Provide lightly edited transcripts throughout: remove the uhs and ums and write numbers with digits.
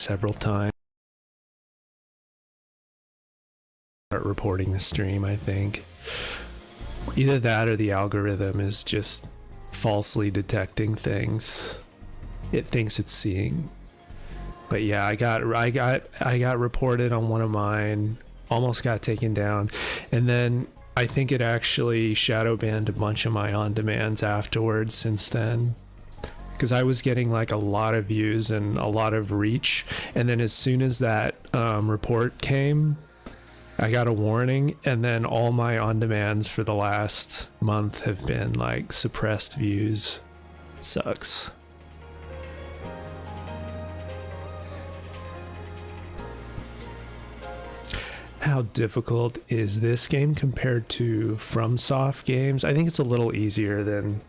several times. Start reporting the stream, I think. Either that or the algorithm is just falsely detecting things it thinks it's seeing. But yeah, I got reported on one of mine, almost got taken down, and then I think it actually shadow banned a bunch of my on-demands afterwards since then, because I was getting like a lot of views and a lot of reach, and then as soon as that report came, I got a warning, and then all my on-demands for the last month have been like suppressed views. It sucks. How difficult is this game compared to FromSoft games? I think it's a little easier than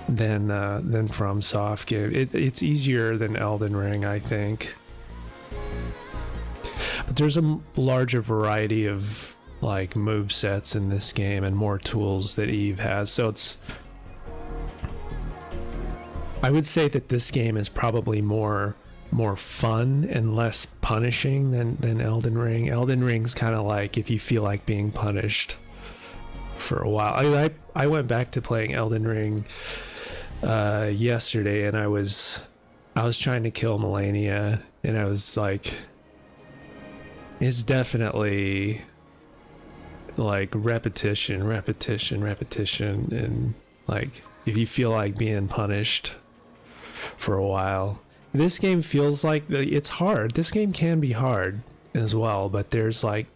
FromSoft game. It's easier than Elden Ring, I think. But there's a larger variety of like move sets in this game and more tools that Eve has. So I would say that this game is probably more fun and less punishing than Elden Ring. Elden Ring's kind of like if you feel like being punished for a while. I went back to playing Elden Ring yesterday, and I was trying to kill Melania, and I was like, it's definitely like repetition, and like if you feel like being punished for a while. This game feels like it's hard. This game can be hard as well, but there's like,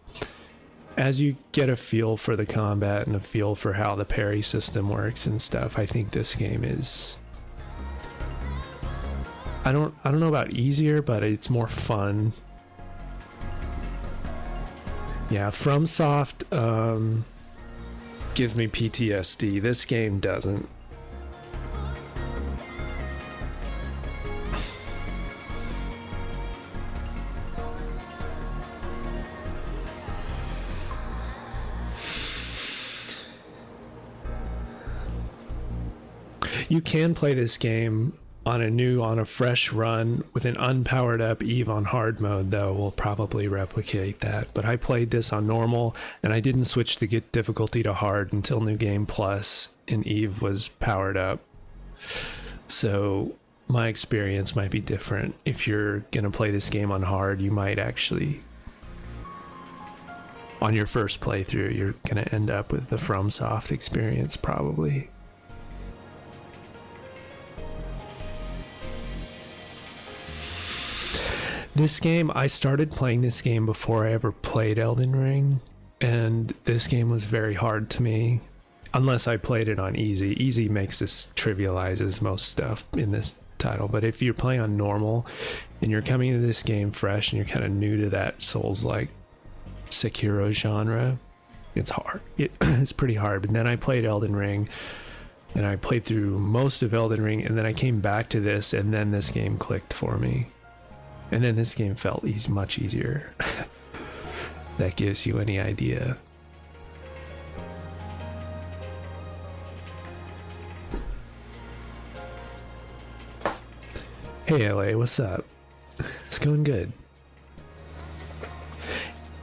as you get a feel for the combat and a feel for how the parry system works and stuff, I think this game is, I don't know about easier, but it's more fun. Yeah, FromSoft gives me PTSD. This game doesn't. You can play this game on a fresh run with an unpowered up Eve on hard mode, though. We'll probably replicate that. But I played this on normal, and I didn't switch the difficulty to hard until New Game Plus, and Eve was powered up. So my experience might be different. If you're gonna play this game on hard, you might actually, on your first playthrough, you're gonna end up with the FromSoft experience probably. This game, I started playing this game before I ever played Elden Ring, and this game was very hard to me, unless I played it on easy. Easy makes this trivializes most stuff in this title, but if you're playing on normal and you're coming into this game fresh and you're kind of new to that Souls-like Sekiro genre, it's hard. It's pretty hard. But then I played Elden Ring, and I played through most of Elden Ring, and then I came back to this, and then this game clicked for me. And then this game felt much easier. That gives you any idea. Hey LA, what's up? It's going good.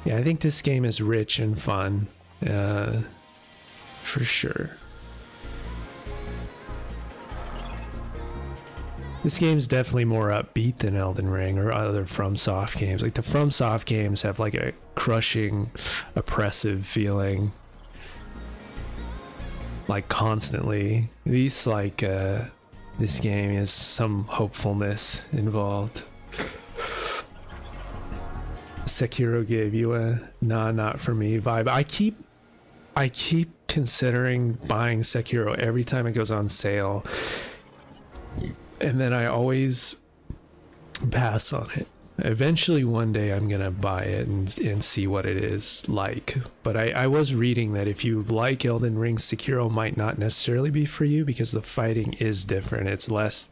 Yeah, I think this game is rich and fun. For sure. This game's definitely more upbeat than Elden Ring or other FromSoft games. Like the FromSoft games have like a crushing, oppressive feeling. Like constantly. These like, this game has some hopefulness involved. Sekiro gave you a nah, not for me vibe. I keep considering buying Sekiro every time it goes on sale. And then I always pass on it. Eventually one day I'm gonna buy it and see what it is like. But I was reading that if you like Elden Ring, Sekiro might not necessarily be for you because the fighting is different. It's less,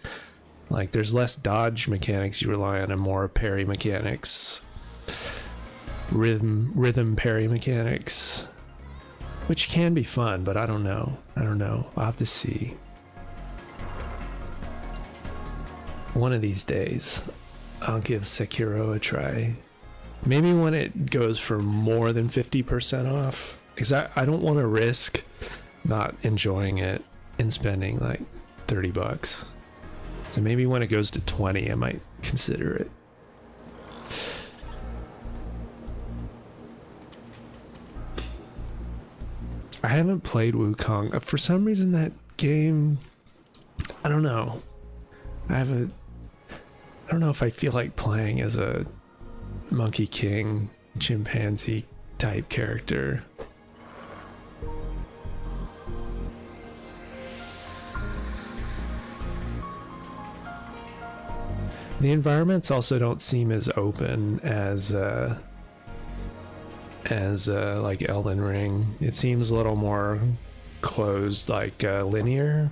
like there's less dodge mechanics you rely on and more parry mechanics. Rhythm parry mechanics. Which can be fun, but I don't know. I'll have to see. One of these days. I'll give Sekiro a try. Maybe when it goes for more than 50% off, because I don't want to risk not enjoying it and spending like $30. So maybe when it goes to 20, I might consider it. I haven't played Wukong. For some reason that game, I don't know. I don't know if I feel like playing as a Monkey King chimpanzee type character. The environments also don't seem as open as like Elden Ring. It seems a little more closed, like linear.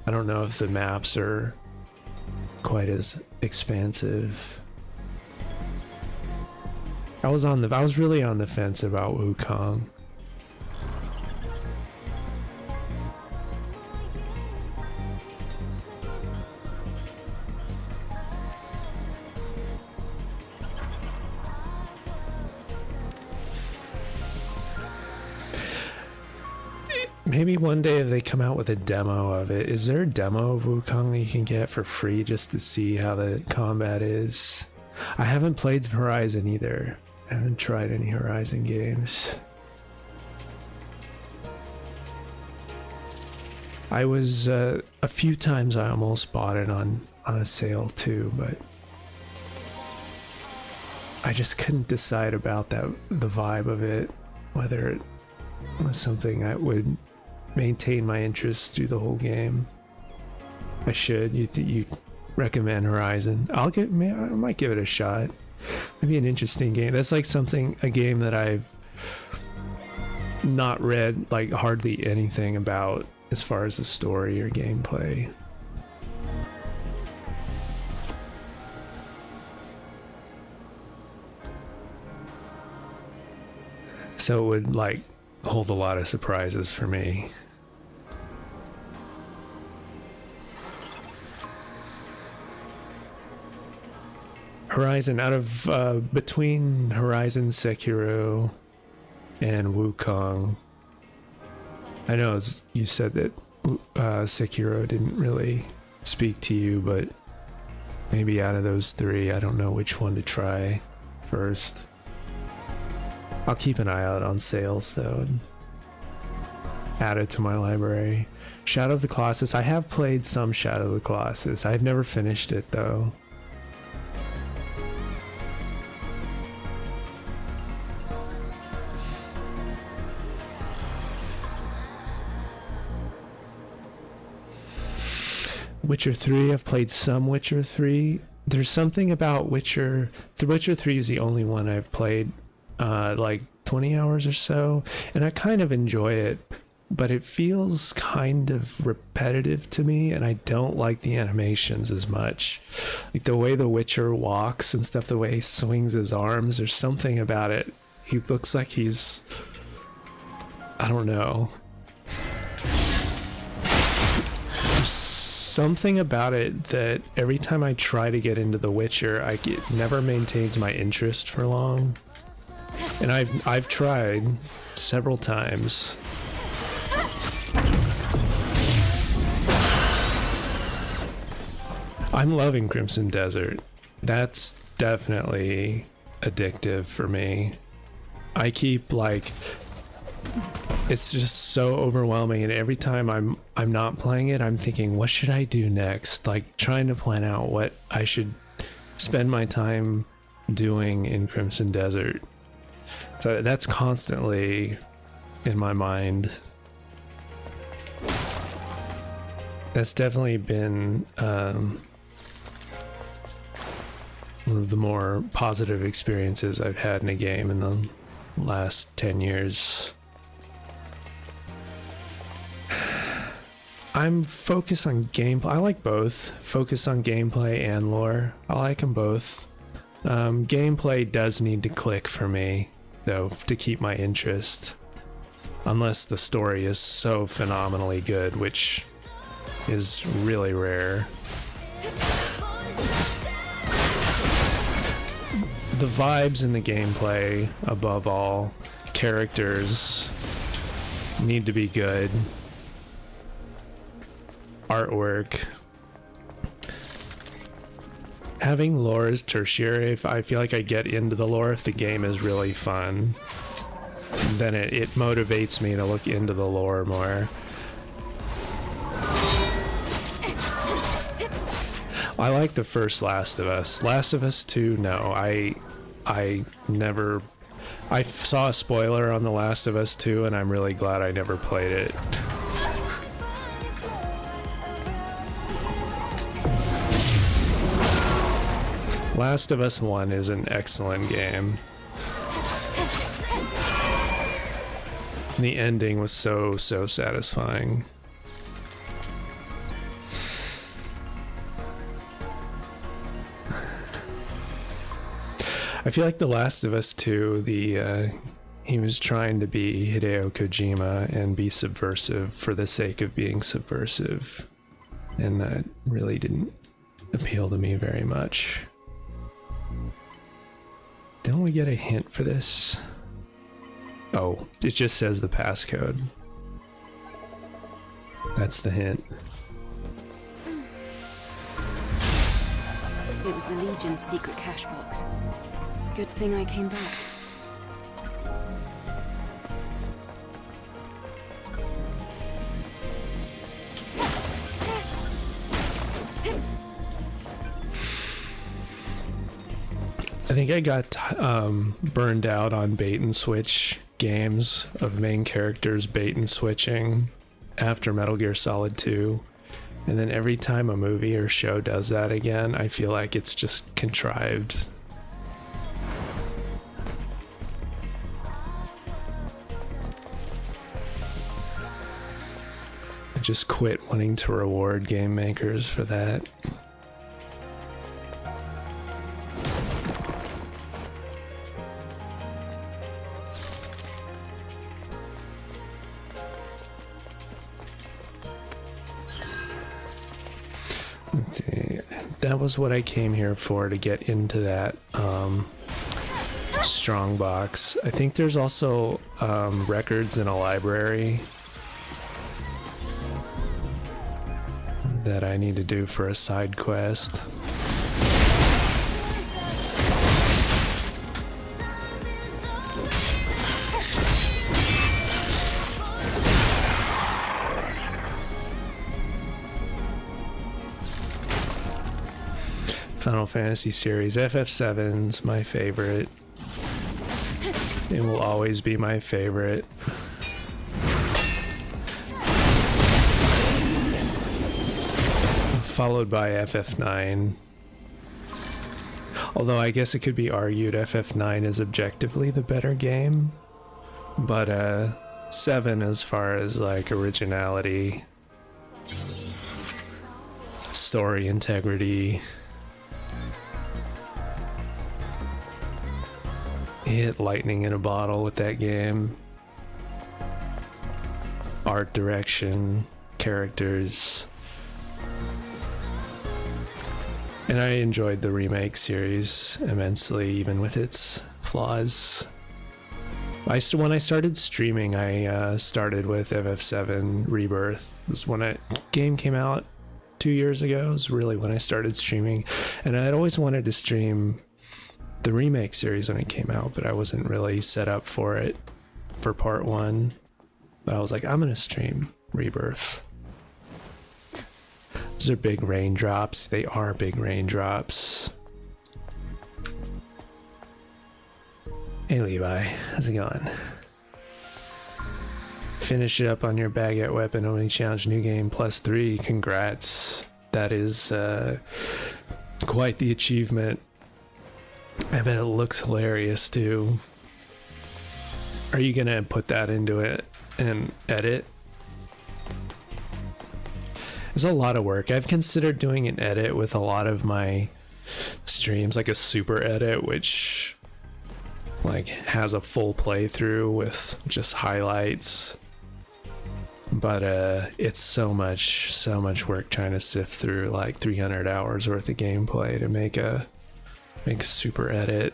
I don't know if the maps are quite as expansive. I was really on the fence about Wukong. Maybe one day if they come out with a demo of it. Is there a demo of Wukong that you can get for free just to see how the combat is? I haven't played Horizon either. I haven't tried any Horizon games. I was a few times I almost bought it on a sale too, but I just couldn't decide about the vibe of it, whether it was something that would maintain my interest through the whole game. I should. You recommend Horizon? I might give it a shot. Maybe an interesting game. That's like a game that I've not read like hardly anything about as far as the story or gameplay. So it would like hold a lot of surprises for me. Horizon, out of between Horizon, Sekiro, and Wukong, I know you said that Sekiro didn't really speak to you, but maybe out of those three, I don't know which one to try first. I'll keep an eye out on sales though and add it to my library. Shadow of the Colossus, I have played some Shadow of the Colossus. I've never finished it though. Witcher 3, I've played some Witcher 3. There's something about Witcher 3 is the only one I've played like 20 hours or so, and I kind of enjoy it, but it feels kind of repetitive to me, and I don't like the animations as much. Like the way the Witcher walks and stuff, the way he swings his arms, there's something about it. He looks like he's, I don't know. Something about it that every time I try to get into The Witcher, it never maintains my interest for long. And I've tried several times. I'm loving Crimson Desert. That's definitely addictive for me. I keep like, it's just so overwhelming, and every time I'm not playing it, I'm thinking, what should I do next? Like trying to plan out what I should spend my time doing in Crimson Desert. So that's constantly in my mind. That's definitely been one of the more positive experiences I've had in a game in the last 10 years. I'm focused on gameplay. I like both. Focus on gameplay and lore. I like them both. Gameplay does need to click for me, though, to keep my interest. Unless the story is so phenomenally good, which is really rare. the vibes in the gameplay, above all, characters need to be good. Artwork. Having lore is tertiary. If I feel like I get into the lore if the game is really fun, then it motivates me to look into the lore more. I like the first Last of Us. Last of Us 2, no. I saw a spoiler on The Last of Us 2 and I'm really glad I never played it. Last of Us 1 is an excellent game. The ending was so satisfying. I feel like The Last of Us 2, he was trying to be Hideo Kojima and be subversive for the sake of being subversive, and that really didn't appeal to me very much. Don't we get a hint for this? Oh, it just says the passcode. That's the hint. It was the Legion's secret cash box. Good thing I came back. I think I got burned out on bait and switch games of main characters bait and switching after Metal Gear Solid 2. And then every time a movie or show does that again, I feel like it's just contrived. I just quit wanting to reward game makers for that. That was what I came here for, to get into that strongbox. I think there's also records in a library that I need to do for a side quest. Final Fantasy series. FF7's my favorite. It will always be my favorite. Followed by FF9. Although I guess it could be argued FF9 is objectively the better game. But 7, as far as like originality, story integrity, hit lightning in a bottle with that game. Art direction, characters. And I enjoyed the remake series immensely, even with its flaws. When I started streaming, I started with FF7 Rebirth. It was when a game came out 2 years ago. It was really when I started streaming. And I'd always wanted to stream the remake series when it came out, but I wasn't really set up for it for part 1. But I was like, I'm gonna stream Rebirth. Those are big raindrops. They are big raindrops. Hey Levi, how's it going? Finish it up on your baguette weapon only challenge new game +3. Congrats. That is quite the achievement. I bet it looks hilarious too. Are you gonna put that into it and edit? It's a lot of work. I've considered doing an edit with a lot of my streams, like a super edit, which like has a full playthrough with just highlights. But it's so much work trying to sift through like 300 hours worth of gameplay to make a super edit.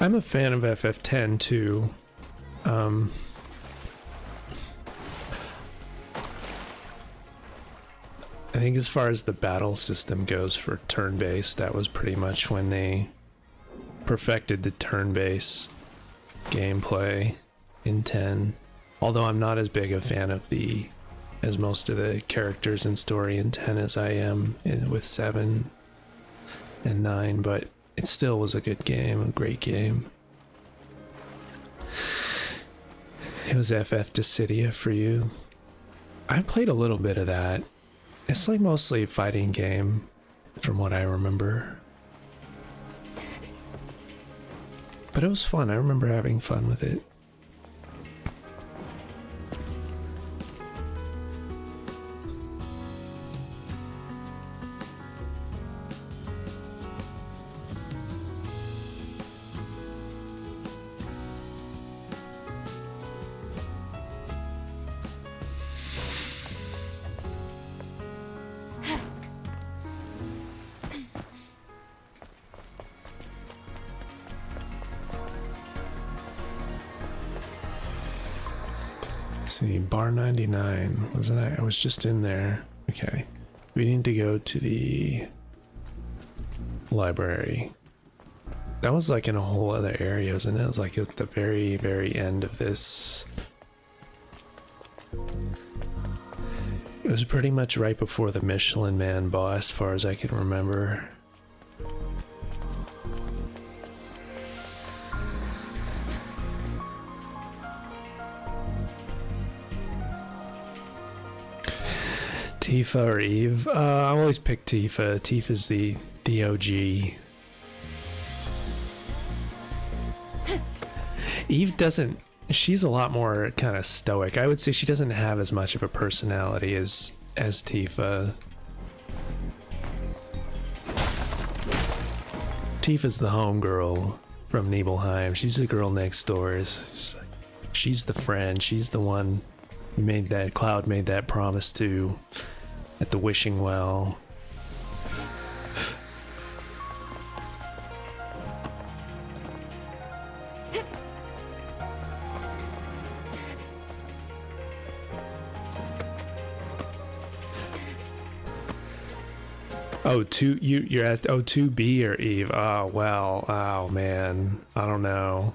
I'm a fan of FF10 too. I think as far as the battle system goes for turn-based, that was pretty much when they perfected the turn-based gameplay in 10. Although I'm not as big a fan of as most of the characters and story in 10 as I am with 7 and 9, but it still was a good game, a great game. It was FF Dissidia for you. I played a little bit of that. It's like mostly a fighting game, from what I remember. But it was fun. I remember having fun with it. See, bar 99, wasn't I? I was just in there. Okay. We need to go to the library. That was like in a whole other area, wasn't it? It was like at the very, very end of this. It was pretty much right before the Michelin Man boss, as far as I can remember. Tifa or Eve? I always pick Tifa. Tifa's the OG. Eve doesn't... She's a lot more kind of stoic. I would say she doesn't have as much of a personality as Tifa. Tifa's the homegirl from Nibelheim. She's the girl next door. She's the friend. She's the one who made that... Cloud made that promise to at the wishing well. Oh, you're at 2B or Eve? Oh, well, oh man, I don't know.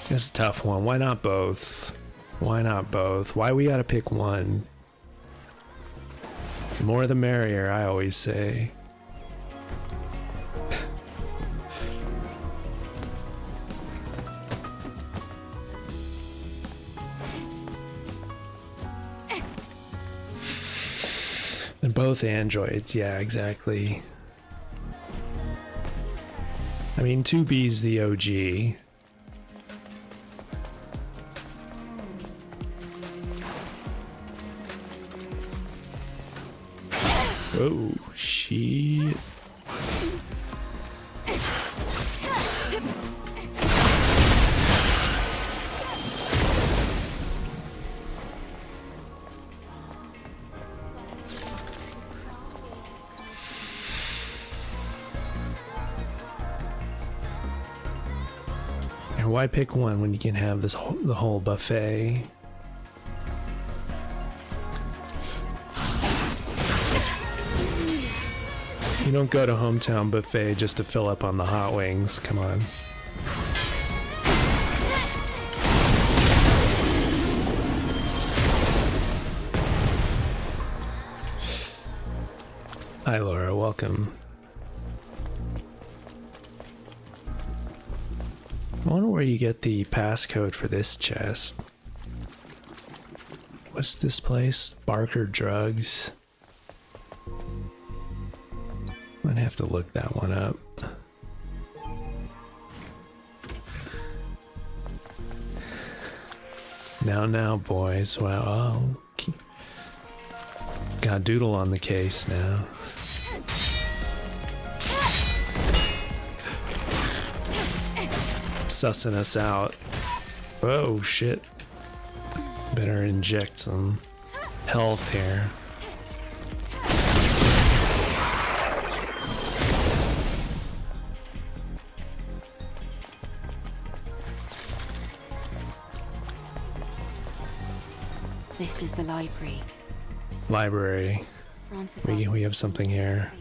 This is a tough one. Why not both? Why not both? Why we gotta pick one? The more the merrier, I always say. They're both androids, yeah, exactly. I mean, 2B's the OG. Oh, shit. And why pick one when you can have the whole buffet? You don't go to Hometown Buffet just to fill up on the hot wings. Come on. Hi, Laura. Welcome. I wonder where you get the passcode for this chest. What's this place? Barker Drugs. I'd have to look that one up. Now, boys. Wow. Oh, got Doodle on the case now. Sussing us out. Whoa, shit. Better inject some health here. This is the library. Library. Francis We have something here.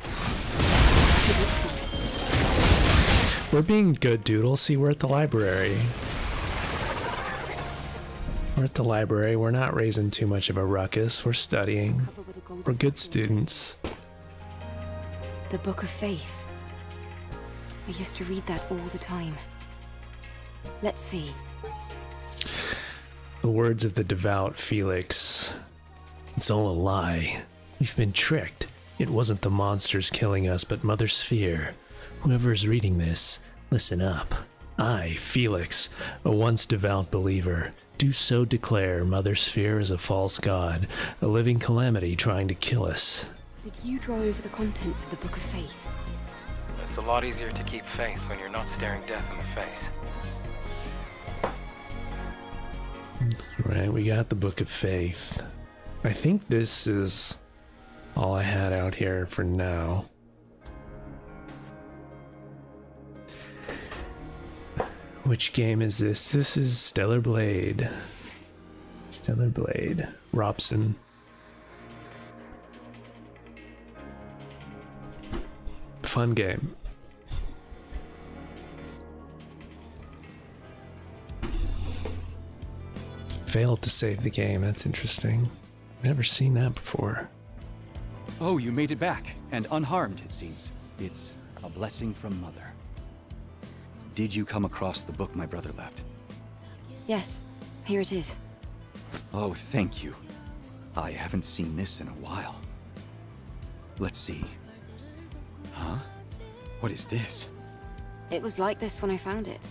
We're being good, Doodle. See, we're at the library. We're at the library. We're not raising too much of a ruckus. We're studying. We're good students. The Book of Faith. I used to read that all the time. Let's see. The words of the devout Felix. It's all a lie. We've been tricked. It wasn't the monsters killing us, but Mother Sphere. Whoever is reading this, listen up. I, Felix, a once devout believer, do so declare Mother Sphere is a false god, a living calamity trying to kill us. Did you draw over the contents of the Book of Faith? It's a lot easier to keep faith when you're not staring death in the face. Right, we got the Book of Faith. I think this is all I had out here for now. Which game is this? This is Stellar Blade. Stellar Blade. Robson. Fun game. Failed to save the game. That's interesting. Never seen that before. Oh, you made it back, and unharmed, it seems. It's a blessing from Mother. Did you come across the book my brother left? Yes, here it is. Oh, thank you. I haven't seen this in a while. Let's see. Huh? What is this? It was like this when I found it.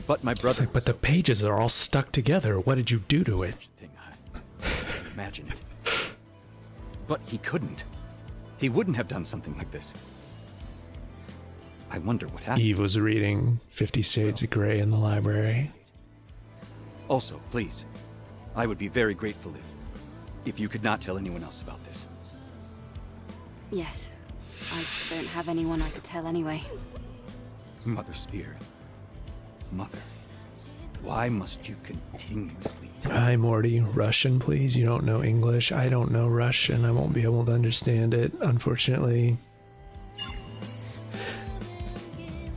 But my brother... But the pages are all stuck together. What did you do to it? Thing, I can't imagine it. But he couldn't. He wouldn't have done something like this. I wonder what happened. Eve was reading 50 Shades of Grey in the library. Also, please, I would be very grateful if you could not tell anyone else about this. Yes. I don't have anyone I could tell anyway. Mother Sphere. Mother, why must you continuously Hi, Morty. Russian, please. You don't know English. I don't know Russian. I won't be able to understand it, unfortunately.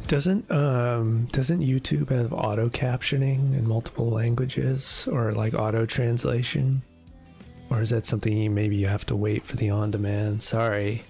Doesn't YouTube have auto captioning in multiple languages, or like auto translation? Or is that something maybe you have to wait for the on-demand? Sorry.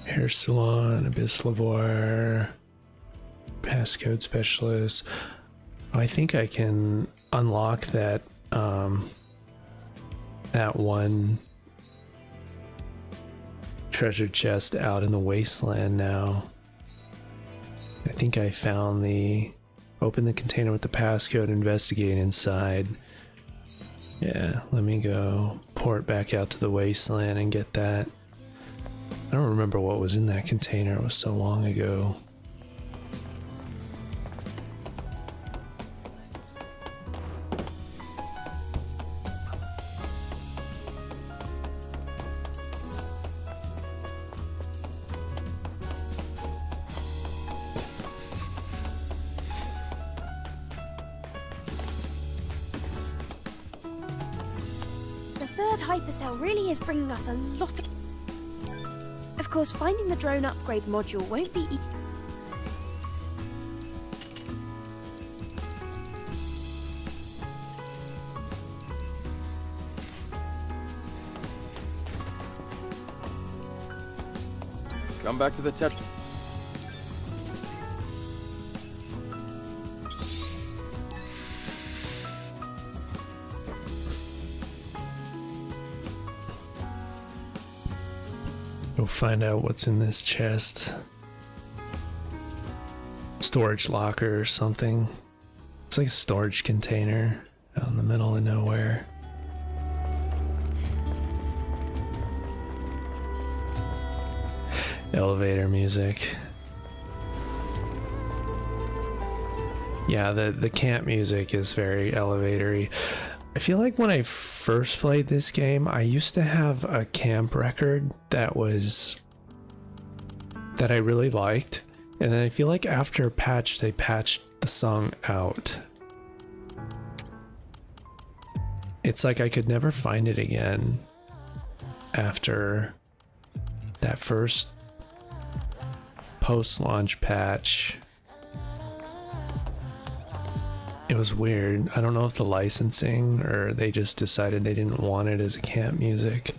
Hair salon, Abyss Lavoir, passcode specialist. I think I can unlock that that one treasure chest out in the wasteland now. I think I found the open the container with the passcode, investigate inside. Yeah, let me go port back out to the wasteland and get that. I don't remember what was in that container. It was so long ago. The third hypercell really is bringing us a lot of... Of course, finding the drone upgrade module won't be easy. Come back to the tech. find out what's in this chest. Storage locker or something. It's like a storage container out in the middle of nowhere. Elevator music. Yeah, the camp music is very elevatory. I feel like when I first played this game, I used to have a camp record that I really liked, and then I feel like after patch they patched the song out. It's like I could never find it again after that first post-launch patch. It was weird. I don't know if the licensing or they just decided they didn't want it as a camp music.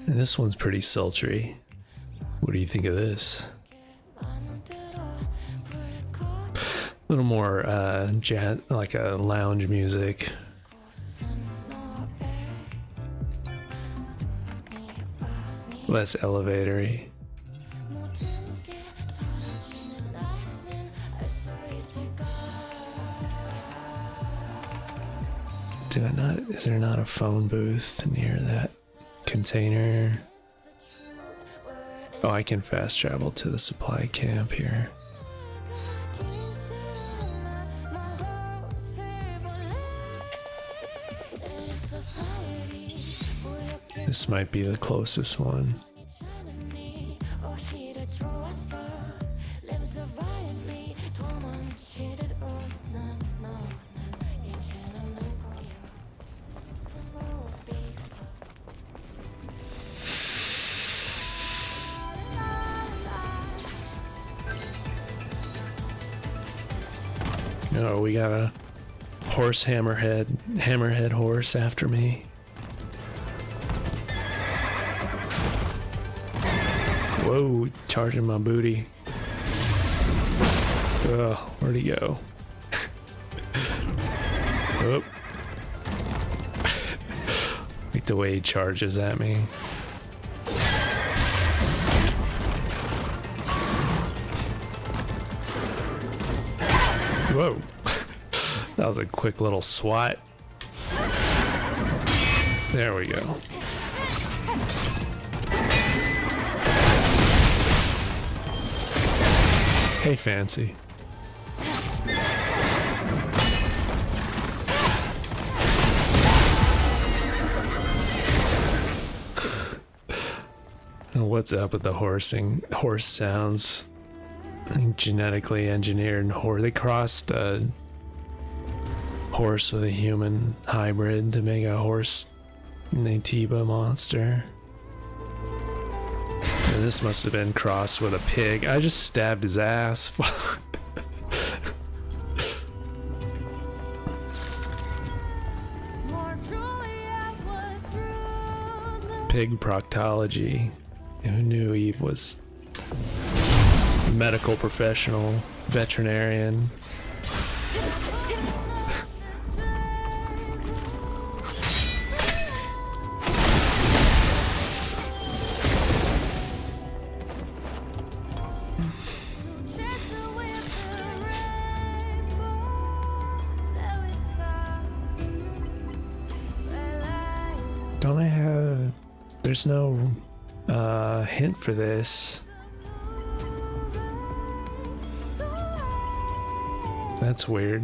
And this one's pretty sultry. What do you think of this? A little more jazz, like a lounge music. Less elevatory. Is there not a phone booth near that container? Oh, I can fast travel to the supply camp here. This might be the closest one. Oh, we got a horse hammerhead horse after me. Whoa, charging my booty. Ugh, where'd he go? Oh. Like the way he charges at me. Whoa. That was a quick little swat. There we go. Hey, Fancy. What's up with the horsing? Horse sounds. Genetically engineered horse. They crossed a horse with a human hybrid to make a horse Natiba monster. And this must have been crossed with a pig. I just stabbed his ass. Pig proctology. Who knew Eve was a medical professional, veterinarian? Don't I have... There's no hint for this. That's weird.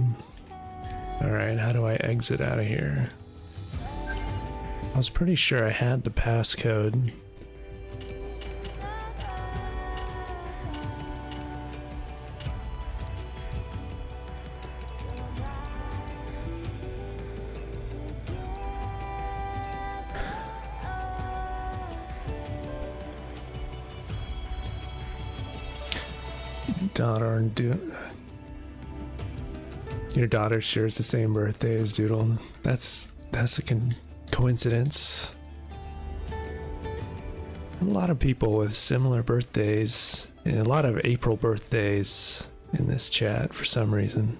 Alright, how do I exit out of here? I was pretty sure I had the passcode. Daughter and your daughter shares the same birthday as Doodle. That's a coincidence. A lot of people with similar birthdays, and a lot of April birthdays in this chat for some reason.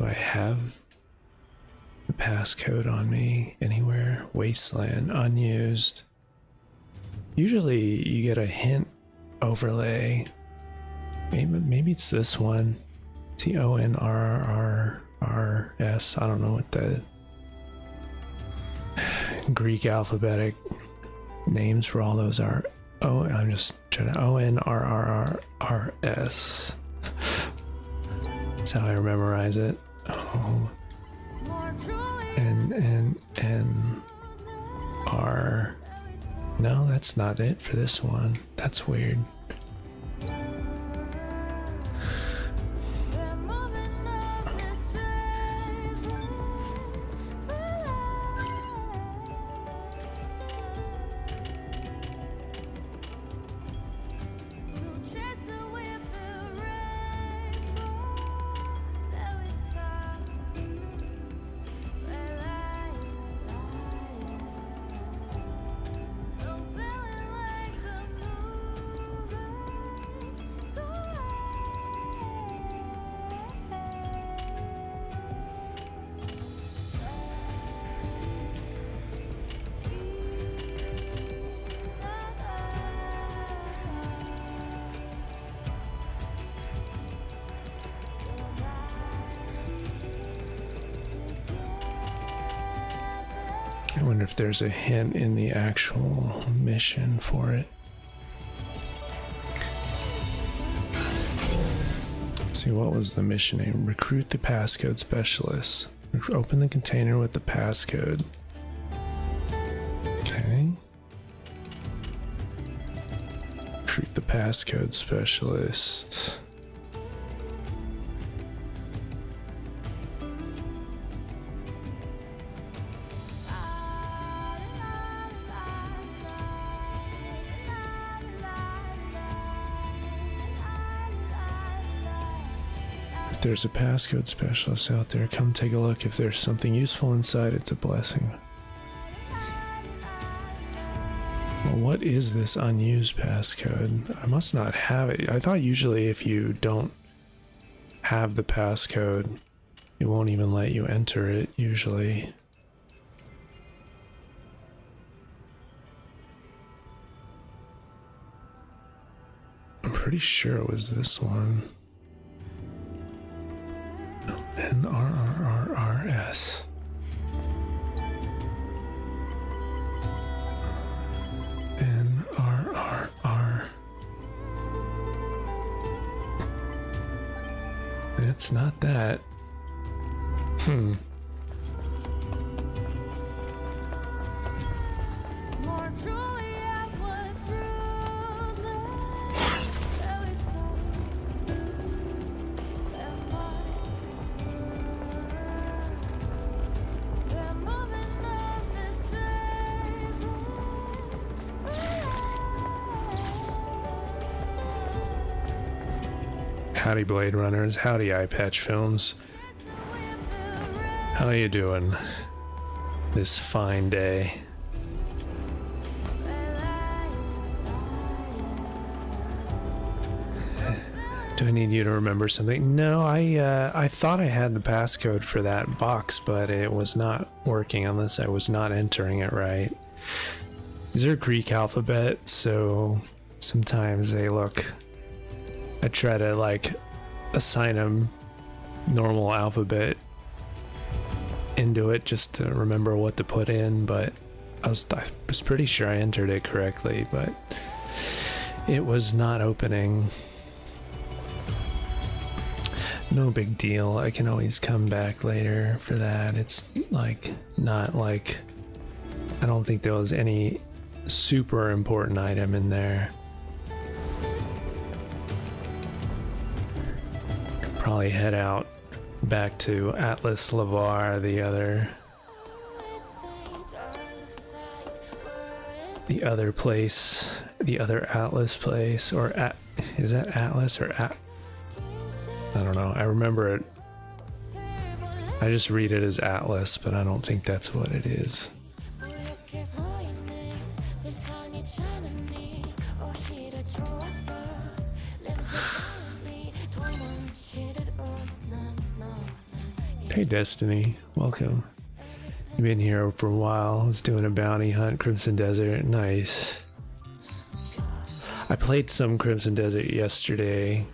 Do I have the passcode on me anywhere? Wasteland, unused. Usually you get a hint overlay. Maybe it's this one. TONRRRS. I don't know what the Greek alphabetic names for all those are. Oh, I'm just trying to ONRRRRS. That's how I memorize it. Oh. N R. No, that's not it for this one. That's weird. I wonder if there's a hint in the actual mission for it. Let's see, what was the mission name? Recruit the passcode specialist. Open the container with the passcode. Okay. Recruit the passcode specialist. If there's a passcode specialist out there, come take a look. If there's something useful inside, it's a blessing. Well, what is this unused passcode? I must not have it. I thought usually if you don't have the passcode, it won't even let you enter it, usually. I'm pretty sure it was this one. NRRRRS. NRRR. It's not that. Howdy Blade Runners, howdy Eye Patch Films. How you doing this fine day? Do I need you to remember something? No, I thought I had the passcode for that box, but it was not working unless I was not entering it right. These are Greek alphabet, so sometimes they look... I try to like assign them normal alphabet into it just to remember what to put in, but I was pretty sure I entered it correctly, but it was not opening. No big deal. I can always come back later for that. It's like not like I don't think there was any super important item in there. Probably head out back to Atlas Lavar, the other place, the other Atlas place, or is that Atlas or I don't know. I remember it. I just read it as Atlas, but I don't think that's what it is. Hey Destiny, welcome. You've been here for a while. I was doing a bounty hunt, Crimson Desert. Nice. I played some Crimson Desert yesterday.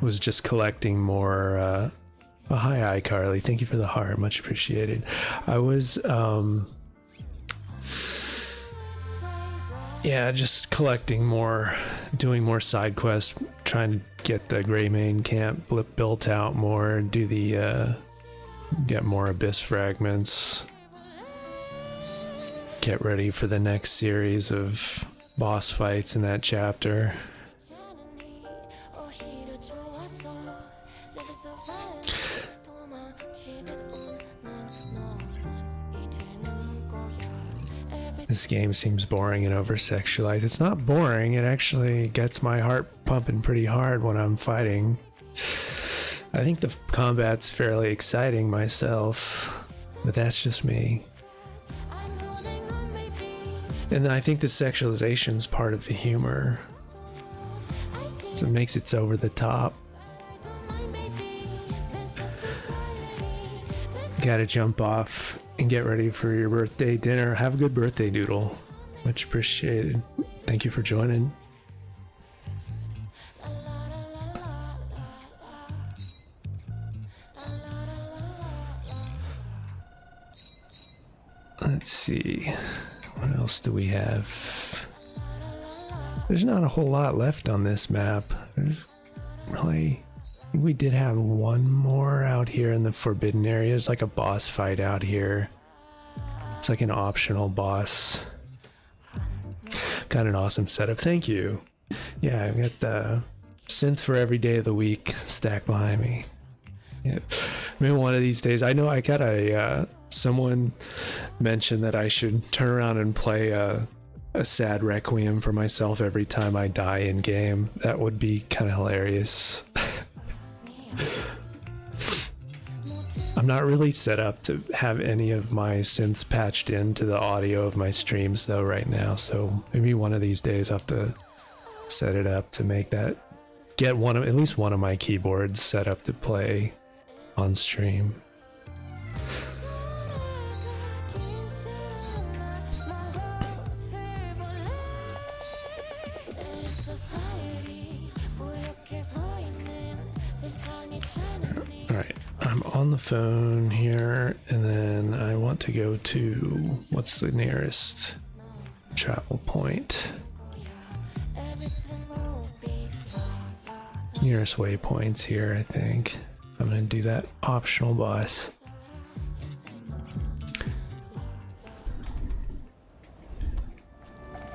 Was just collecting more. Oh, hi, iCarly. Thank you for the heart. Much appreciated. I was, yeah, just collecting more, doing more side quests, trying to get the Greymane camp built out more, do the, get more Abyss fragments, get ready for the next series of boss fights in that chapter. This game seems boring and over-sexualized. It's not boring, it actually gets my heart pumping pretty hard when I'm fighting. I think the combat's fairly exciting myself, but that's just me. And I think the sexualization's part of the humor, so it makes it over the top. Gotta jump off and get ready for your birthday dinner. Have a good birthday, Doodle. Much appreciated. Thank you for joining. Let's see. What else do we have? There's not a whole lot left on this map. There's really... I think we did have one more out here in the forbidden area. It's like a boss fight out here. It's like an optional boss. Got an awesome setup. Thank you. Yeah, I've got the synth for every day of the week stacked behind me. Yeah. Maybe one of these days. I know I got a someone mentioned that I should turn around and play a sad requiem for myself every time I die in game. That would be kind of hilarious. I'm not really set up to have any of my synths patched into the audio of my streams though right now, so maybe one of these days I'll have to set it up to make that, get one of, at least one of my keyboards set up to play on stream. Alright, I'm on the phone here, and then I want to go to, what's the nearest travel point? Nearest waypoints here, I think. I'm gonna do that optional boss.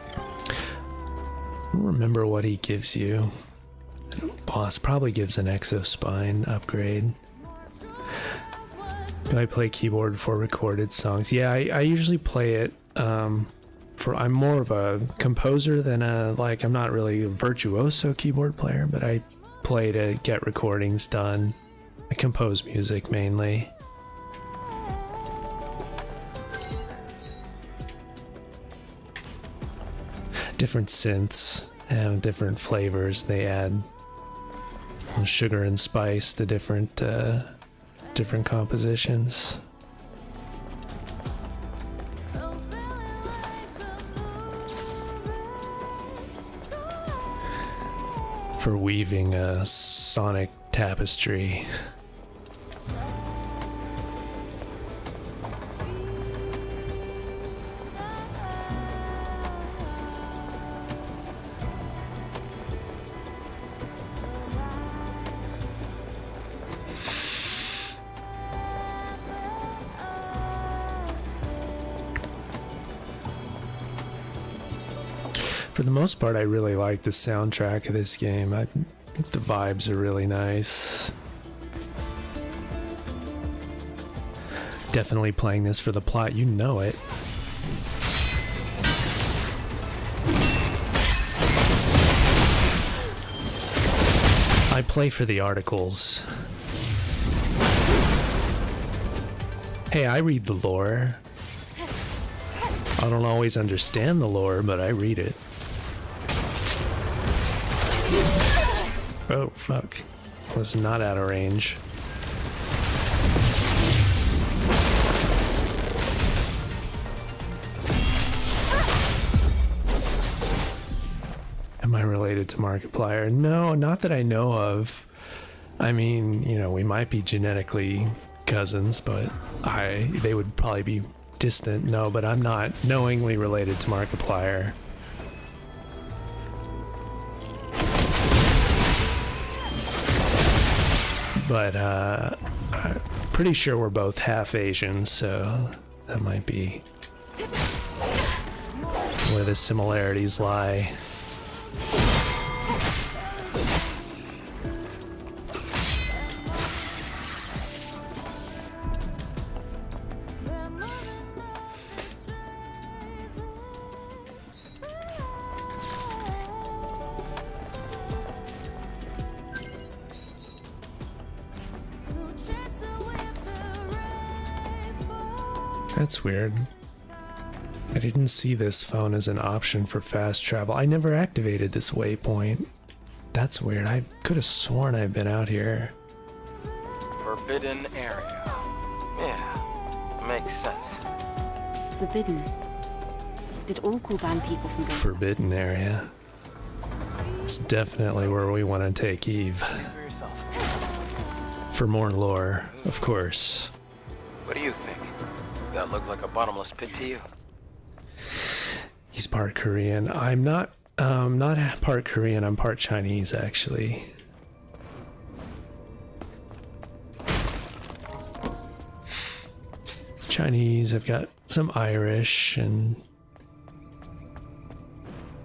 I don't remember what he gives you. Boss probably gives an Exospine upgrade. Do I play keyboard for recorded songs? Yeah, I usually play it for, I'm more of a composer than a, like, I'm not really a virtuoso keyboard player, but I play to get recordings done. I compose music mainly. Different synths have different flavors. They add sugar and spice to different different compositions. For weaving a sonic tapestry. For the most part, I really like the soundtrack of this game. I think the vibes are really nice. Definitely playing this for the plot, you know it. I play for the articles. Hey, I read the lore. I don't always understand the lore, but I read it. Oh, fuck. Was not out of range. related to Markiplier. No, not that I know of. I mean, you know, we might be genetically cousins, but they would probably be distant. No, but I'm not knowingly related to Markiplier. But I'm pretty sure we're both half Asian, so that might be where the similarities lie. That's weird. I didn't see this phone as an option for fast travel. I never activated this waypoint. That's weird. I could have sworn I've been out here. Forbidden area. Yeah, makes sense. Forbidden. Did Orkul ban people from going? Forbidden area. It's definitely where we want to take Eve. See for yourself. For more lore, of course. What do you think? That look like a bottomless pit to you? He's part Korean. I'm not part Korean, I'm part Chinese, actually. Chinese, I've got some Irish and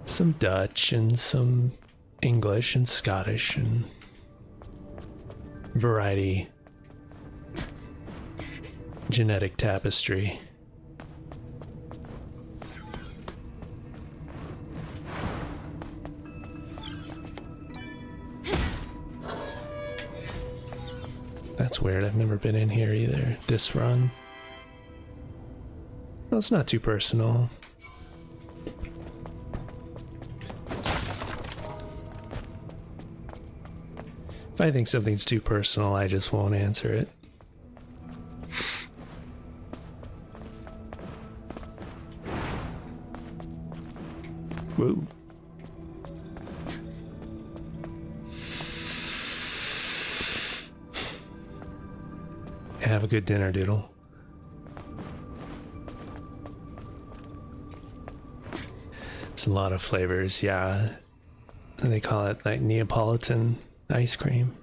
some Dutch and some English and Scottish and variety. Genetic tapestry. That's weird. I've never been in here either. This run. Well, it's not too personal. If I think something's too personal, I just won't answer it. Woo. Have a good dinner, Doodle. It's a lot of flavors, yeah. They call it like Neapolitan ice cream.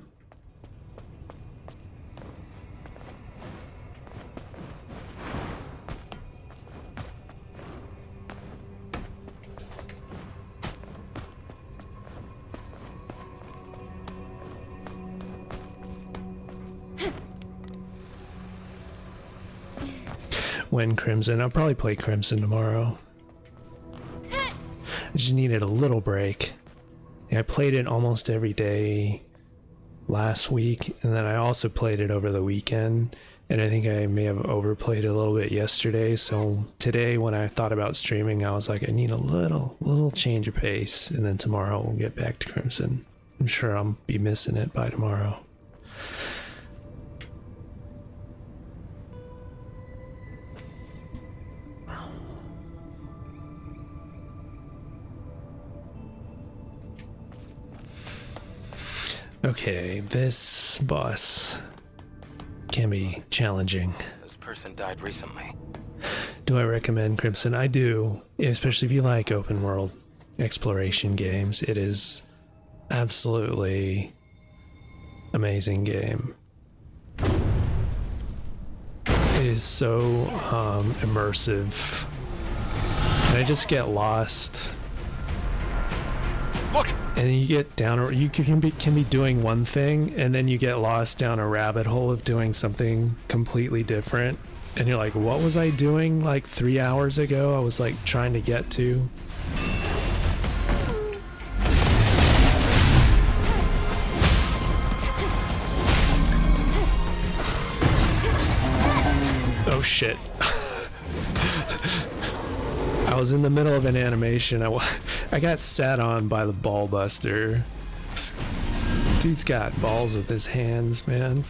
When Crimson, I'll probably play Crimson tomorrow. I just needed a little break. Yeah, I played it almost every day last week, and then I also played it over the weekend, and I think I may have overplayed it a little bit yesterday, so today when I thought about streaming, I was like, I need a little change of pace, and then tomorrow we'll get back to Crimson. I'm sure I'll be missing it by tomorrow. Okay, this boss can be challenging. This person died recently. Do I recommend Crimson? I do, especially if you like open world exploration games. It is absolutely amazing game. It is so immersive. And I just get lost. Look! And you get down, you can be doing one thing, and then you get lost down a rabbit hole of doing something completely different. And you're like, what was I doing like 3 hours ago? I was like trying to get to. Oh shit. I was in the middle of an animation. I got sat on by the ball buster. Dude's got balls with his hands, man.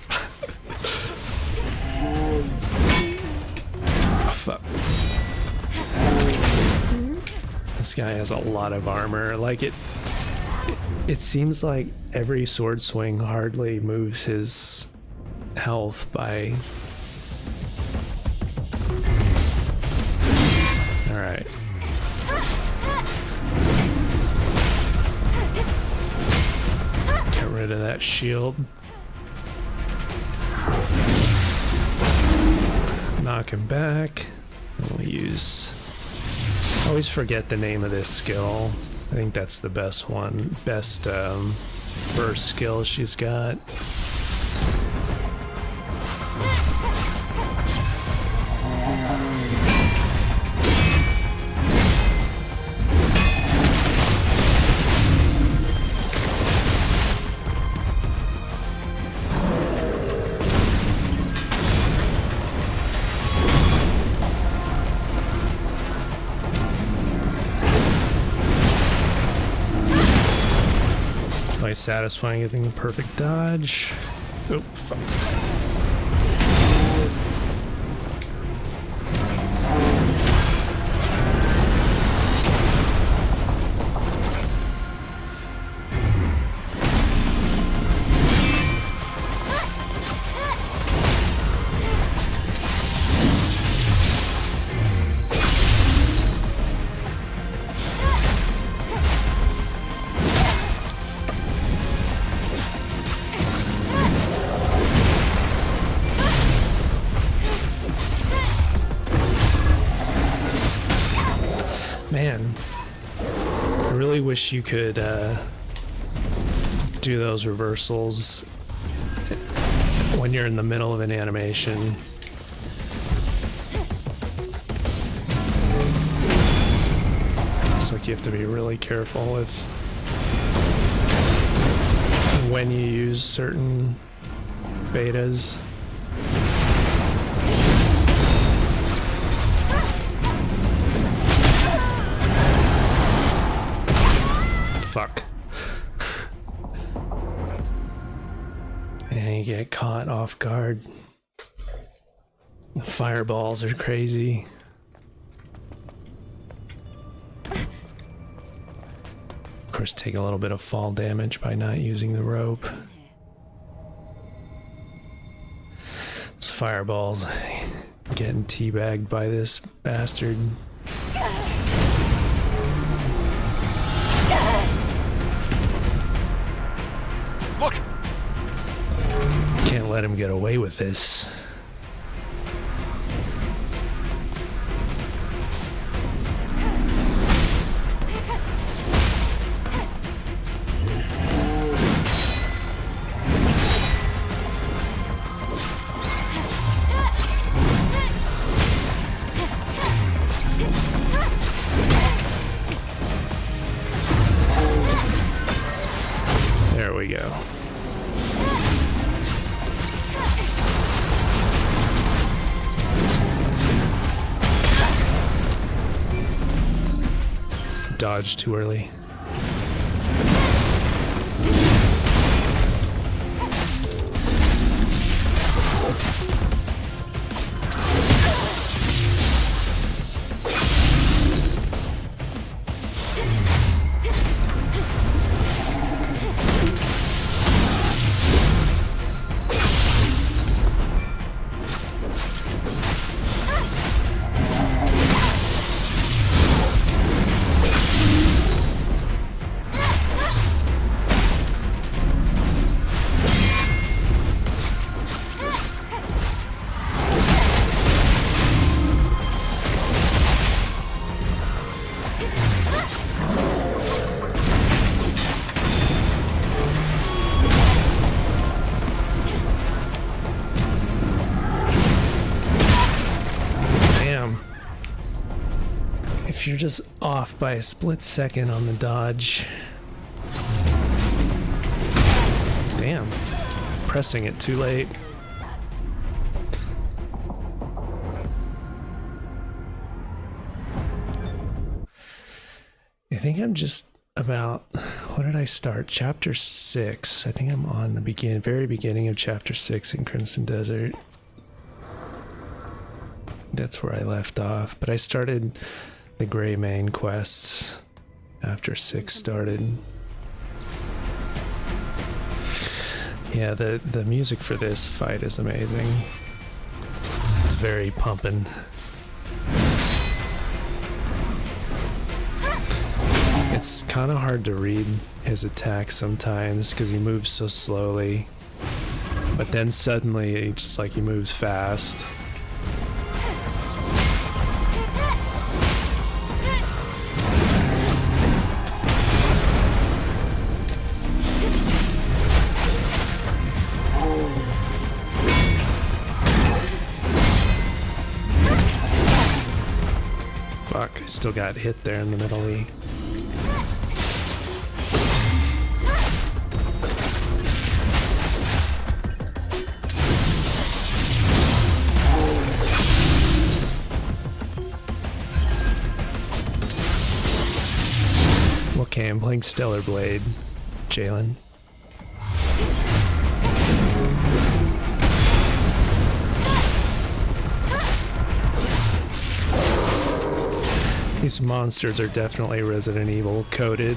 Oh, fuck. This guy has a lot of armor. Like it It seems like every sword swing hardly moves his health by... Alright. Get rid of that shield. Knock him back. We'll use... I always forget the name of this skill. I think that's the best one. Best burst skill she's got. By satisfying getting the perfect dodge. Oh, fuck. Man, I really wish you could do those reversals when you're in the middle of an animation. It's like you have to be really careful with when you use certain betas. Fuck. And you get caught off guard. The fireballs are crazy. Of course, take a little bit of fall damage by not using the rope. Those fireballs getting teabagged by this bastard. Look! Can't let him get away with this. There we go. Dodge too early. If you're just off by a split second on the dodge. Damn. Pressing it too late. I think I'm just about, what did I start? Chapter 6. I think I'm on the very beginning of chapter 6 in Crimson Desert. That's where I left off, but I started the Grey Mane quests after 6 started. Yeah, the music for this fight is amazing. It's very pumping. It's kind of hard to read his attacks sometimes because he moves so slowly. But then suddenly, it's just like he moves fast. Fuck, I still got hit there in the middle E. Okay, I'm playing Stellar Blade, Jalen. These monsters are definitely Resident Evil coded.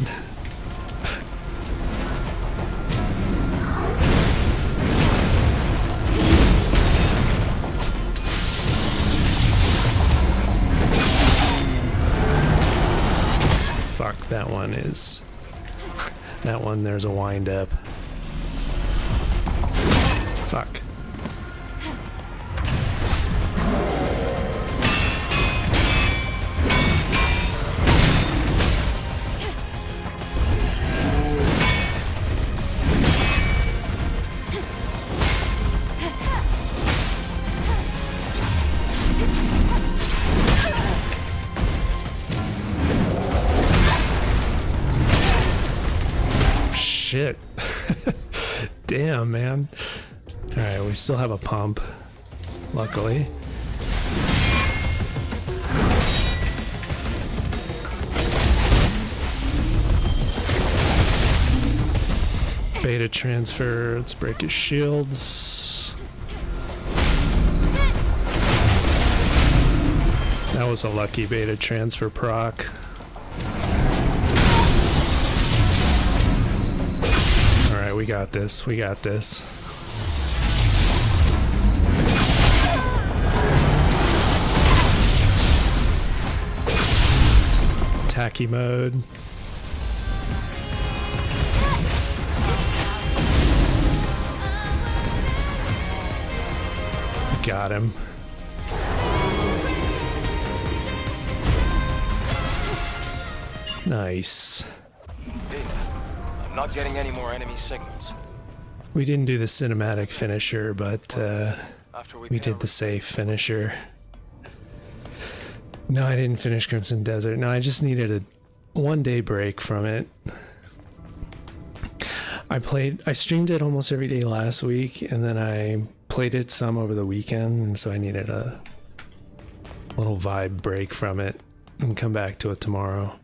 Fuck, that one is... That one, there's a wind up. Fuck. Shit. Damn, man. Alright, we still have a pump. Luckily. Beta transfer. Let's break his shields. That was a lucky beta transfer proc. We got this. We got this. Tacky mode. Got him. Nice. Not getting any more enemy signals. We didn't do the cinematic finisher, but After we did the safe finisher. No, I didn't finish Crimson Desert. No, I just needed a 1-day break from it. I streamed it almost every day last week, and then I played it some over the weekend, and so I needed a little vibe break from it and come back to it tomorrow.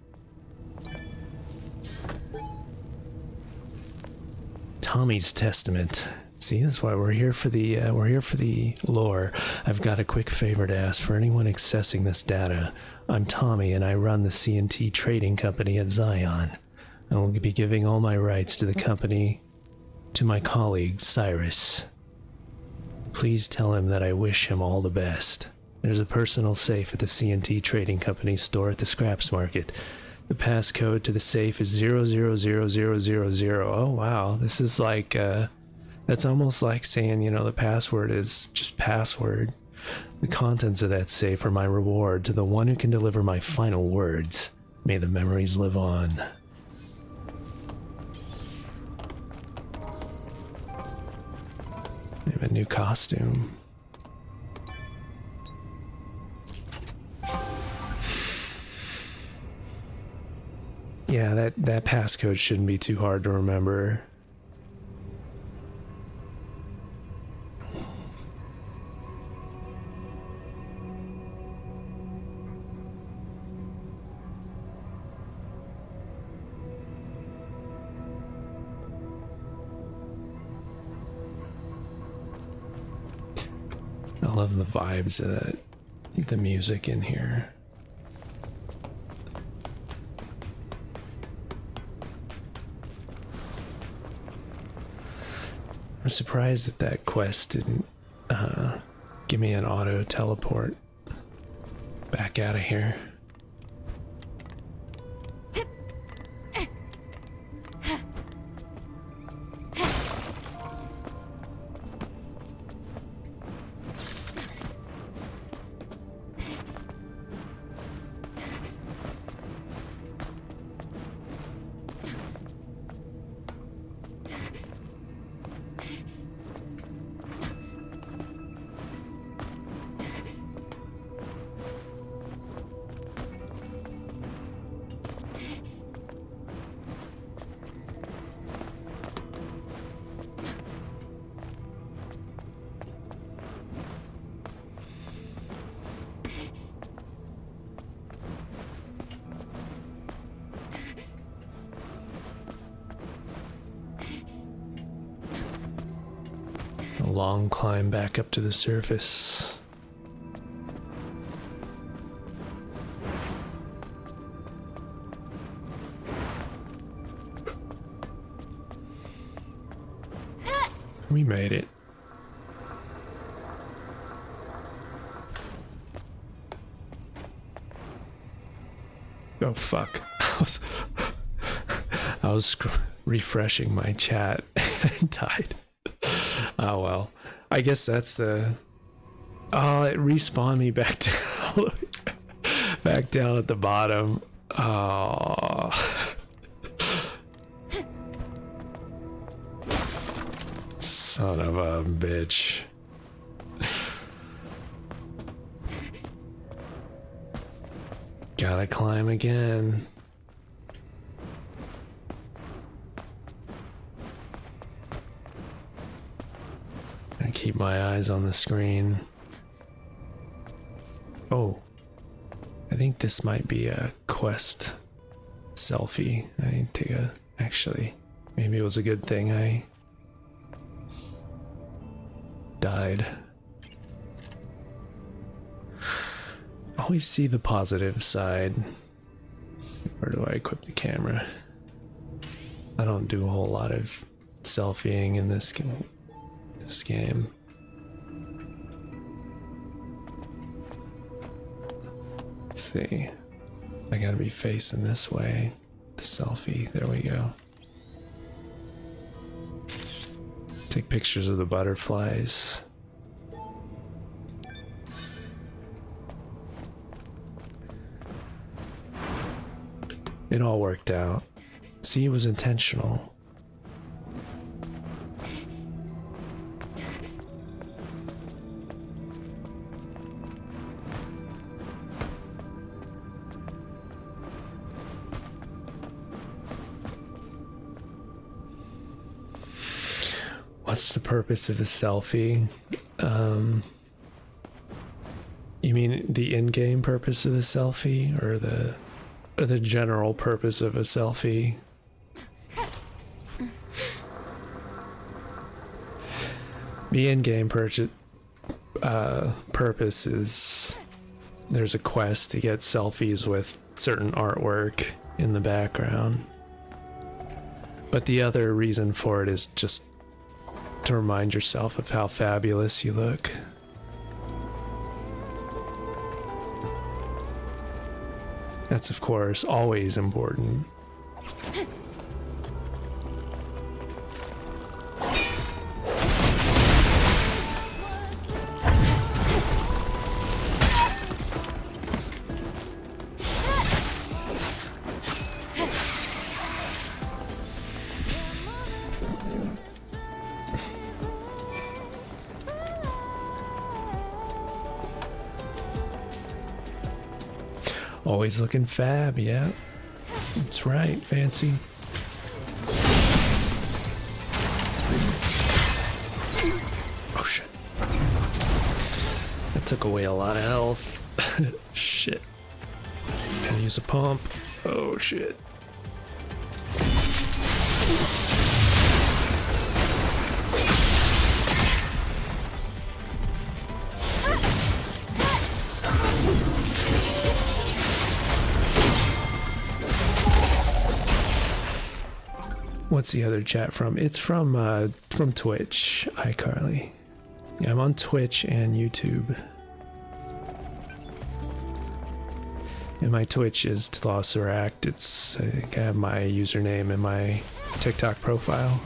Tommy's Testament. See, that's why we're here for the lore. I've got a quick favor to ask for anyone accessing this data. I'm Tommy, and I run the C&T Trading Company at Zion. I will be giving all my rights to the company to my colleague, Cyrus. Please tell him that I wish him all the best. There's a personal safe at the C&T Trading Company store at the Scraps Market. The passcode to the safe is 000000. Oh wow, this is like, that's almost like saying, you know, the password is just password. The contents of that safe are my reward to the one who can deliver my final words. May the memories live on. They have a new costume. Yeah, that passcode shouldn't be too hard to remember. I love the vibes of the music in here. was surprised that that quest didn't give me an auto teleport back out of here. A long climb back up to the surface. We made it. Oh fuck. I was refreshing my chat and died. Oh well. I guess that's the... Oh, it respawned me back down. Back down at the bottom. Oh. Son of a bitch. Gotta climb again. I keep my eyes on the screen. Oh, I think this might be a quest selfie. I need to take a... Actually, maybe it was a good thing I died. Always see the positive side. Where do I equip the camera? I don't do a whole lot of selfieing in this game. Let's see. I gotta be facing this way. The selfie. There we go. Take pictures of the butterflies. It all worked out. See, it was intentional. What's the purpose of a selfie? You mean the in-game purpose of the selfie, or the general purpose of a selfie? The in-game purpose is there's a quest to get selfies with certain artwork in the background. But the other reason for it is just to remind yourself of how fabulous you look. That's, of course, always important. Always looking fab, yeah. That's right, fancy. Oh shit. That took away a lot of health. Shit. Gotta use a pump. Oh shit. What's the other chat from? It's from Twitch, iCarly. Yeah, I'm on Twitch and YouTube. And my Twitch is Tlosseract. It's I have my username in my TikTok profile.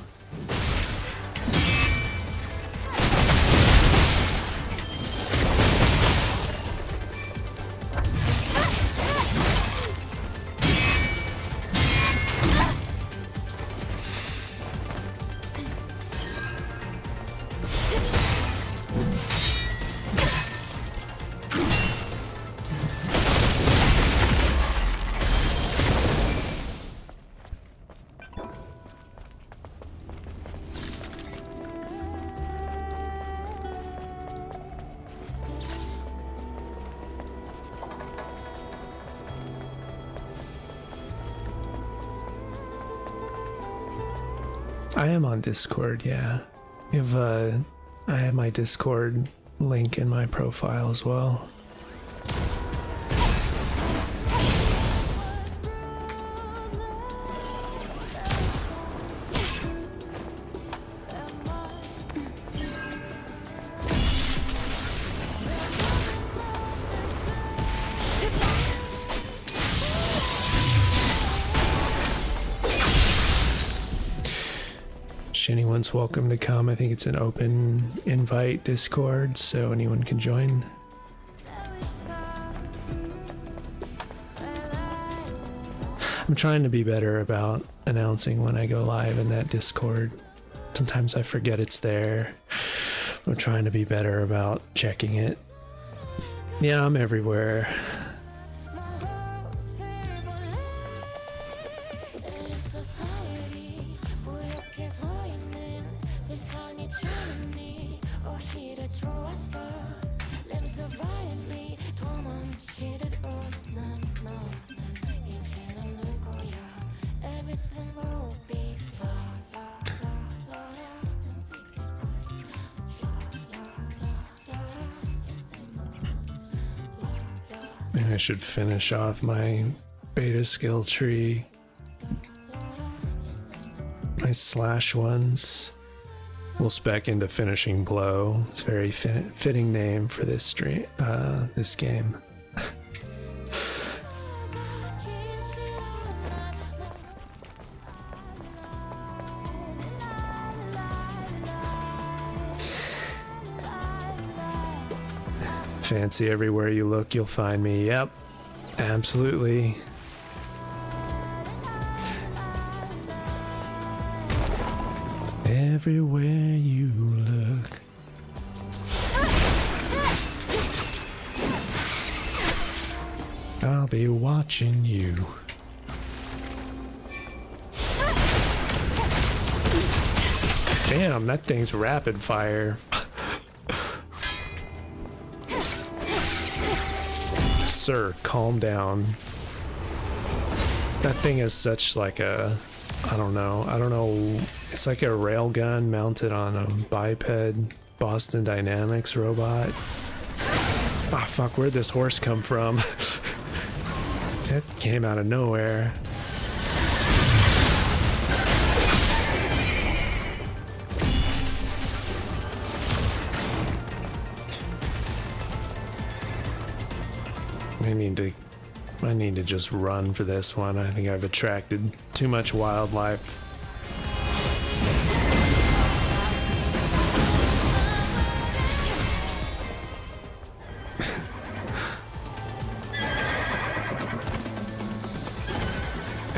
I am on Discord, yeah. If I have my Discord link in my profile as well. Anyone's welcome to come. I think it's an open invite Discord, so anyone can join. I'm trying to be better about announcing when I go live in that Discord. Sometimes I forget it's there. I'm trying to be better about checking it. Yeah, I'm everywhere. I should finish off my beta skill tree. My slash ones. We'll spec into Finishing Blow. It's a very fitting name for this stream, this game. Fancy everywhere you look, you'll find me. Yep, absolutely. Everywhere you look. I'll be watching you. Damn, that thing's rapid fire. Sir, calm down. That thing is such like a, I don't know, it's like a railgun mounted on a biped Boston Dynamics robot. Ah, fuck, where'd this horse come from? That came out of nowhere. I need to just run for this one. I think I've attracted too much wildlife.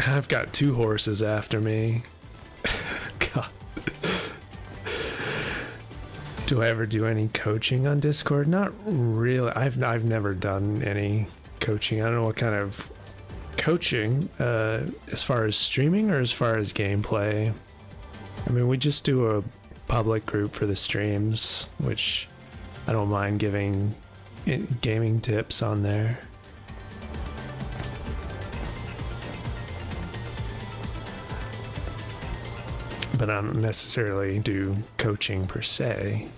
I've got 2 horses after me. God. Do I ever do any coaching on Discord? Not really. I've never done any coaching. I don't know what kind of coaching, as far as streaming or as far as gameplay. I mean, we just do a public group for the streams, which I don't mind giving gaming tips on there. But I don't necessarily do coaching per se.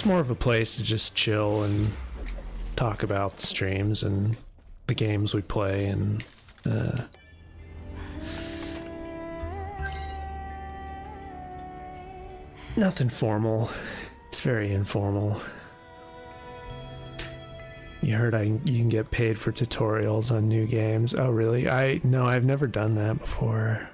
It's more of a place to just chill and talk about the streams and the games we play, and nothing formal. It's very informal. You heard you can get paid for tutorials on new games. Oh really? No, I've never done that before.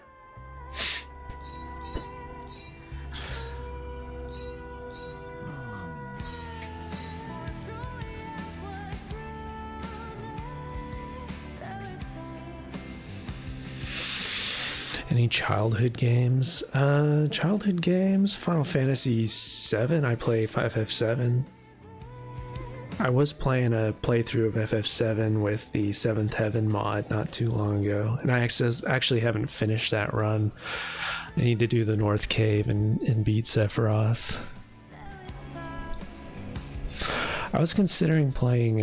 Any childhood games? Childhood games? Final Fantasy VII. I play FF7. I was playing a playthrough of FF7 with the 7th Heaven mod not too long ago, and I actually haven't finished that run. I need to do the North Cave and beat Sephiroth. I was considering playing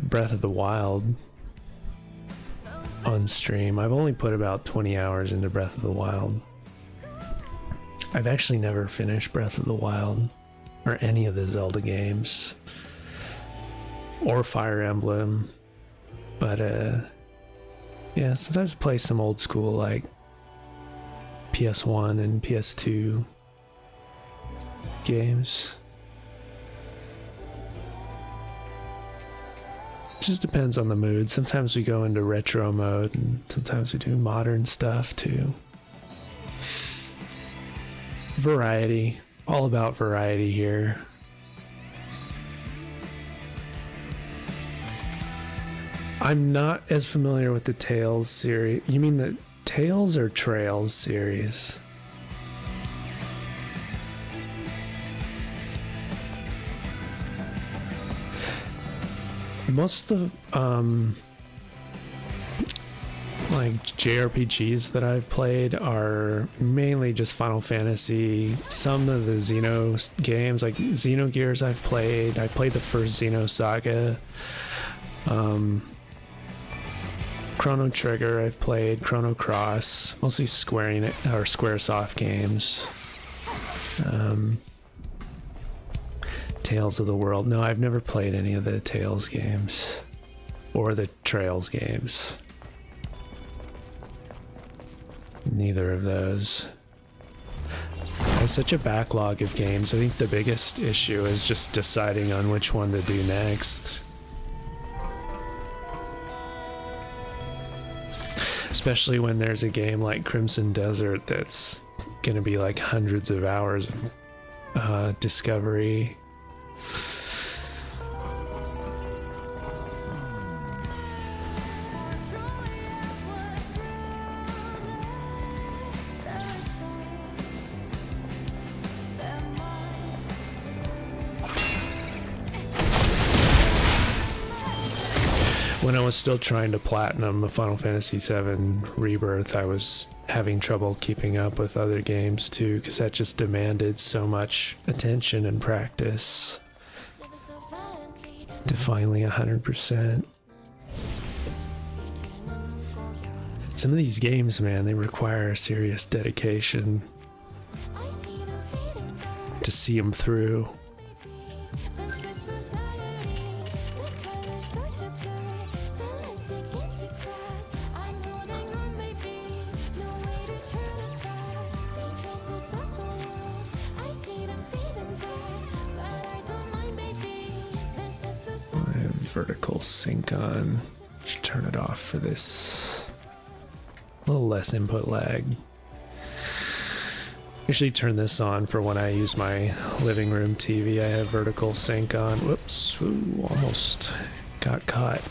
Breath of the Wild on stream. I've only put about 20 hours into Breath of the Wild. I've actually never finished Breath of the Wild or any of the Zelda games or Fire Emblem, but yeah, sometimes I play some old school like PS1 and PS2 games. Just depends on the mood. Sometimes we go into retro mode, and sometimes we do modern stuff too. Variety. All about variety here. I'm not as familiar with the Tales series. You mean the Tales or Trails series? Most of the like JRPGs that I've played are mainly just Final Fantasy. Some of the Xeno games, like Xenogears, I've played. I played the first Xenosaga. Chrono Trigger, I've played. Chrono Cross, mostly Squaresoft games. Tales of the World. No, I've never played any of the Tales games or the Trails games. Neither of those. I have such a backlog of games. I think the biggest issue is just deciding on which one to do next. Especially when there's a game like Crimson Desert that's gonna be like hundreds of hours of discovery. When I was still trying to platinum a Final Fantasy VII Rebirth, I was having trouble keeping up with other games too, because that just demanded so much attention and practice to finally 100%. Some of these games, man, they require a serious dedication to see them through. Vertical sync on. Should turn it off for this. A little less input lag. Usually turn this on for when I use my living room TV. I have vertical sync on. Whoops, ooh, almost got caught.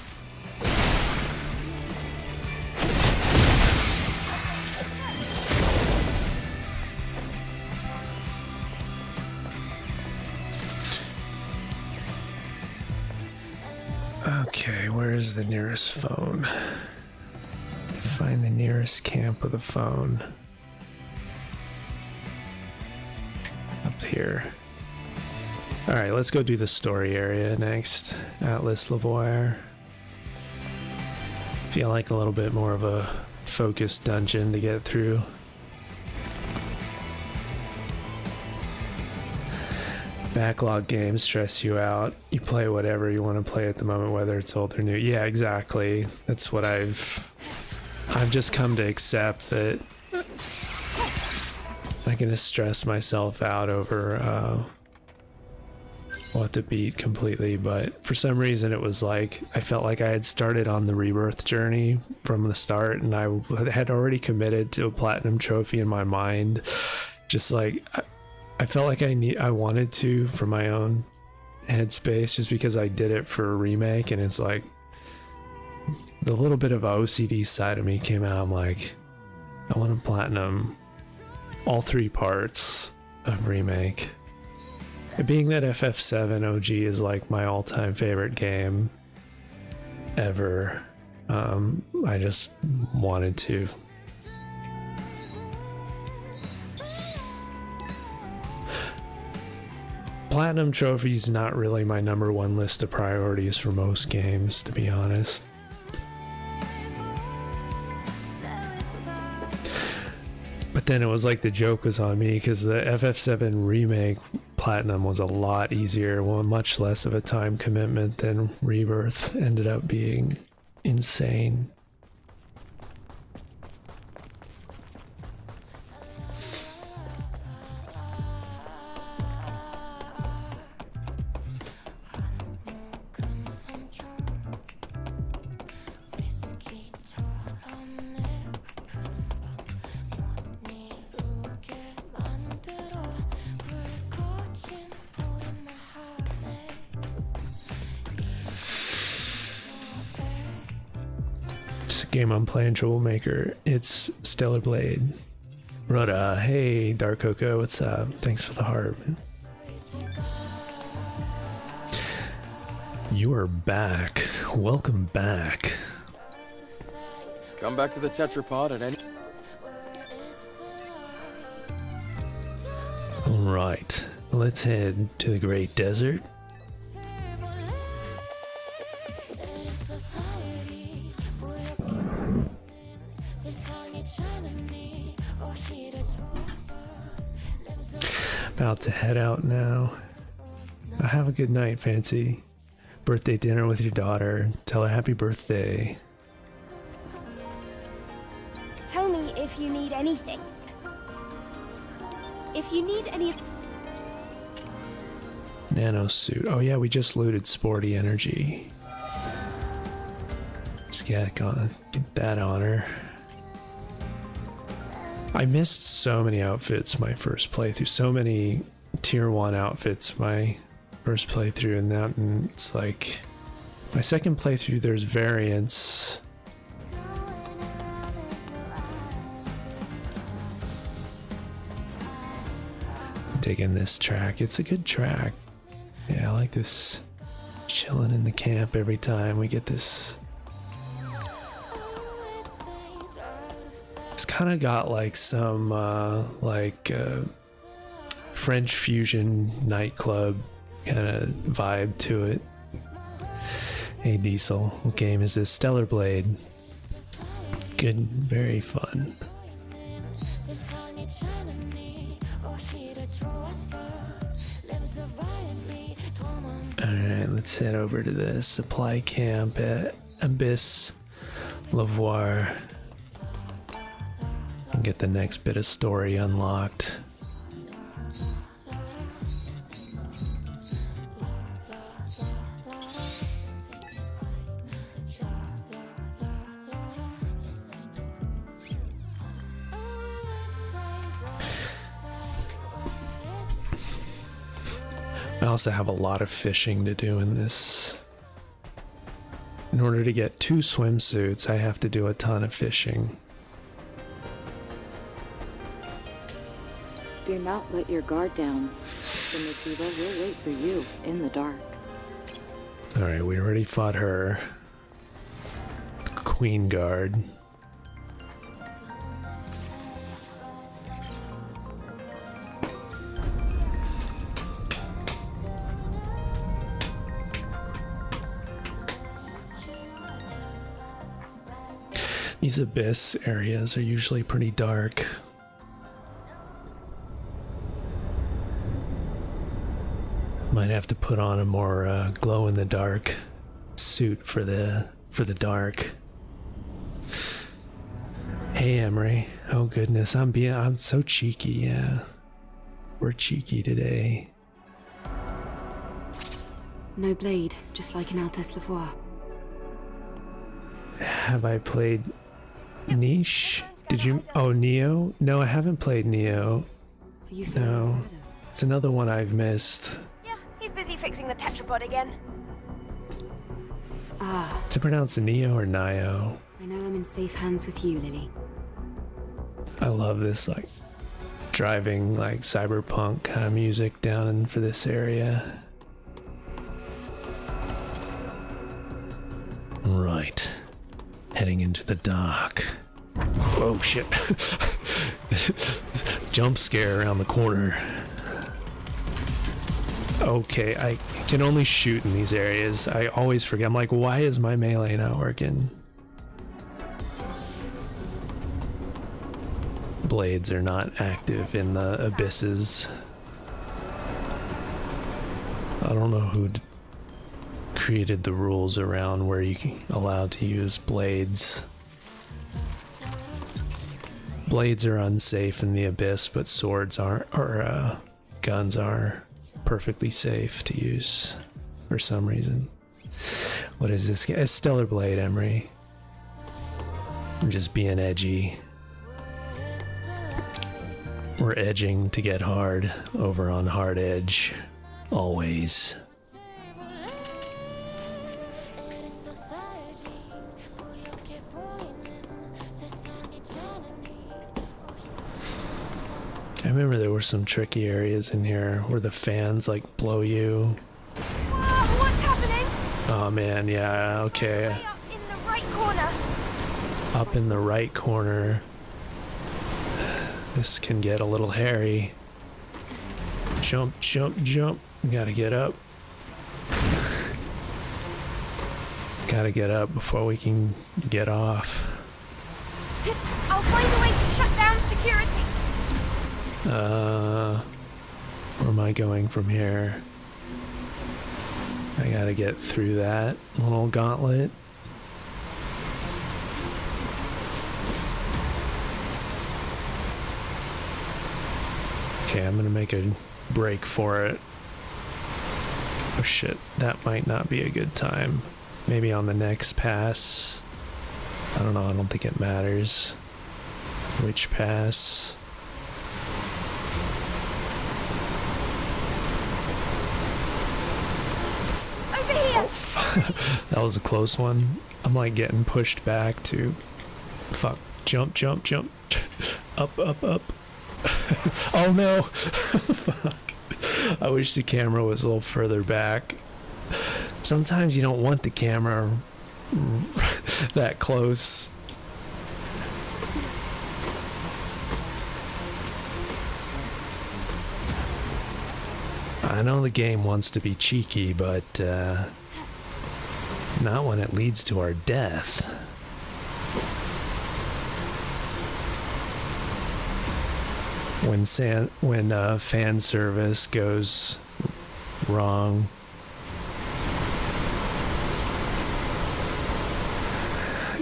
Okay, where is the nearest phone? Find the nearest camp with a phone. Up here. Alright, let's go do the story area next. Atlas Lavoie. Feel like a little bit more of a focused dungeon to get through. Backlog games stress you out. You play whatever you want to play at the moment, whether it's old or new. Yeah, exactly. That's what I've just come to accept, that I'm gonna stress myself out over what to beat completely. But for some reason it was like I felt like I had started on the rebirth journey from the start, and I had already committed to a platinum trophy in my mind. Just like I felt like I wanted to, for my own headspace, just because I did it for a remake, and it's like the little bit of OCD side of me came out. I'm like, I want to platinum all 3 parts of remake. And being that FF7 OG is like my all-time favorite game ever, I just wanted to. Platinum trophy's not really my number 1 list of priorities for most games, to be honest. But then it was like the joke was on me, because the FF7 remake platinum was a lot easier, well, much less of a time commitment than Rebirth ended up being. Insane. Game I'm playing, Troublemaker. It's Stellar Blade. Rhoda, hey, Dark Coco, what's up? Thanks for the heart. You are back. Welcome back. Come back to the tetrapod at any... Alright, let's head to the Great Desert. About to head out now. Have a good night, Fancy. Birthday dinner with your daughter. Tell her happy birthday. Tell me if you need anything. If you need any... Nano suit. Oh yeah, we just looted Sporty Energy. Let's get that on her. I missed so many outfits my first playthrough, so many tier 1 outfits my first playthrough, and it's like my second playthrough there's variants. Digging this track, it's a good track. Yeah, I like this chilling in the camp every time we get this. It's kind of got like some French fusion nightclub kind of vibe to it. Hey Diesel, what game is this? Stellar Blade. Good, very fun. Alright, let's head over to the supply camp at Abyss Lavoir. And get the next bit of story unlocked. I also have a lot of fishing to do in this. In order to get 2 swimsuits, I have to do a ton of fishing. Do not let your guard down. Primitiva will wait for you in the dark. Alright, we already fought her. Queen Guard. These abyss areas are usually pretty dark. have to put on a more glow in the dark suit for the dark. Hey Emery. Oh goodness, I'm so cheeky, yeah. We're cheeky today. No blade, just like in Altesse Lavoie. Have I played Niche? Did you? Oh, Neo? No, I haven't played Neo. Are you feeling No. better? It's another one I've missed. Yeah, he's busy fixing the tetrapod again. Ah, To pronounce Neo or Nio? I know I'm in safe hands with you, Lily. I love this, like, driving, like, cyberpunk kind of music down in for this area. Right. Heading into the dock. Oh shit. Jump scare around the corner. Okay, I can only shoot in these areas. I always forget. I'm like, why is my melee not working? Blades are not active in the abysses. I don't know who created the rules around where you're allowed to use blades. Blades are unsafe in the abyss, but swords aren't, or guns are perfectly safe to use for some reason. What is this? A Stellar Blade, Emery. I'm just being edgy. We're edging to get hard over on Hard Edge. Always. I remember there were some tricky areas in here where the fans like blow you. Whoa, what's happening? Oh man, yeah, okay. Way up in the right corner. Up in the right corner. This can get a little hairy. Jump, jump, jump. We gotta get up. Gotta get up before we can get off. I'll find a way to shut down security. Where am I going from here? I gotta get through that little gauntlet. Okay, I'm gonna make a break for it. Oh shit, that might not be a good time. Maybe on the next pass. I don't know, I don't think it matters. Which pass? Over here. That was a close one. I'm like getting pushed back to. Fuck. Jump, jump, jump. Up, up, up. Oh no. Fuck. I wish the camera was a little further back. Sometimes you don't want the camera that close. I know the game wants to be cheeky, but not when it leads to our death. When fan service goes wrong.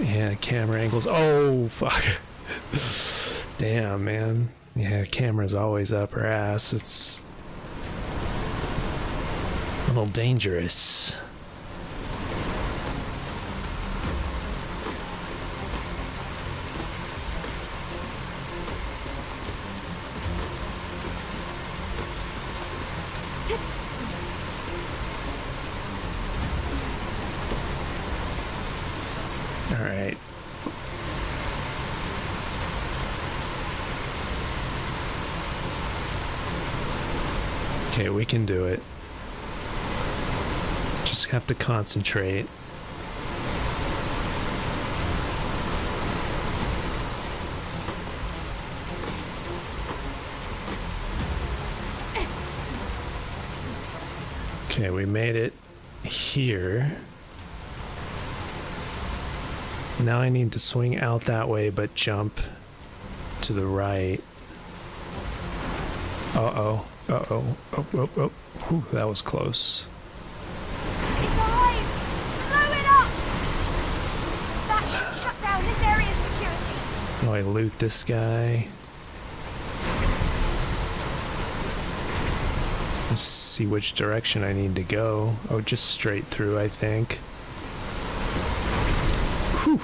Yeah, camera angles. Oh, fuck. Damn, man. Yeah, camera's always up her ass. It's a little dangerous. All right. Okay, we can do it. Just have to concentrate. Okay, we made it here. Now I need to swing out that way, but jump to the right. Uh-oh. Uh-oh. Oh, oh, oh. Whew, that was close. It's alive! Blow it up! That should shut down this area's security. How do I loot this guy? Let's see which direction I need to go. Oh, just straight through, I think. Whew.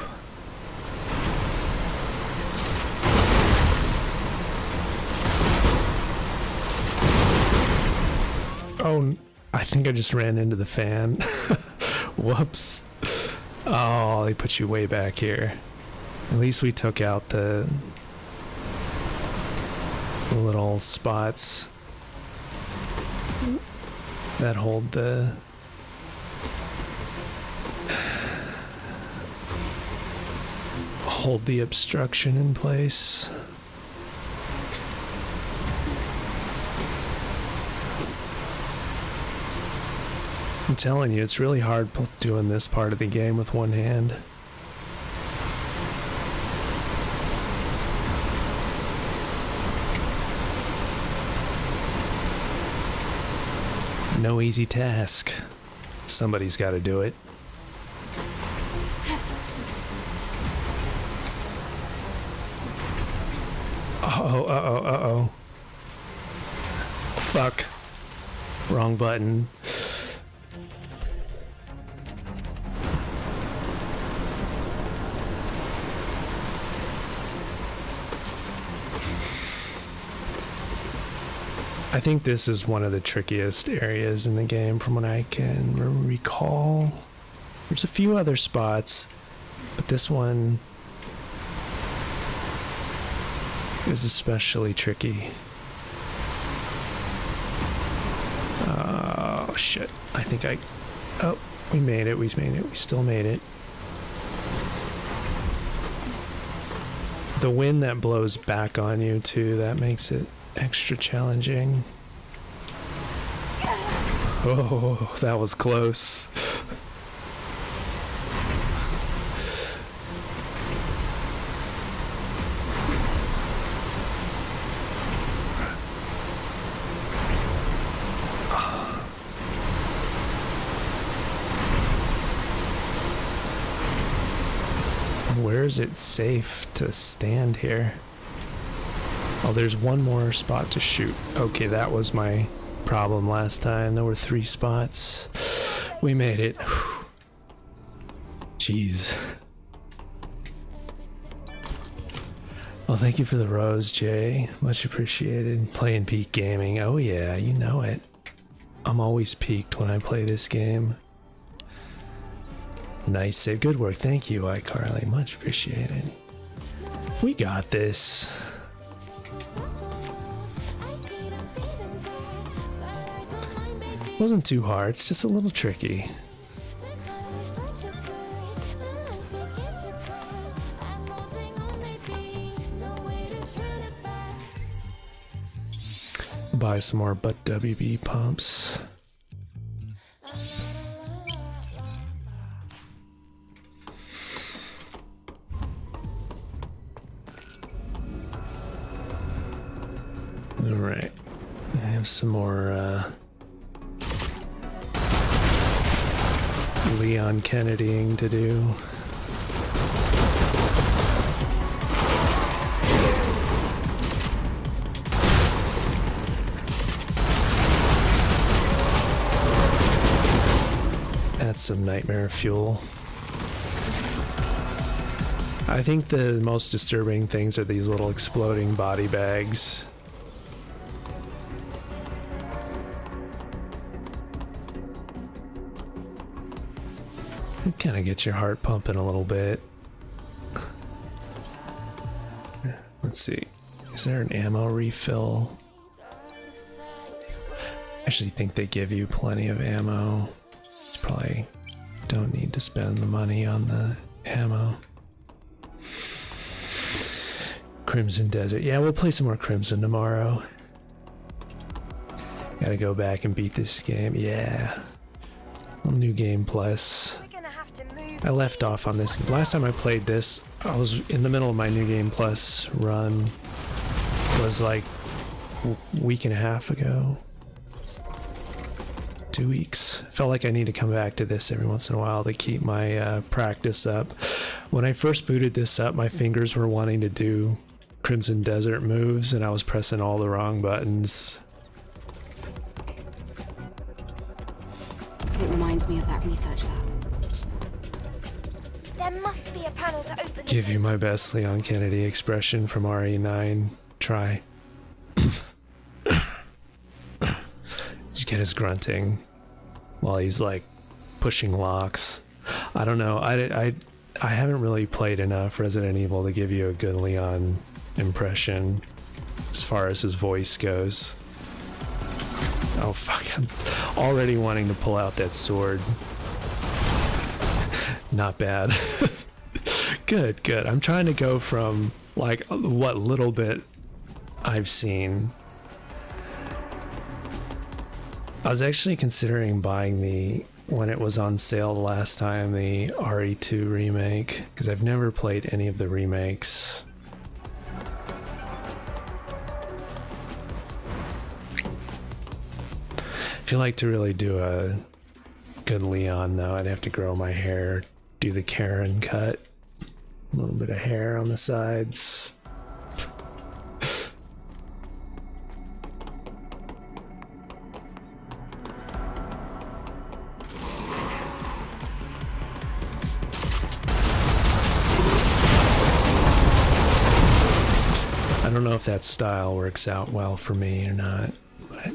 Oh, I think I just ran into the fan. Whoops. Oh, they put you way back here. At least we took out the little spots that hold the obstruction in place. I'm telling you, it's really hard doing this part of the game with one hand. No easy task. Somebody's got to do it. Uh-oh, uh-oh, uh-oh. Fuck. Wrong button. I think this is one of the trickiest areas in the game from what I can recall. There's a few other spots, but this one is especially tricky. Oh shit, I think oh, we made it, we still made it. The wind that blows back on you too, that makes it extra challenging. Oh, that was close. Where is it safe to stand here? Oh, there's one more spot to shoot. Okay, that was my problem last time. There were 3 spots. We made it. Whew. Jeez. Well, thank you for the rose, Jay. Much appreciated. Playing Peak Gaming. Oh yeah, you know it. I'm always peaked when I play this game. Nice save. Good work. Thank you, iCarly. Much appreciated. We got this. Wasn't too hard, it's just a little tricky. Buy some more butt WB pumps. Alright, I have some more Leon Kennedying to do. That's some nightmare fuel. I think the most disturbing things are these little exploding body bags. Kind of get your heart pumping a little bit. Let's see. Is there an ammo refill? I actually think they give you plenty of ammo. You probably don't need to spend the money on the ammo. Crimson Desert. Yeah, we'll play some more Crimson tomorrow. Gotta go back and beat this game. Yeah. New Game Plus. I left off on this. Last time I played this, I was in the middle of my New Game Plus run. Was like week and a half ago. 2 weeks. Felt like I need to come back to this every once in a while to keep my practice up. When I first booted this up, my fingers were wanting to do Crimson Desert moves and I was pressing all the wrong buttons. It reminds me of that research lab. There must be a panel to open the Give you my best Leon Kennedy expression from RE9. Try. Just get his grunting while he's like pushing locks. I don't know. I haven't really played enough Resident Evil to give you a good Leon impression as far as his voice goes. Oh fuck, I'm already wanting to pull out that sword. Not bad. Good, good. I'm trying to go from like what little bit I've seen. I was actually considering buying the, when it was on sale the last time, the RE2 remake, because I've never played any of the remakes. I feel like to really do a good Leon though, I'd have to grow my hair, do the Karen cut, a little bit of hair on the sides. I don't know if that style works out well for me or not, but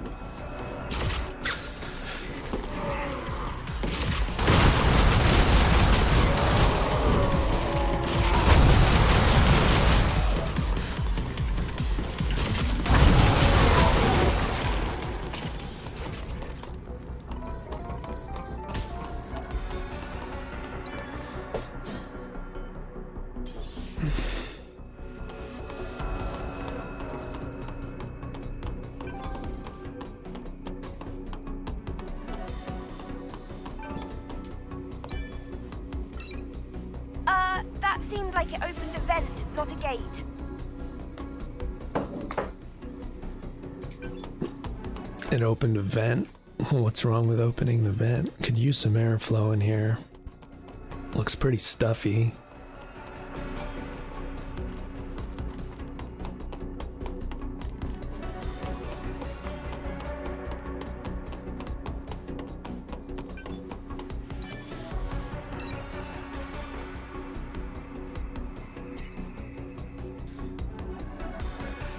that seemed like it opened a vent, not a gate. it opened a vent. What's wrong with opening the vent? Could use some airflow in here. Looks pretty stuffy.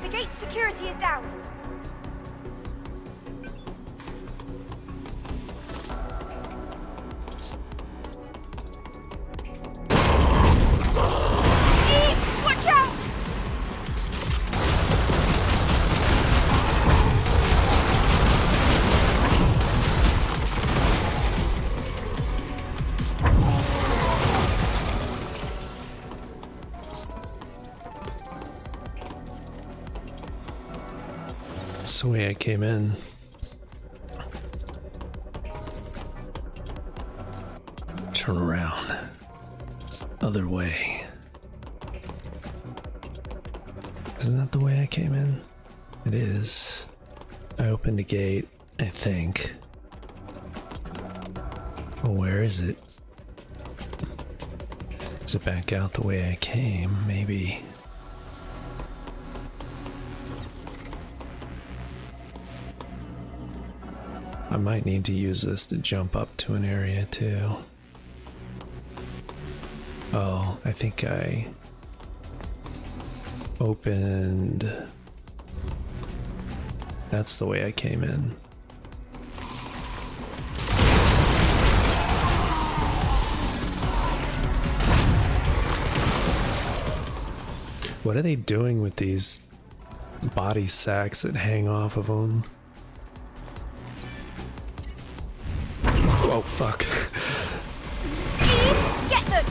The gate security is down. Watch out! That's the way I came in. Turn around. Other way. Isn't that the way I came in? It is. I opened a gate, I think. Well, where is it? Is it back out the way I came? Maybe. I might need to use this to jump up to an area too. Oh, I think I opened. That's the way I came in. What are they doing with these body sacks that hang off of them? Oh, fuck. Get them!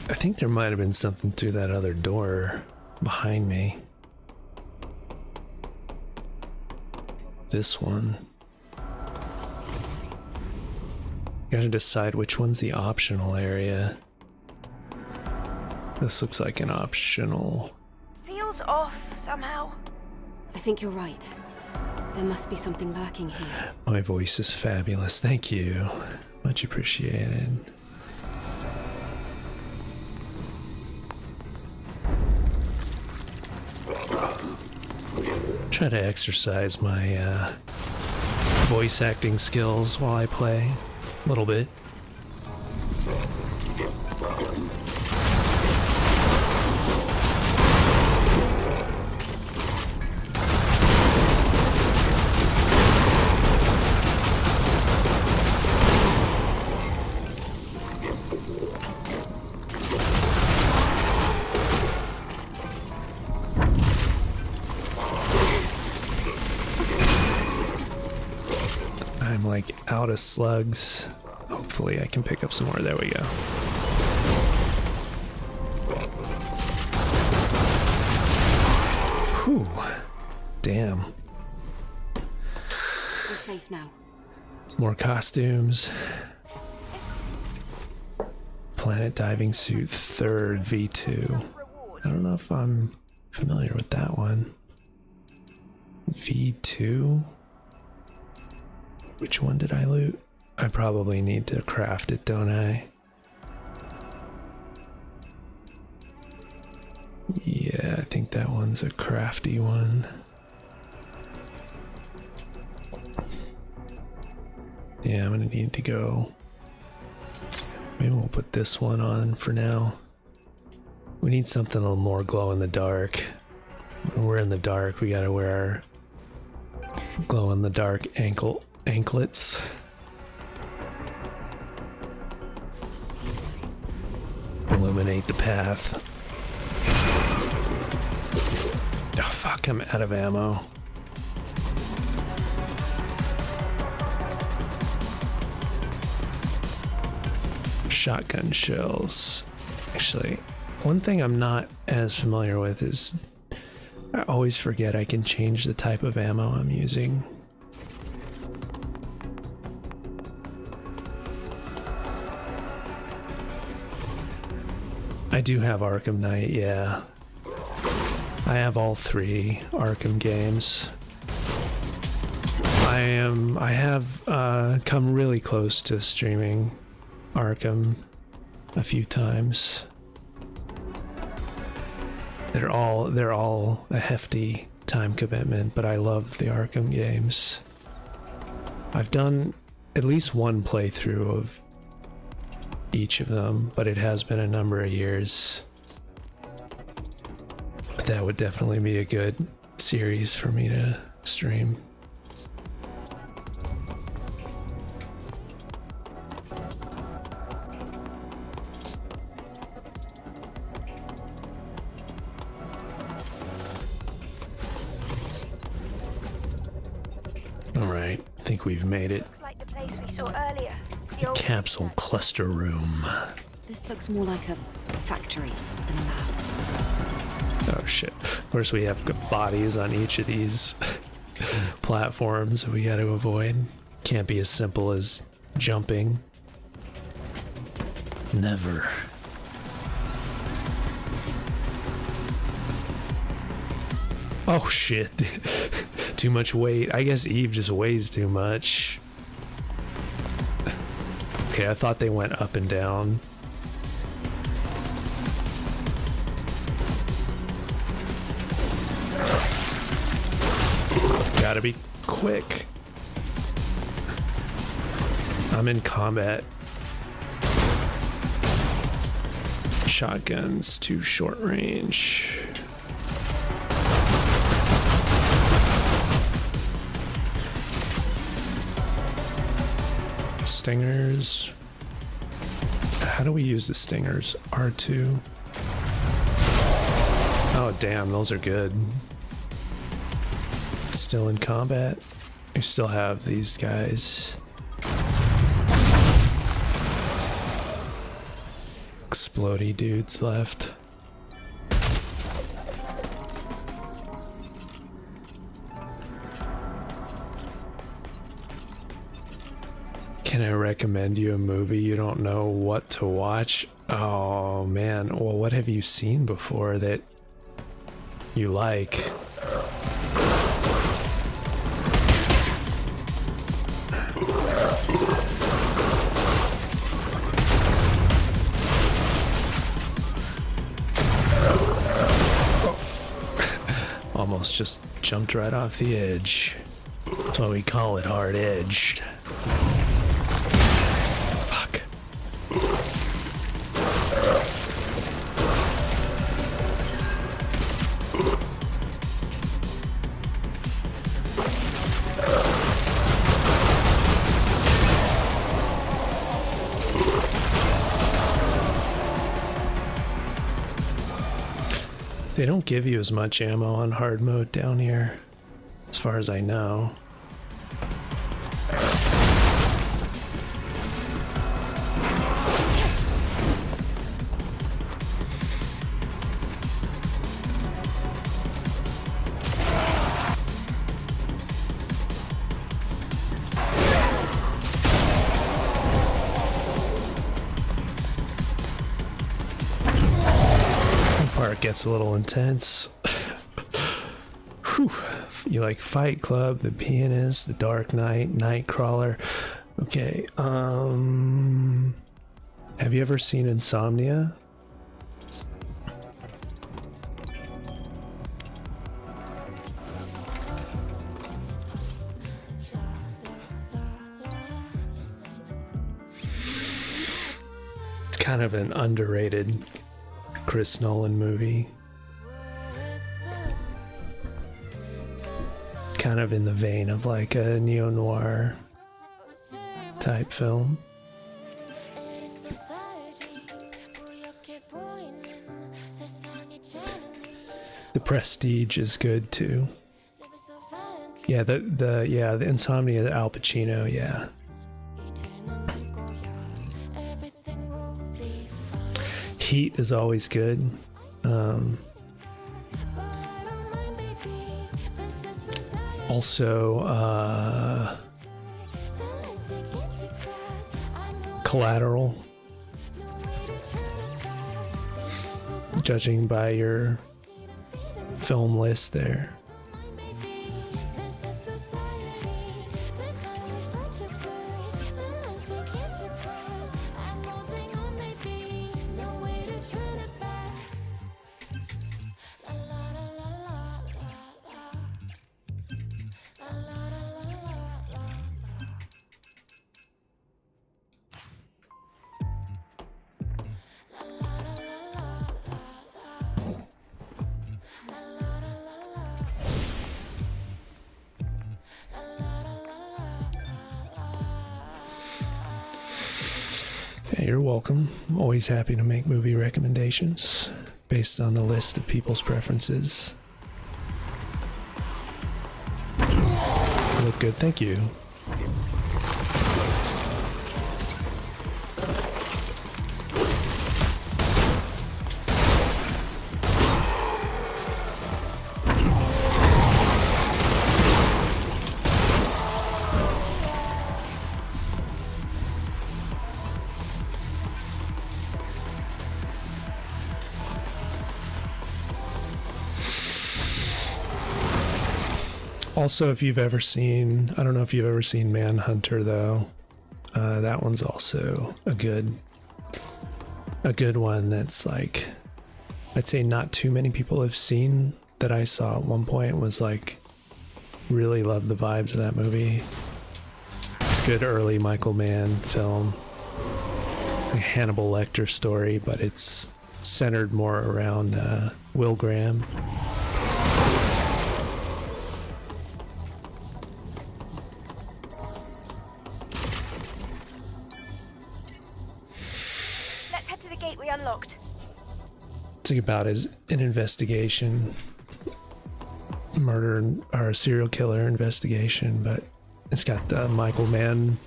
I think there might have been something through that other door behind me. This one. Gotta decide which one's the optional area. This looks like an optional. Feels off somehow. I think you're right. There must be something lurking here. My voice is fabulous. Thank you. Much appreciated. Try to exercise my voice acting skills while I play. A little bit. I'm like out of slugs. Hopefully I can pick up some more. There we go. Whew. Damn. We're safe now. More costumes. Planet diving suit, third V2. I don't know if I'm familiar with that one. V2? Which one did I loot? I probably need to craft it, don't I? Yeah, I think that one's a crafty one. Yeah, I'm gonna need to go. Maybe we'll put this one on for now. We need something a little more glow in the dark. When we're in the dark, we gotta wear our glow in the dark anklets. Illuminate the path. Oh fuck, I'm out of ammo. Shotgun shells. Actually, one thing I'm not as familiar with is I always forget I can change the type of ammo I'm using. I do have Arkham Knight, yeah. I have all 3 Arkham games. I have come really close to streaming Arkham a few times. They're all a hefty time commitment, but I love the Arkham games. I've done at least one playthrough of each of them, but it has been a number of years. But that would definitely be a good series for me to stream. Alright, I think we've made it. Looks like the place we saw earlier. The old Capsule cluster room. This looks more like a factory than a lab. Oh shit. Of course we have bodies on each of these platforms we gotta avoid. Can't be as simple as jumping. Never. Oh shit. Too much weight. I guess Eve just weighs too much. Okay, I thought they went up and down. Gotta be quick. I'm in combat. Shotguns too short range. Stingers. How do we use the stingers? R2. Oh damn, those are good. Still in combat. We still have these guys. Explodey dudes left. Can I recommend you a movie you don't know what to watch? Oh man, well, what have you seen before that you like? Almost just jumped right off the edge. That's why we call it hard-edged. Fuck. They don't give you as much ammo on hard mode down here, as far as I know. Part gets a little intense. Whew. You like Fight Club, The Pianist, The Dark Knight, Nightcrawler. Okay, have you ever seen Insomnia? It's kind of an underrated Chris Nolan movie. Kind of in the vein of like a neo-noir type film. The Prestige is good too. Yeah, the Insomnia, the Al Pacino, yeah. Heat is always good. Also, Collateral. Judging by your film list there. You're welcome. I'm always happy to make movie recommendations based on the list of people's preferences. You look good, thank you. Also, if you've ever seen, I don't know if you've ever seen Manhunter though, that one's also a good one that's like, I'd say not too many people have seen, that I saw at one point, was like, really loved the vibes of that movie. It's a good early Michael Mann film, like a Hannibal Lecter story, but it's centered more around Will Graham. Unlocked. It's about as an investigation, murder or a serial killer investigation, but it's got the Michael Mann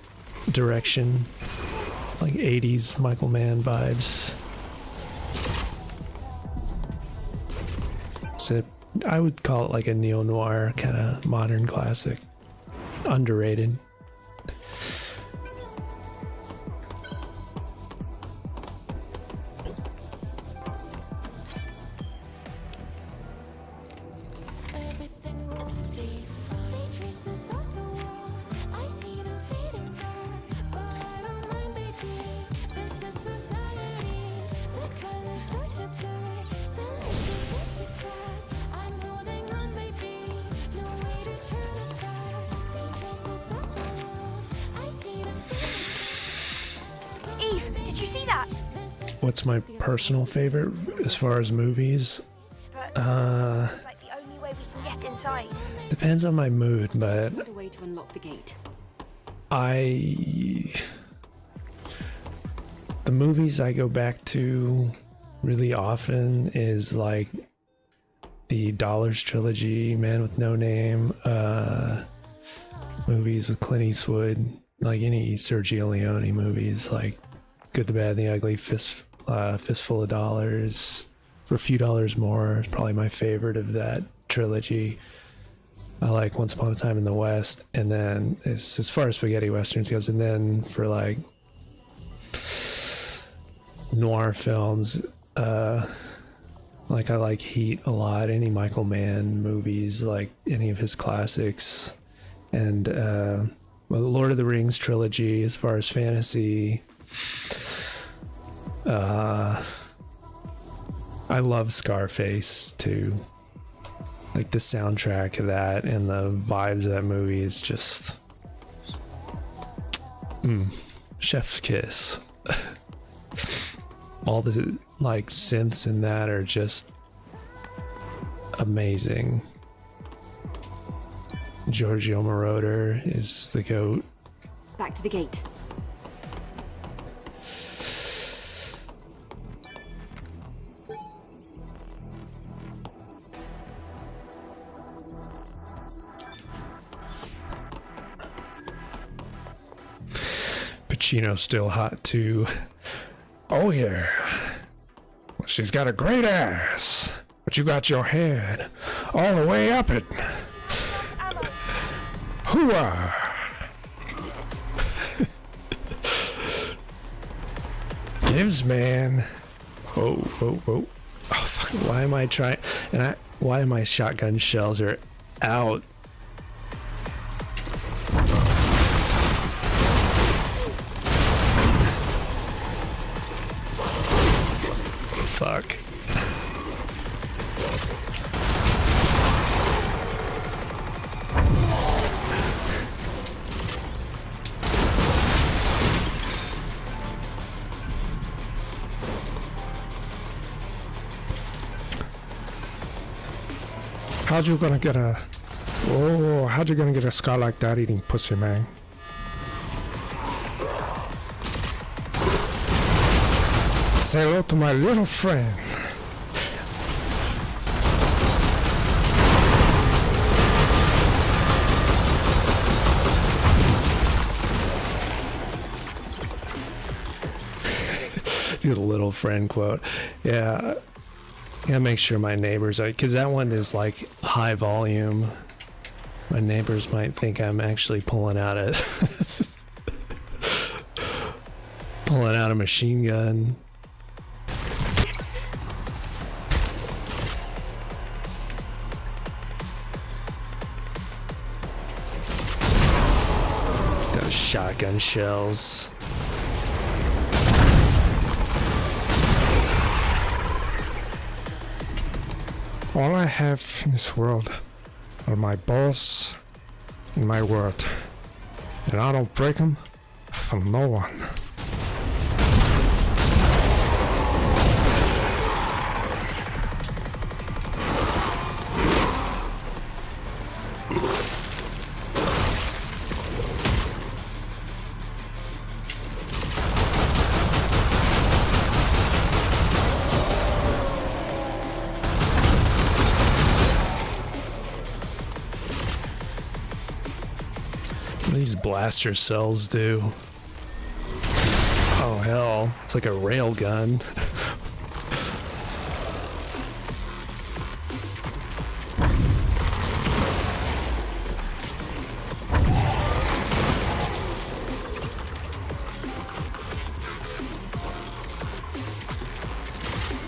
direction, like 80s Michael Mann vibes. So I would call it like a neo-noir kind of modern classic, underrated. see that? What's my personal favorite as far as movies? But it's like the only way we can get inside. Depends on my mood, but Find a way to unlock the gate. the movies I go back to really often is like the Dollars trilogy, Man with No Name, movies with Clint Eastwood, like any Sergio Leone movies, like Good, the Bad, and the Ugly, Fistful of Dollars, For a Few Dollars More is probably my favorite of that trilogy. I like Once Upon a Time in the West, and then as far as spaghetti westerns goes, and then for like noir films, like I like Heat a lot, any Michael Mann movies, like any of his classics, and well, the Lord of the Rings trilogy as far as fantasy. I love Scarface too. Like the soundtrack of that and the vibes of that movie is just chef's kiss. All the like synths in that are just amazing. Giorgio Moroder is the GOAT. Back to the gate. Pacino's still hot too. Oh yeah. Well, she's got a great ass, but you got your head all the way up it. Hooah! Gives, man. Whoa, whoa, whoa. Oh fuck, why am I trying? Why my shotgun shells are out? Fuck. How'd you gonna get a... Oh, how'd you gonna get a scar like that eating pussy, man? Say hello to my little friend. Do the little friend quote. Yeah. Gotta make sure my neighbors are, because that one is like high volume. My neighbors might think I'm actually pulling out a machine gun. Those shotgun shells. All I have in this world are my balls and my word. And I don't break them for no one. These blaster cells do. Oh hell, it's like a rail gun.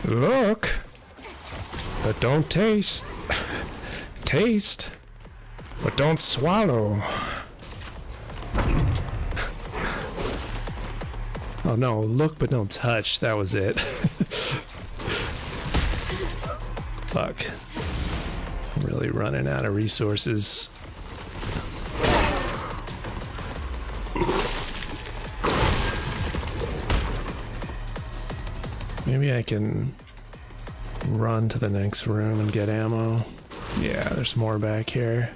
Look, but don't taste. Taste, but don't swallow. Oh no, look but don't touch, that was it. Fuck. I'm really running out of resources. Maybe I can run to the next room and get ammo. Yeah, there's more back here.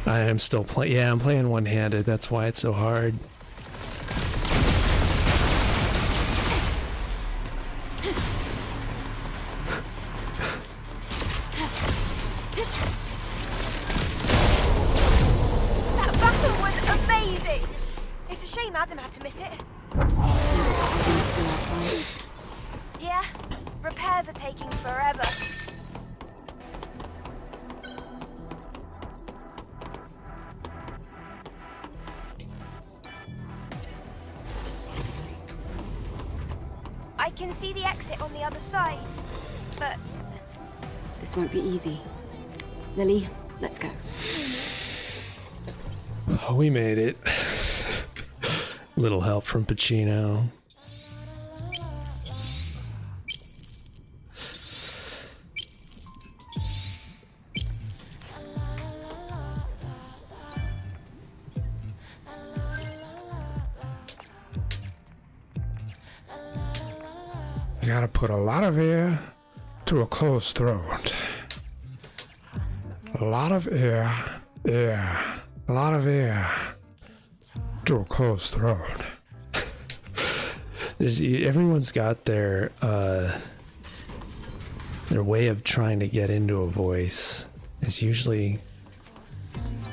I am still playing. Yeah, I'm playing one-handed. That's why it's so hard. That battle was amazing! It's a shame Adam had to miss it. Is Adam still outside? Yeah, repairs are taking forever. I can see the exit on the other side, but This won't be easy. Lily, let's go. Oh, we made it. Little help from Pacino. You gotta put a lot of air through a closed throat. A lot of air, a lot of air through a closed throat. Everyone's got their way of trying to get into a voice. It's usually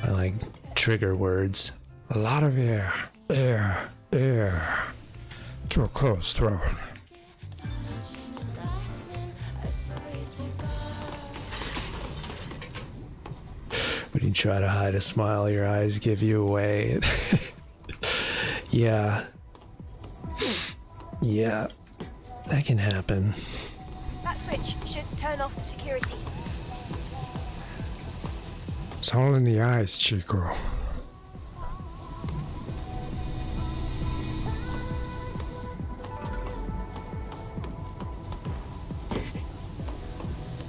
like trigger words. A lot of air through a closed throat. When you try to hide a smile, your eyes give you away. Yeah. Yeah. That can happen. that switch should turn off the security. It's all in the eyes, Chico.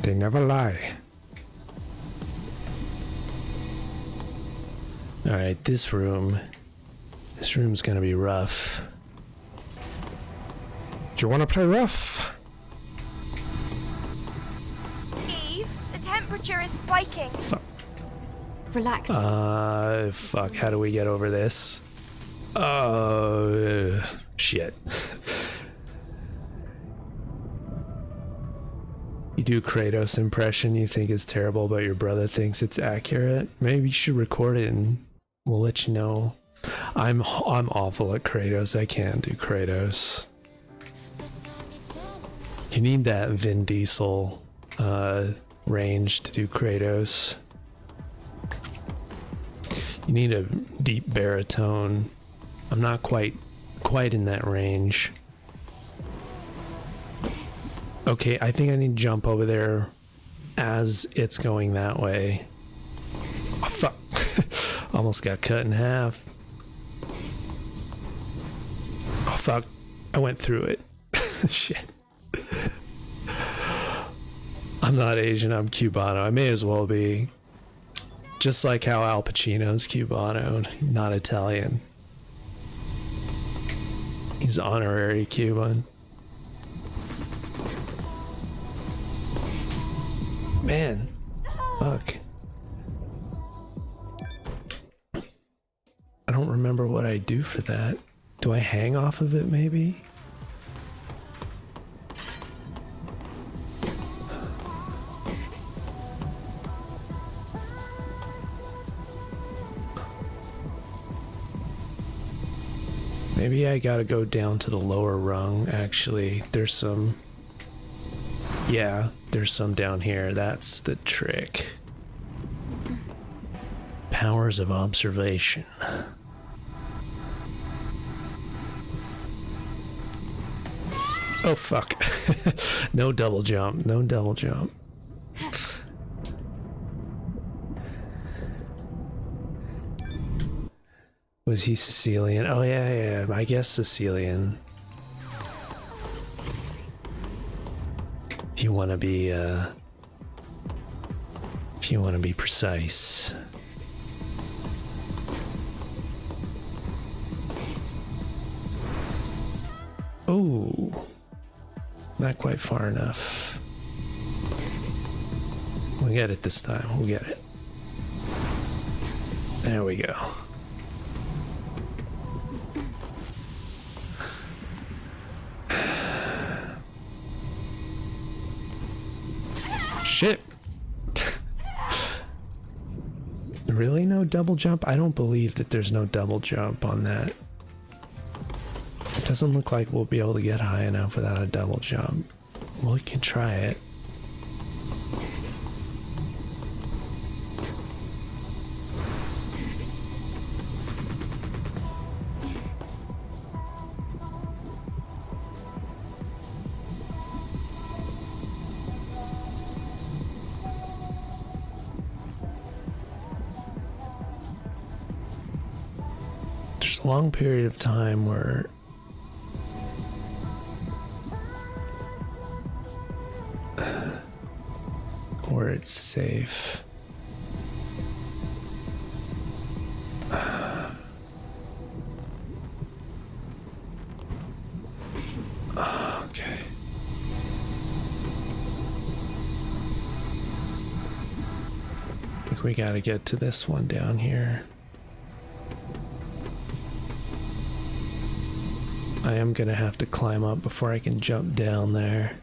They never lie. Alright, this room's gonna be rough. Do you want to play rough? Eve, the temperature is spiking. Relax. Fuck, how do we get over this? Shit. You do Kratos impression you think is terrible, but your brother thinks it's accurate. Maybe you should record it and we'll let you know. I'm awful at Kratos. I can't do Kratos. You need that Vin Diesel range to do Kratos. You need a deep baritone. I'm not quite in that range. Okay, I think I need to jump over there as it's going that way. Oh, fuck. Almost got cut in half. Oh, fuck. I went through it. Shit. I'm not Asian, I'm Cubano. I may as well be. Just like how Al Pacino's Cubano, not Italian. He's honorary Cuban. Man, fuck. I don't remember what I do for that. Do I hang off of it, maybe? Maybe I gotta go down to the lower rung, actually. There's some... Yeah, there's some down here. That's the trick. Powers of observation. Oh, fuck. No double jump. No double jump. Was he Sicilian? Oh, yeah. I guess Sicilian. If you want to be precise. Oh, not quite far enough. We'll get it this time. We'll get it. There we go. Shit. Really no double jump? I don't believe that there's no double jump on that. It doesn't look like we'll be able to get high enough without a double jump. Well, we can try it. There's a long period of time where it's safe. Okay. I think we gotta get to this one down here. I am gonna have to climb up before I can jump down there.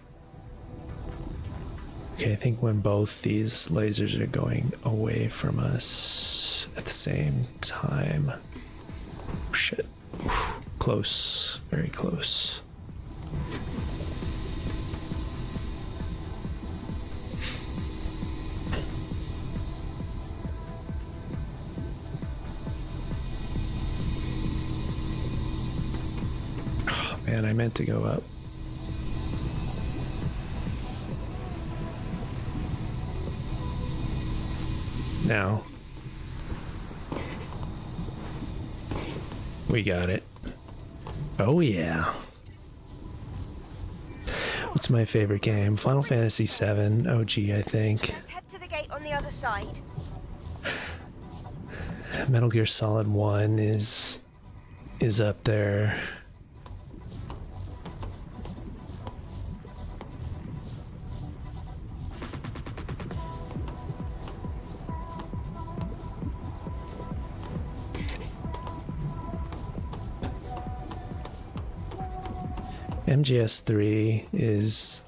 Okay, I think when both these lasers are going away from us at the same time. Oh, shit. Whew. Close. Very close. Oh, man, I meant to go up. Now we got it. Oh yeah. What's my favorite game? Final Fantasy VII OG, I think. Let's head to the gate on the other side. Metal Gear Solid 1 is up there. MGS3 is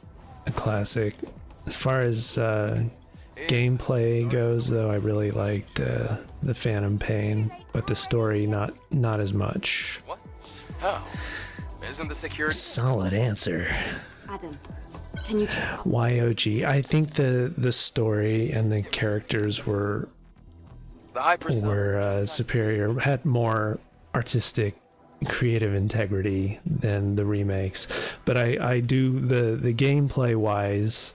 a classic. As far as gameplay goes, though, I really liked the Phantom Pain, but the story not as much. What? How? Isn't the security... Solid answer. Adam, can you tell? YOG. I think the story and the characters were The high percent... superior, had more artistic creative integrity than the remakes, but I do the gameplay wise,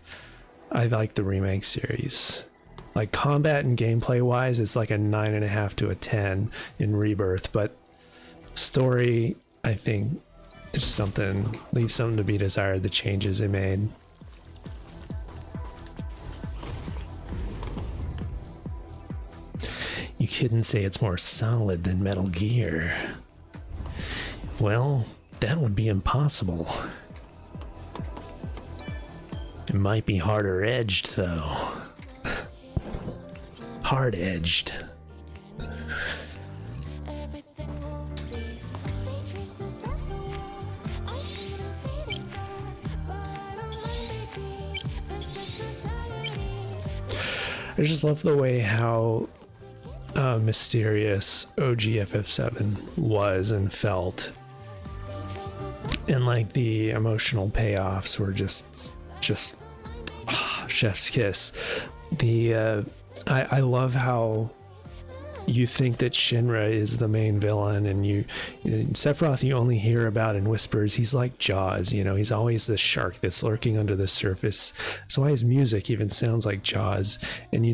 I like the remake series. Like combat and gameplay wise, it's like a 9.5 to a 10 in Rebirth, but story, I think there's leaves something to be desired, the changes they made. You couldn't say it's more solid than Metal Gear. Well, that would be impossible. It might be harder edged, though. Hard edged. I just love the way how mysterious OG FF7 was and felt. And like the emotional payoffs were just chef's kiss. I love how you think that Shinra is the main villain, and Sephiroth you only hear about in whispers. He's like Jaws, you know, he's always the shark that's lurking under the surface. That's why his music even sounds like Jaws, and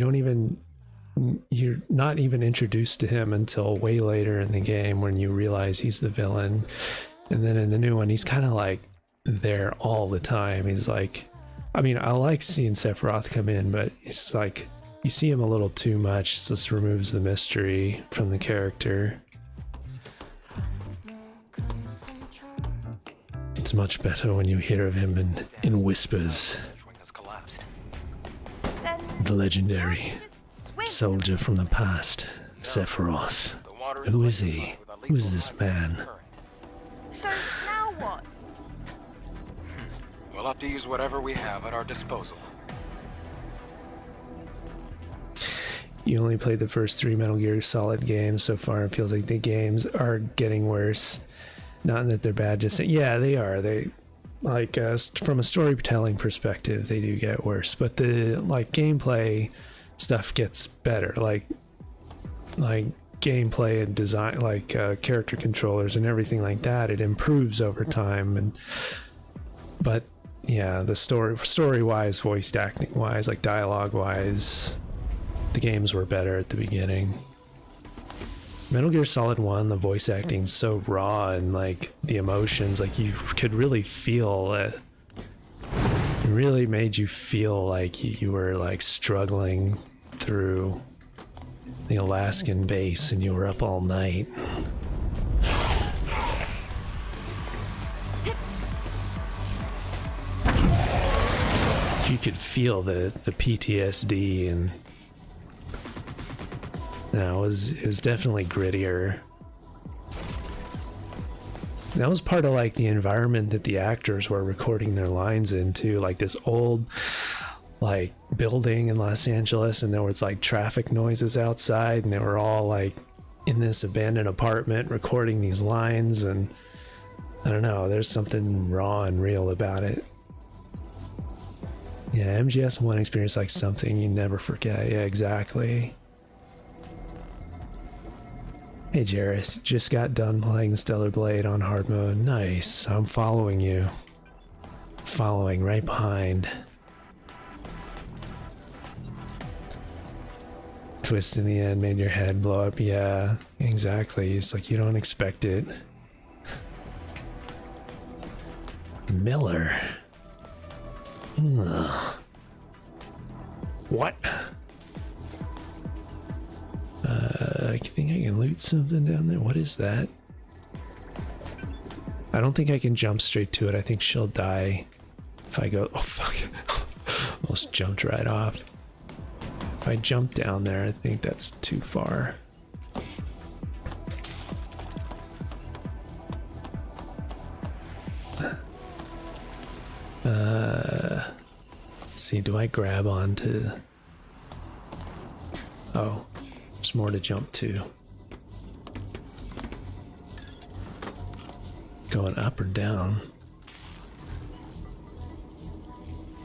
you're not even introduced to him until way later in the game when you realize he's the villain. And then in the new one, he's kind of like there all the time. He's like, I mean, I like seeing Sephiroth come in, but it's like you see him a little too much. It just removes the mystery from the character. It's much better when you hear of him in whispers. Ring has collapsed. Then The legendary just swim. soldier from the past, Sephiroth. The water Who is liquid he? with a Who is lethal this magnetic man? current. So now what? We'll have to use whatever we have at our disposal. You only played the first 3 Metal Gear Solid games so far. It feels like the games are getting worse. Not that they're bad, just yeah, they are. They like from a storytelling perspective, they do get worse. But the like gameplay stuff gets better. Like gameplay and design, like character controllers and everything like that. It improves over time. But yeah, the story wise, voice acting wise, like dialogue wise, the games were better at the beginning. Metal Gear Solid 1, the voice acting's so raw and like the emotions, like you could really feel it. It really made you feel like you were like struggling through the Alaskan base and you were up all night. You could feel the PTSD, and no, it was definitely grittier. That was part of like the environment that the actors were recording their lines into, like this old like building in Los Angeles, and there was like traffic noises outside, and they were all like in this abandoned apartment recording these lines, and I don't know, there's something raw and real about it. Yeah, MGS1 experience, like something you never forget. Yeah, exactly. Hey Jarrus, just got done playing Stellar Blade on hard mode. Nice, I'm following you. Following right behind. Twist in the end made your head blow up. Yeah, exactly. It's like you don't expect it. Miller. Ugh. What? I think I can loot something down there. What is that? I don't think I can jump straight to it. I think she'll die if I go. Oh fuck. Almost jumped right off. If I jump down there, I think that's too far. Let's see, do I grab onto... Oh, there's more to jump to. Going up or down?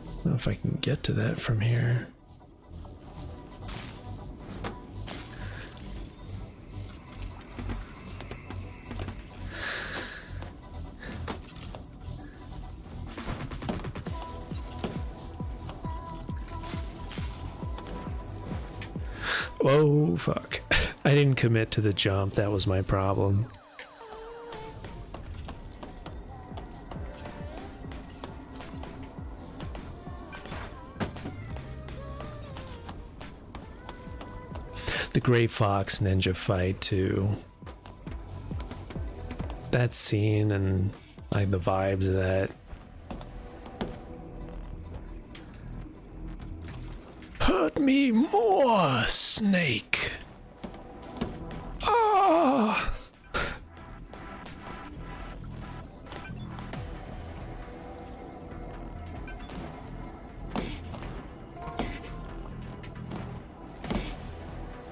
I don't know if I can get to that from here. Oh, fuck. I didn't commit to the jump. That was my problem. The Gray Fox ninja fight, too. That scene and like the vibes of that. Hurt me more, Snake. Ah.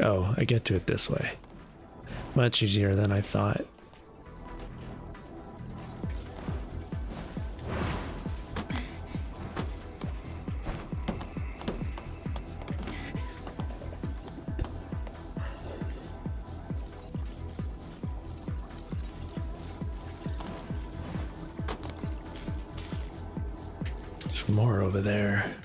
Oh, I get to it this way. Much easier than I thought. There's more over there.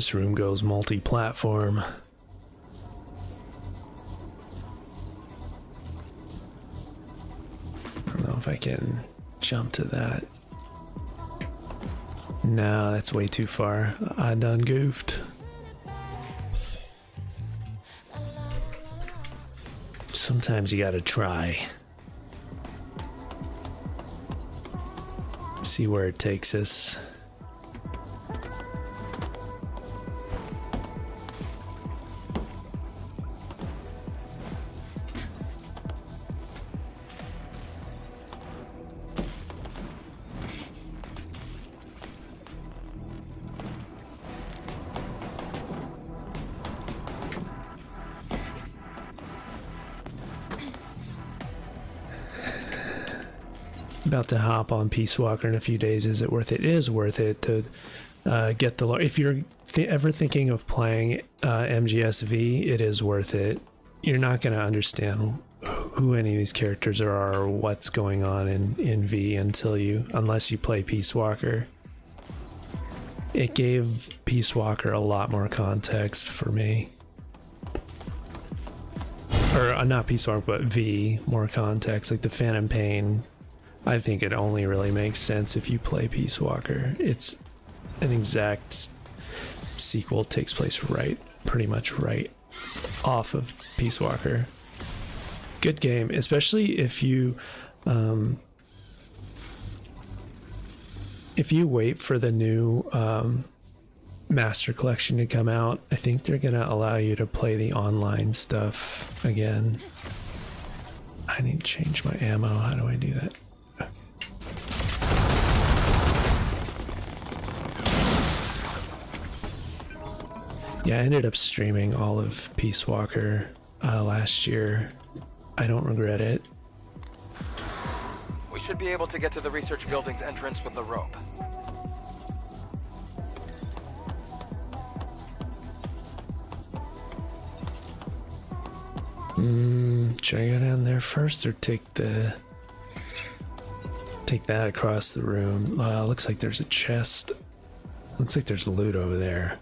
this room goes multi-platform. I don't know if I can jump to that. No, that's way too far. I done goofed. Sometimes you gotta try. See where it takes us. About to hop on Peace Walker in a few days. Is it worth it? It is worth it to get the lore. If you're ever thinking of playing MGSV, it is worth it. You're not going to understand who any of these characters are or what's going on in V unless you play Peace Walker. It gave Peace Walker a lot more context for me. Or not Peace Walker, but V, more context. Like the Phantom Pain, I think it only really makes sense if you play Peace Walker. It's an exact sequel, takes place pretty much right off of Peace Walker. Good game, especially if you wait for the new Master Collection to come out. I think they're gonna allow you to play the online stuff again. I need to change my ammo. How do I do that? Yeah, I ended up streaming all of Peace Walker last year. I don't regret it. We should be able to get to the research building's entrance with the rope. Should I go down there first or take that across the room? Looks like there's a chest. Looks like there's loot over there.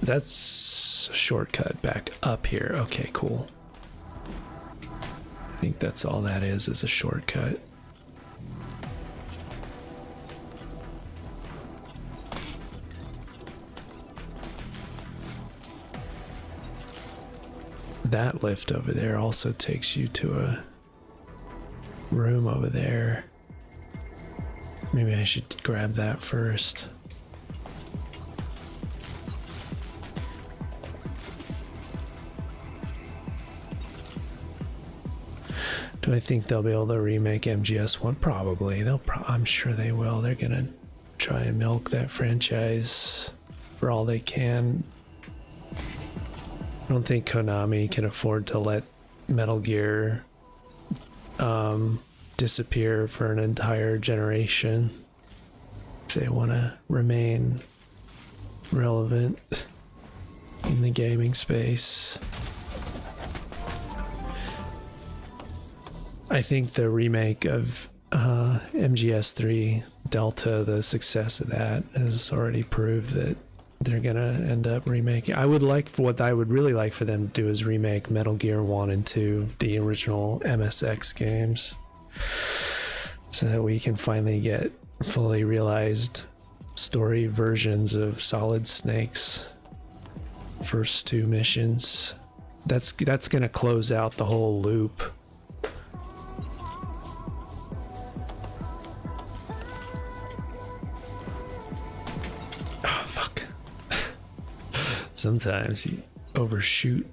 That's a shortcut back up here. Okay, cool. I think that's all that is a shortcut. That lift over there also takes you to a room over there. Maybe I should grab that first. Do I think they'll be able to remake MGS1? Probably. I'm sure they will. They're gonna try and milk that franchise for all they can. I don't think Konami can afford to let Metal Gear disappear for an entire generation if they want to remain relevant in the gaming space. I think the remake of MGS3 Delta, the success of that, has already proved that they're gonna end up remaking. What I would really like for them to do is remake Metal Gear 1 and 2, the original MSX games, so that we can finally get fully realized story versions of Solid Snake's first two missions. That's gonna close out the whole loop. Sometimes you overshoot.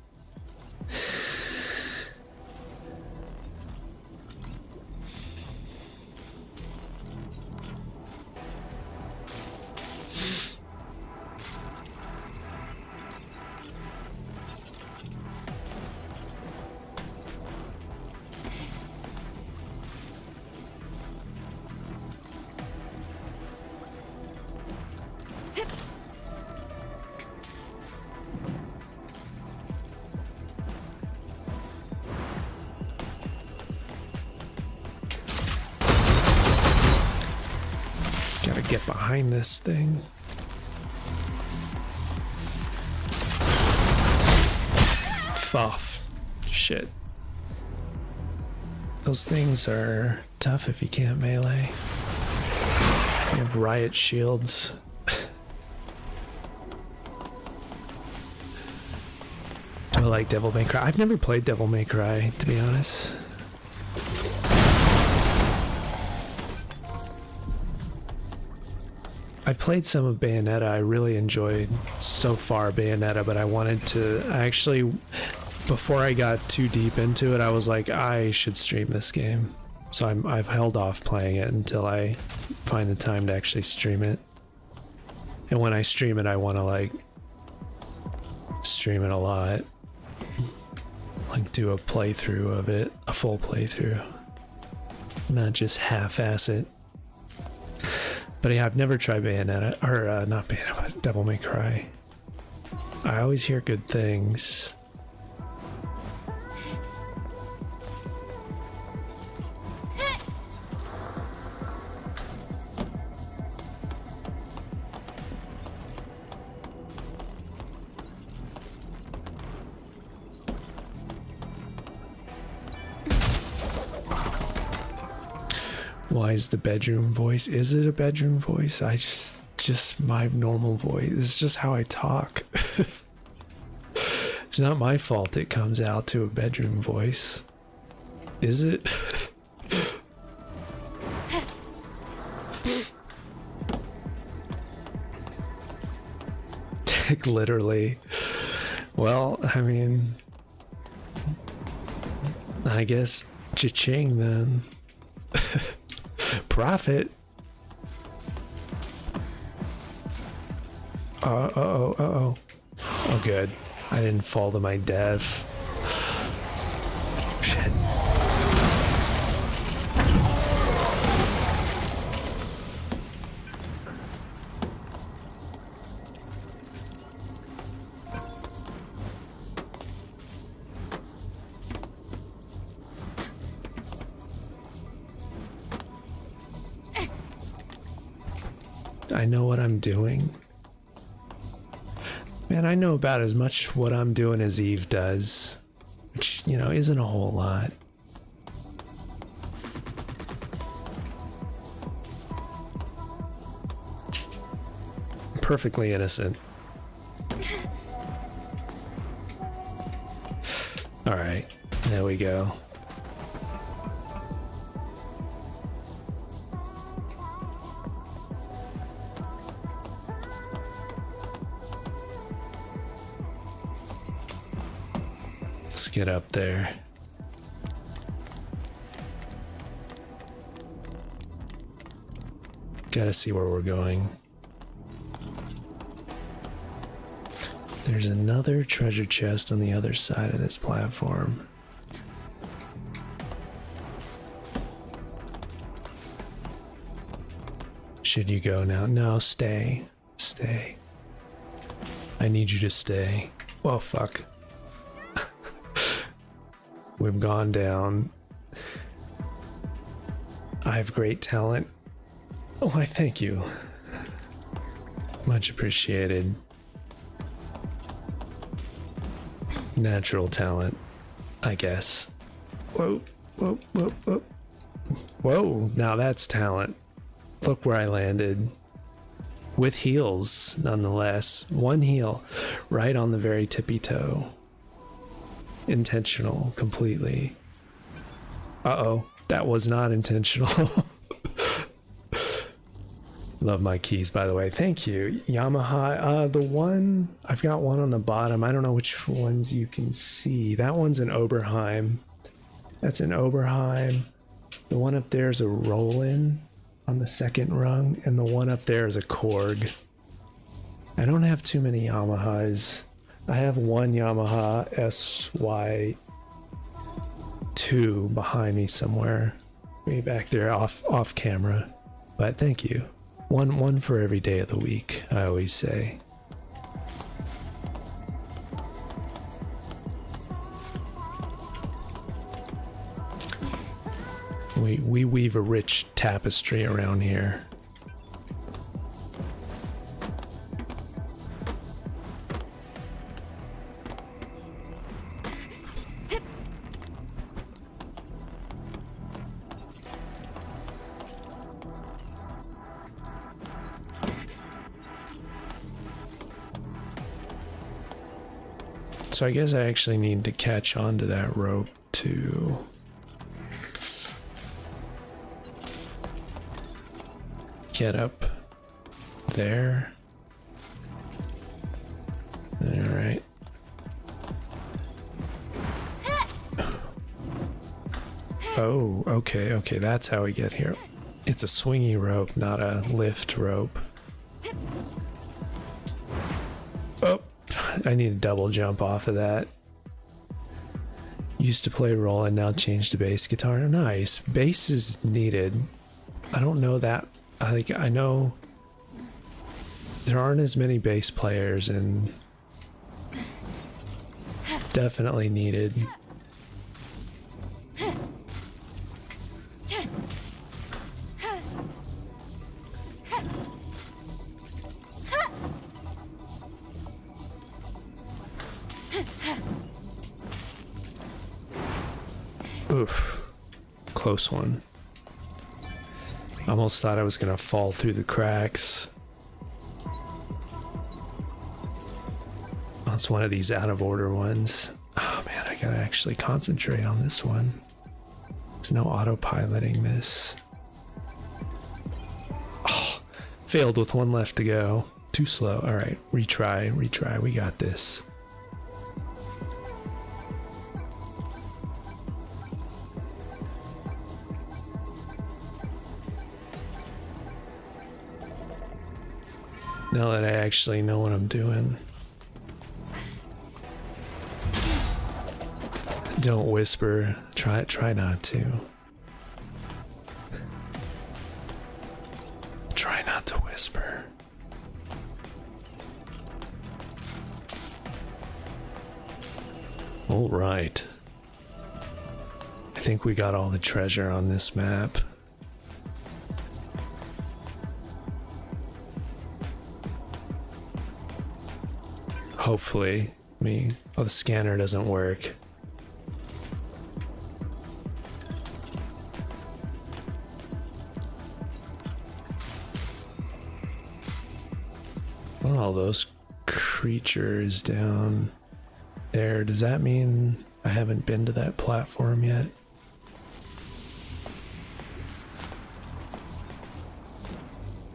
Gotta get behind this thing. Fuff. Shit. Those things are tough if you can't melee. You have riot shields. Do I like Devil May Cry? I've never played Devil May Cry, to be honest. I've played some of Bayonetta. I really enjoyed so far Bayonetta, but I wanted to actually, before I got too deep into it, I was like, I should stream this game. So I've held off playing it until I find the time to actually stream it. And when I stream it, I want to like stream it a lot. Like do a playthrough of it, a full playthrough. Not just half-ass it. But yeah, I've never tried Bayonetta, or not Bayonetta, but Devil May Cry. I always hear good things. Why is the bedroom voice? Is it a bedroom voice? I just my normal voice. It's just how I talk. It's not my fault it comes out to a bedroom voice. Is it? Literally. Well, I mean, I guess cha-ching then. Profit. Uh-oh. Oh, good. I didn't fall to my death. Shit. I know what I'm doing. Man, I know about as much what I'm doing as Eve does, which, you know, isn't a whole lot. Perfectly innocent. All right, there we go. Get up there. Gotta see where we're going. There's another treasure chest on the other side of this platform. Should you go now? No, stay. Stay. I need you to stay. Well, fuck. We've gone down. I have great talent. Oh, I thank you. Much appreciated. Natural talent, I guess. Whoa, whoa, whoa, whoa. Whoa, now that's talent. Look where I landed. With heels, nonetheless. One heel, right on the very tippy toe. Intentional, completely. Uh-oh, that was not intentional. Love my keys, by the way. Thank you. Yamaha, the one, I've got one on the bottom. I don't know which ones you can see. That one's an Oberheim. That's an Oberheim. The one up there is a Roland on the second rung, and the one up there is a Korg. I don't have too many Yamahas. I have one Yamaha SY2 behind me somewhere, way back there off camera. But thank you. One for every day of the week, I always say. We weave a rich tapestry around here. So I guess I actually need to catch onto that rope to get up there. Alright. Oh, okay, that's how we get here. It's a swingy rope, not a lift rope. Oh, I need a double jump off of that. Used to play roll and now changed to bass guitar. Nice. Bass is needed. I don't know that. I know there aren't as many bass players and definitely needed. Oof. Close one. Almost thought I was gonna fall through the cracks. That's one of these out of order ones. Oh man, I gotta actually concentrate on this one. There's no autopiloting this. Oh, failed with one left to go. Too slow. Alright, retry. We got this. Now that I actually know what I'm doing. Don't whisper. Try not to. Try not to whisper. All right. I think we got all the treasure on this map. Hopefully. Oh, the scanner doesn't work. What are all those creatures down there? Does that mean I haven't been to that platform yet?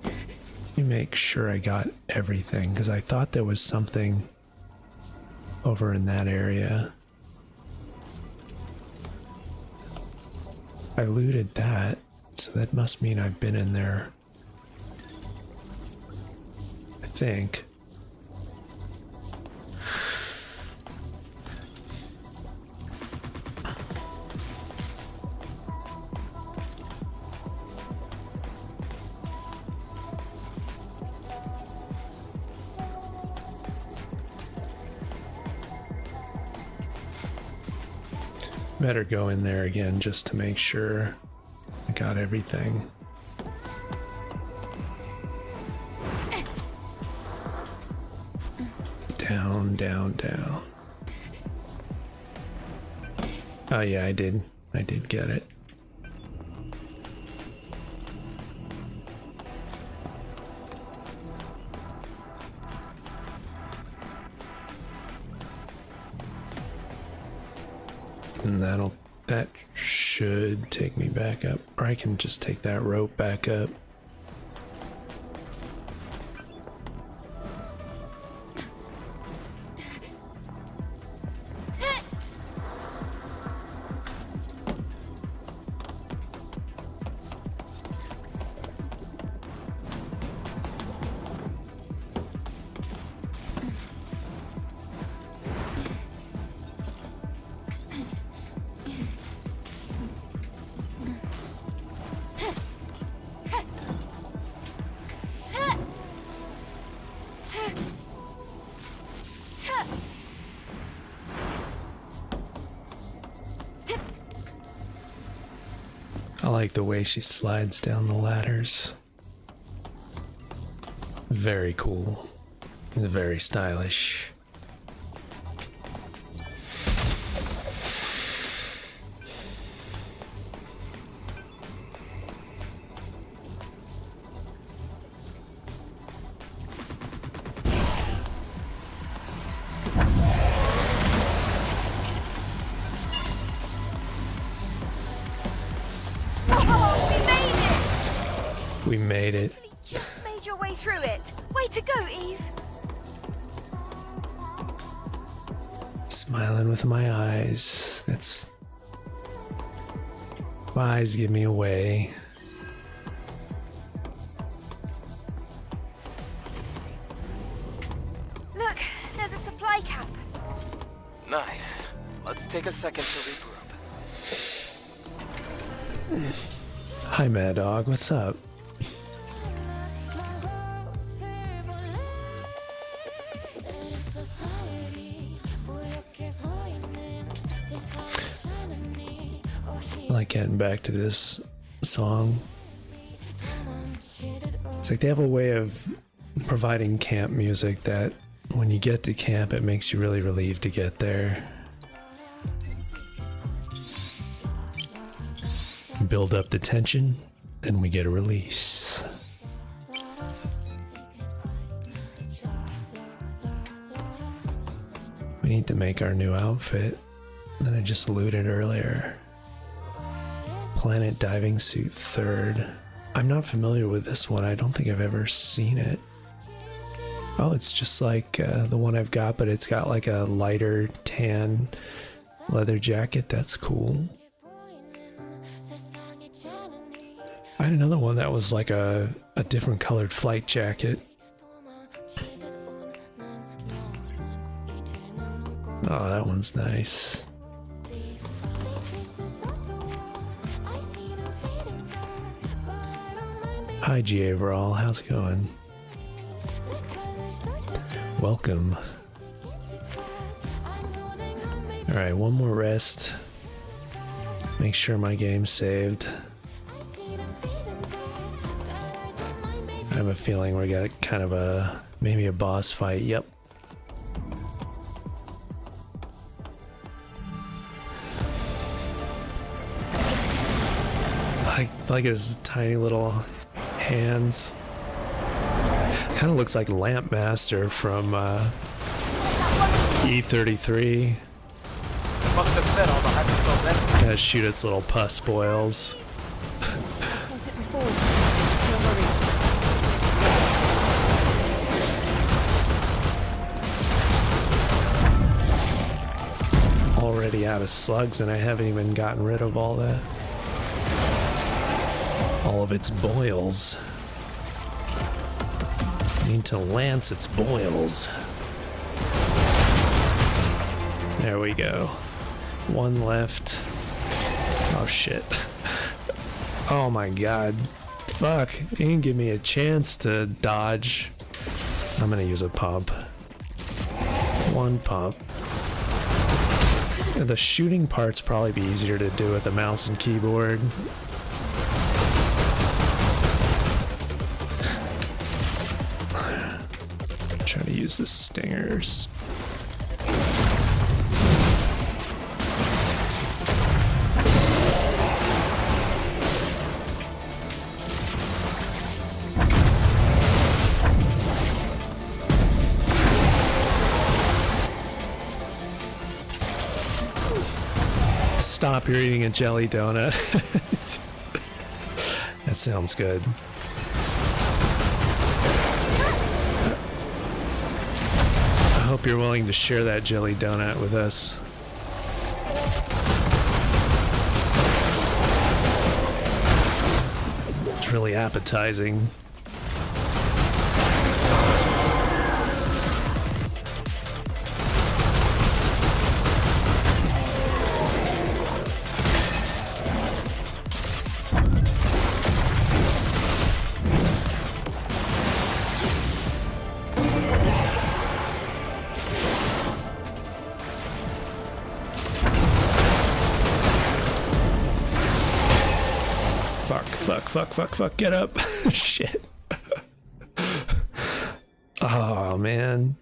Let me make sure I got everything, because I thought there was something over in that area. I looted that, so that must mean I've been in there. I think. Better go in there again just to make sure I got everything. Down, down, down. Oh yeah, I did get it. And that should take me back up. Or I can just take that rope back up. I like the way she slides down the ladders. Very cool. Very stylish. made it. Just made your way through it. Way to go, Eve. Smiling with my eyes. That's. My eyes give me away. Look, there's a supply cap. Nice. Let's take a second to regroup. Hi, Mad Dog. What's up? I like getting back to this song. It's like they have a way of providing camp music that when you get to camp, it makes you really relieved to get there. Build up the tension, then we get a release. We need to make our new outfit that I just looted earlier. Planet Diving Suit 3rd. I'm not familiar with this one. I don't think I've ever seen it. Oh, it's just like the one I've got, but it's got like a lighter tan leather jacket. That's cool. I had another one that was like a different colored flight jacket. Oh, that one's nice. Hi, G. Overall. How's it going? Welcome. Alright, one more rest. Make sure my game's saved. I have a feeling we got kind of maybe a boss fight. Yep. I like his tiny little hands. Kind of looks like Lampmaster from E33. Must have fed all the hyperspace energy. Gotta shoot its little pus boils. Fought it before. Don't worry. Already out of slugs, and I haven't even gotten rid of all of its boils. Need to lance its boils. There we go. One left. Oh shit. Oh my god. Fuck. He didn't give me a chance to dodge. I'm gonna use a pump. One pump. The shooting part's probably be easier to do with a mouse and keyboard. Try to use the stingers. Stop, you're eating a jelly donut. That sounds good. I hope you're willing to share that jelly donut with us. It's really appetizing. Fuck, get up. Shit. Oh, man.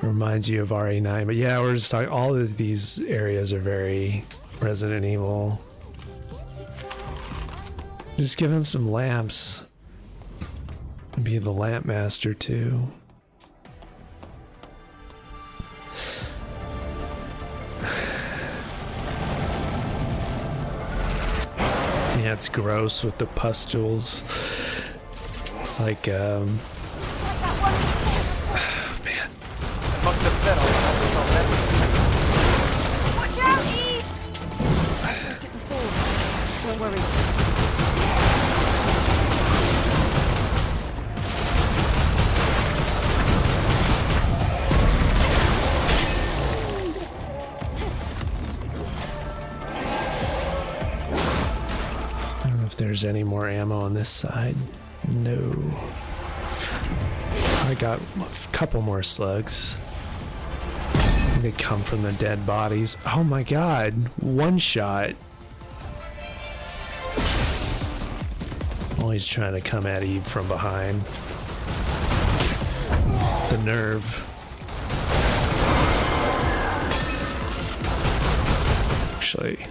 Reminds you of RE9. But yeah, we're just talking, all of these areas are very Resident Evil. Just give him some lamps. Be the lamp master too. it's gross with the pustules. It's like, man. Must have fed all that. Watch out, Eve! Took the fall. Don't worry. I don't know if there's any more ammo on this side. No. I got a couple more slugs. They come from the dead bodies. Oh my god. One shot. Always trying to come at Eve from behind. The nerve. Actually.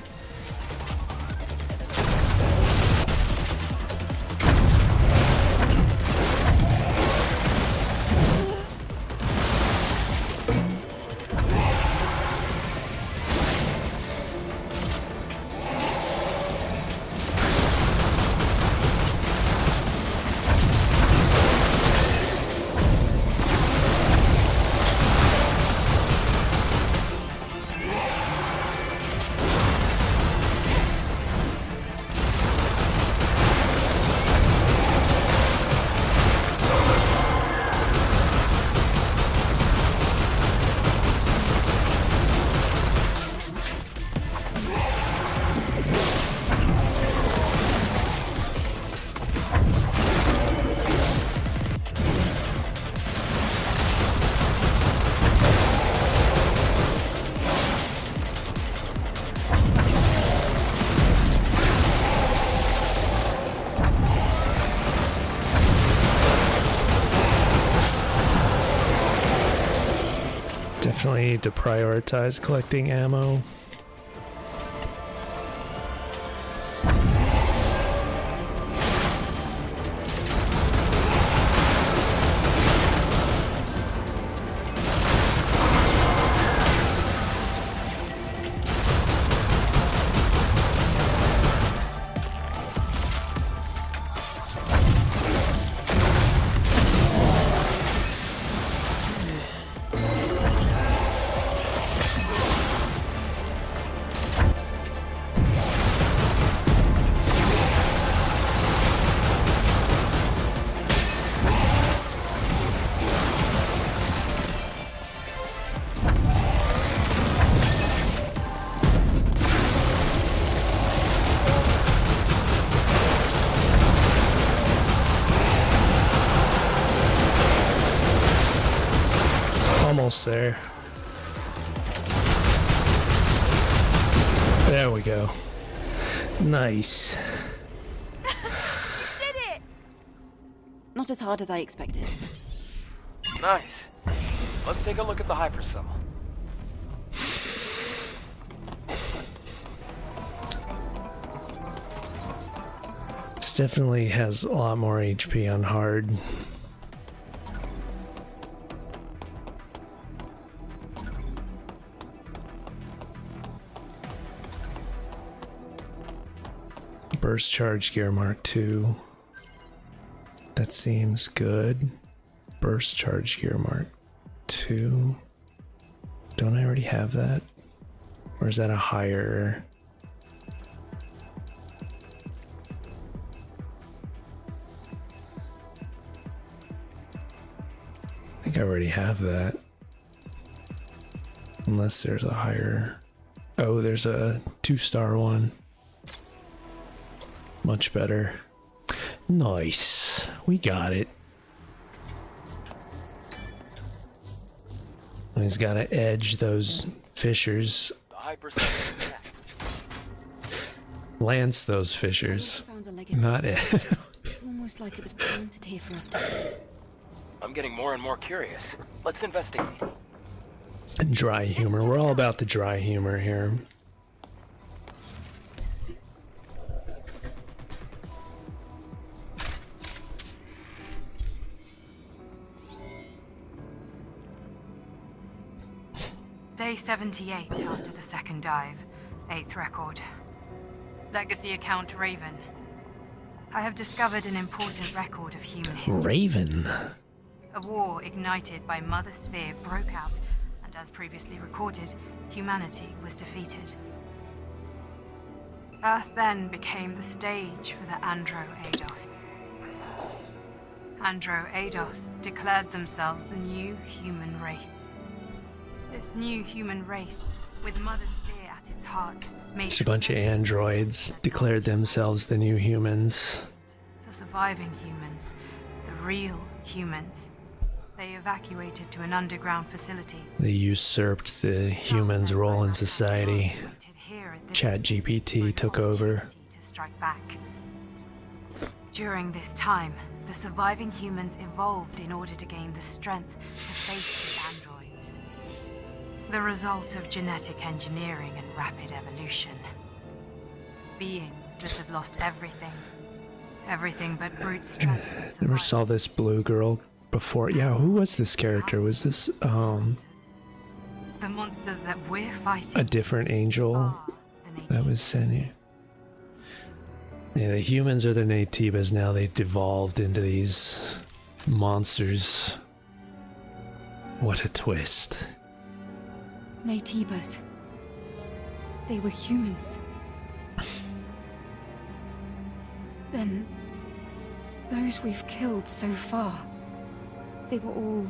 Definitely need to prioritize collecting ammo. Almost there. There we go. Nice. Did it! Not as hard as I expected. Nice. Let's take a look at the hypercell. This definitely has a lot more HP on hard. Burst charge gear Mark II. That seems good. Burst charge gear Mark II. Don't I already have that? Or is that a higher? I think I already have that. Unless there's a higher. Oh, there's a 2-star one. Much better. Nice. We got it. He's got to edge those fissures. The hypercell. Lance those fissures. Found a legacy. Not it. It's almost like it was planted here for us to see. I'm getting more and more curious. Let's investigate. Dry humor. We're all about the dry humor here. Day 78 after the second dive. 8th record. Legacy account Raven. I have discovered an important record of human history. Raven. A war ignited by Mother Sphere broke out, and as previously recorded, humanity was defeated. Earth then became the stage for the Andro Eidos. Andro Eidos declared themselves the new human race. This new human race, with Mother Sphere at its heart, made Just a bunch of androids declared themselves the new humans. the surviving humans, the real humans. They evacuated to an underground facility. They usurped the humans' role in society. ChatGPT took over. To strike back. During this time, the surviving humans evolved in order to gain the strength to face the androids. The result of genetic engineering and rapid evolution. Beings that have lost everything. Everything but brute strength. and Never survival. saw this blue girl before. Yeah, who was this character? Was this The monsters that we're fighting a different angel are the that was sent here? Yeah, the humans are the Naytibas now. They devolved into these monsters. What a twist. Naytibas. They were humans. Then, those we've killed so far, they were all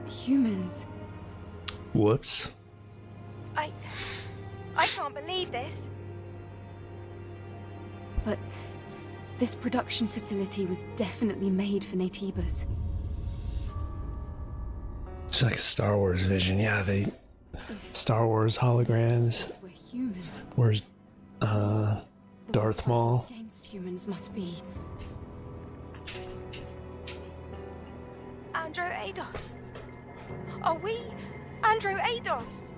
humans. Whoops. I can't believe this. But this production facility was definitely made for Naytibas. It's like Star Wars vision. Yeah, they Star Wars holograms. These were human. Where's The Darth ones Maul? fighting against humans must be Andro Eidos. Are we Andro Eidos?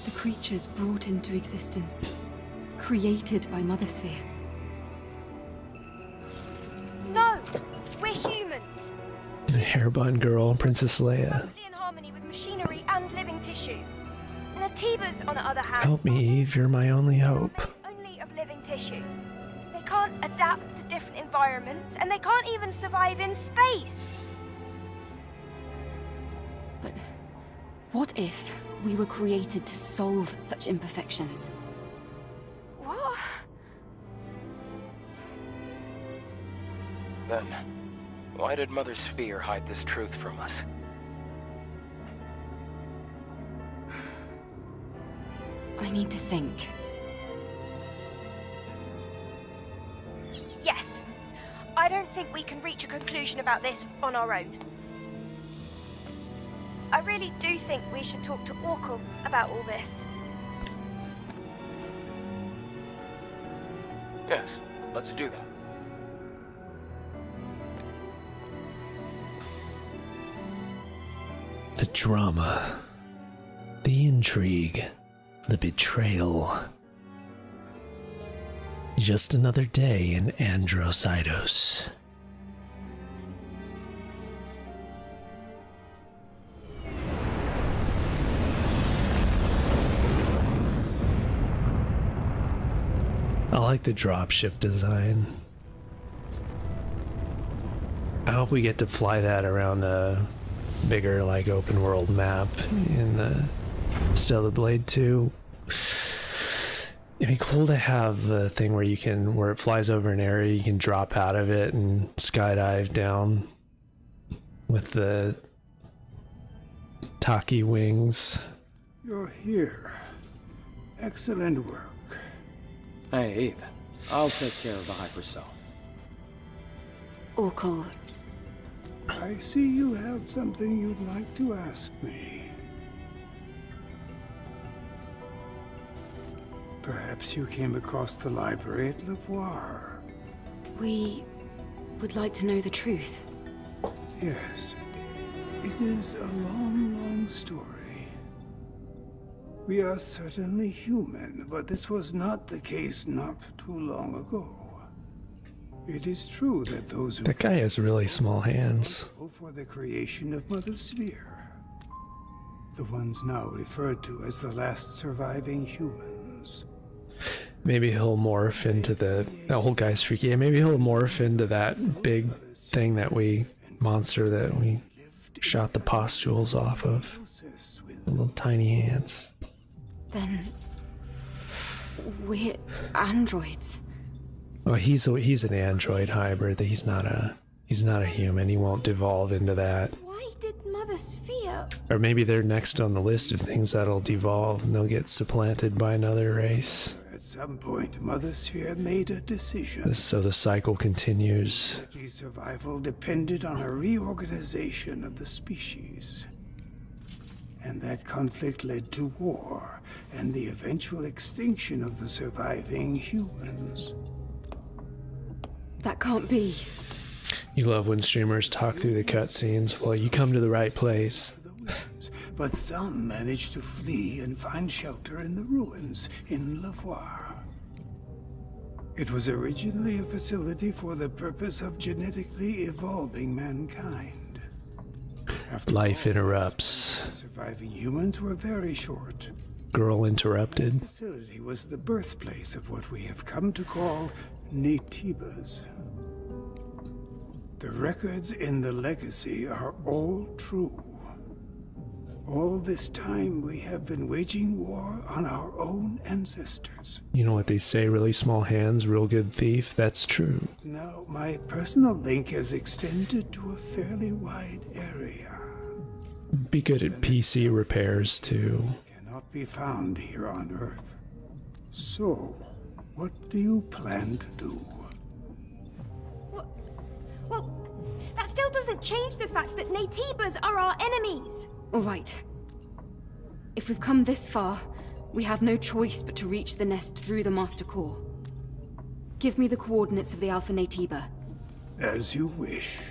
the creatures brought into existence, created by Mother Sphere. No, we're humans. The hairbun girl, Princess Leia. Perfectly in harmony with machinery and living tissue. Naytibas, on the other hand, Help me, Eve. You're my only hope. only of living tissue. They can't adapt to different environments, and they can't even survive in space. But what if we were created to solve such imperfections? What? Then, why did Mother Sphere hide this truth from us? I need to think. Yes. I don't think we can reach a conclusion about this on our own. I really do think we should talk to Orkul about all this. Yes, let's do that. The drama, the intrigue, the betrayal. Just another day in Andros Eidos. I like the dropship design. I hope we get to fly that around a bigger, like, open world map in the Stellar Blade 2. It'd be cool to have the thing where where it flies over an area, you can drop out of it and skydive down with the Taki wings. You're here. Excellent work. Hey, Eve. I'll take care of the hypercell. Orkul, I see you have something you'd like to ask me. Perhaps you came across the library at Lavoir. we would like to know the truth. Yes. It is a long, long story. We are certainly human, but this was not the case not too long ago. It is true that those who That guy has really small hands. for the creation of Mother Sphere, the ones now referred to as the last surviving humans. Maybe he'll morph into the old guy's freaky. Yeah, maybe he'll morph into that big thing monster that we shot the pustules off of. The little tiny hands. Then we're androids. Well, he's an android hybrid. He's not a human. He won't devolve into that. Why did Mother Sphere... Or maybe they're next on the list of things that'll devolve and they'll get supplanted by another race. At some point, Mother Sphere made a decision. So the cycle continues. Humanity's survival depended on a reorganization of the species. And that conflict led to war and the eventual extinction of the surviving humans. That can't be. You love when streamers talk through the cutscenes. Well, you come to the right place. But some managed to flee and find shelter in the ruins in Lavoir. It was originally a facility for the purpose of genetically evolving mankind. After Life all, interrupts. the surviving humans were very short. Girl interrupted. The facility was the birthplace of what we have come to call Naytibas. The records in the legacy are all true. All this time we have been waging war on our own ancestors. You know what they say, really small hands, real good thief? That's true. Now, my personal link has extended to a fairly wide area. Be good at PC repairs, too. Cannot be found here on Earth. So, what do you plan to do? Well, that still doesn't change the fact that Naytibas are our enemies. All right. If we've come this far, we have no choice but to reach the nest through the Master Core. Give me the coordinates of the Alpha Naytiba. As you wish.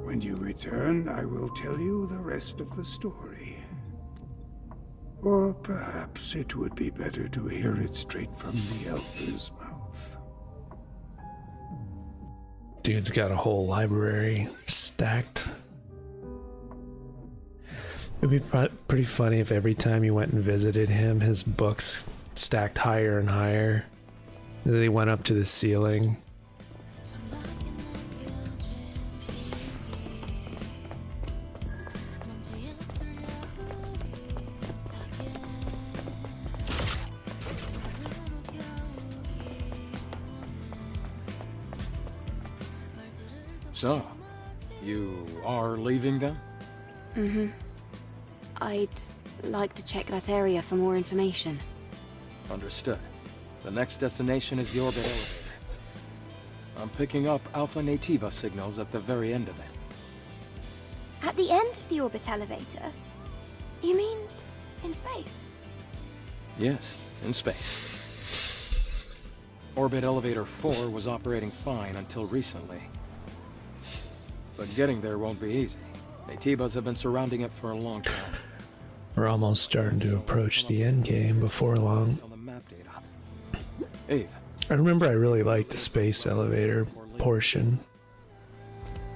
When you return, I will tell you the rest of the story. Or perhaps it would be better to hear it straight from the Elder's mouth. Dude's got a whole library stacked. It'd be pretty funny if every time you went and visited him, his books stacked higher and higher. They went up to the ceiling. So, you are leaving them? Mm-hmm. I'd like to check that area for more information. Understood. The next destination is the orbit elevator. I'm picking up Alpha Naytiba signals at the very end of it. At the end of the orbit elevator? You mean in space? Yes, in space. Orbit Elevator 4 was operating fine until recently. But getting there won't be easy. Naytibas have been surrounding it for a long time. We're almost starting to approach the end game before long. Eve. I remember I really liked the space elevator portion.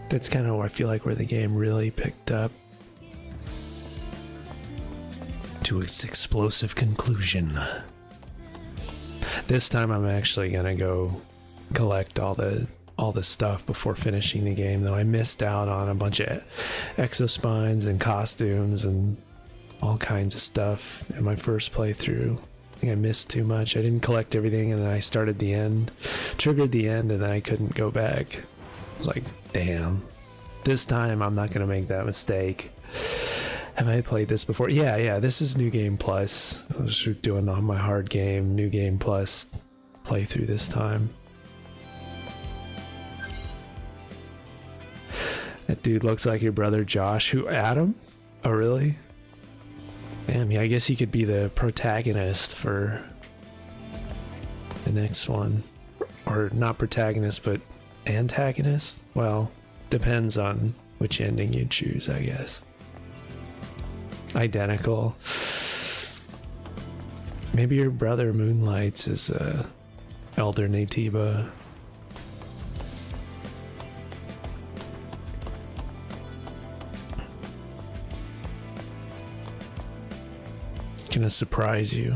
That's kind of where I feel like where the game really picked up to its explosive conclusion. This time I'm actually gonna go collect all the stuff before finishing the game, though I missed out on a bunch of exospines and costumes and all kinds of stuff in my first playthrough. I think I missed too much. I didn't collect everything, and then I started the end, triggered the end, and then I couldn't go back. I was like, damn. This time I'm not gonna make that mistake. Have I played this before? Yeah, this is New Game Plus. I was doing on my hard game, New Game Plus playthrough this time. That dude looks like your brother Josh. Who, Adam? Oh, really? Damn, yeah, I guess he could be the protagonist for the next one. Or not protagonist, but antagonist? Well, depends on which ending you choose, I guess. Identical. Maybe your brother moonlights as Elder Naytiba. Gonna surprise you.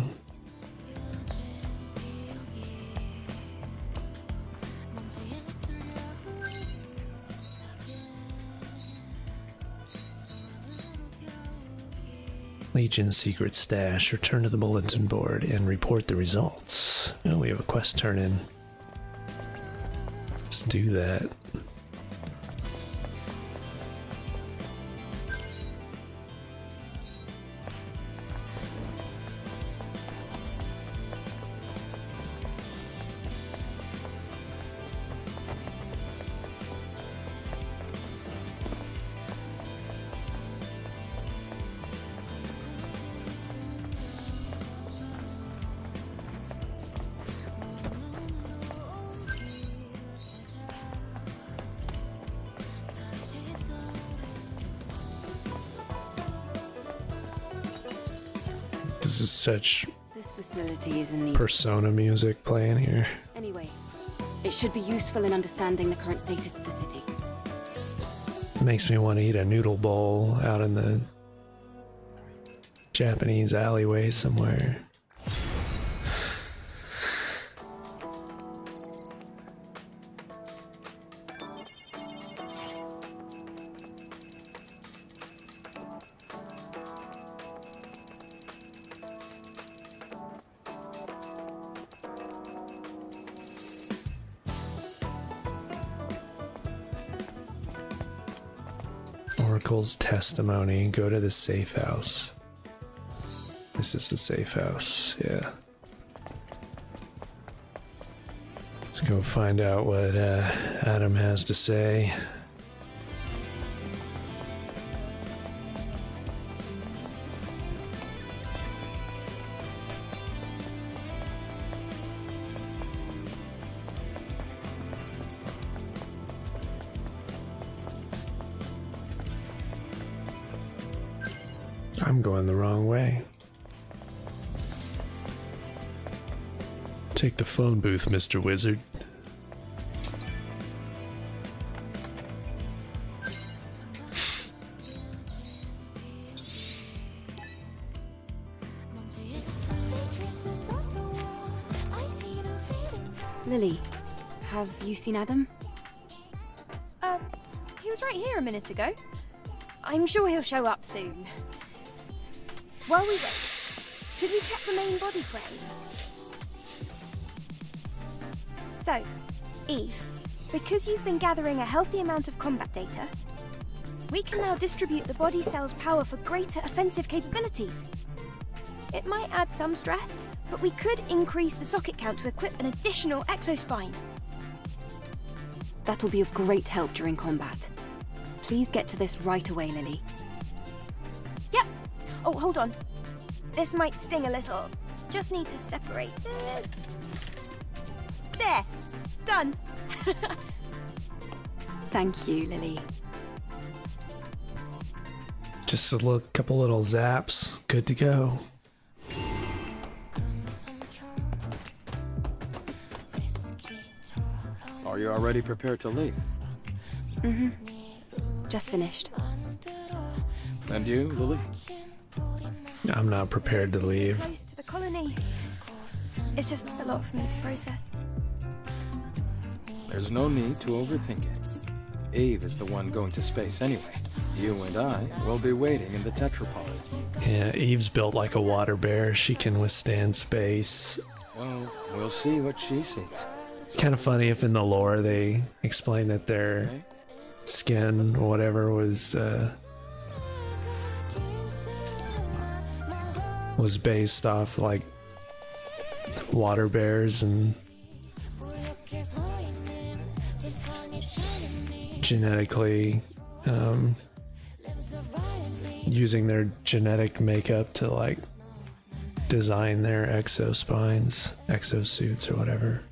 Legion's secret stash. Return to the bulletin board and report the results. Oh, we have a quest turn in. Let's do that. This is such This facility is in need. Persona music playing here. Anyway, it should be useful in understanding the current status of the city. Makes me want to eat a noodle bowl out in the Japanese alleyway somewhere. Oracle's testimony. Go to the safe house. This is the safe house, yeah. Let's go find out what Adam has to say. I'm going the wrong way. Take the phone booth, Mr. Wizard. Lily, have you seen Adam? He was right here a minute ago. I'm sure he'll show up soon. While we wait, should we check the main body frame? So, Eve, because you've been gathering a healthy amount of combat data, we can now distribute the body cell's power for greater offensive capabilities. It might add some stress, but we could increase the socket count to equip an additional exospine. That'll be of great help during combat. Please get to this right away, Lily. Yep. Oh, hold on. This might sting a little. Just need to separate this. There. Done. Thank you, Lily. Just a couple little zaps. Good to go. Are you already prepared to leave? Mm-hmm. Just finished. And you, Lily? I'm not prepared to So leave. close to the colony. It's just a lot for me to process. There's no need to overthink it. Eve is the one going to space anyway. You and I will be waiting in the tetrapod. Yeah, Eve's built like a water bear. She can withstand space. Well, we'll see what she sees. Kind of funny if in the lore they explain that their skin or whatever was based off like water bears and genetically using their genetic makeup to like design their exospines, exosuits or whatever.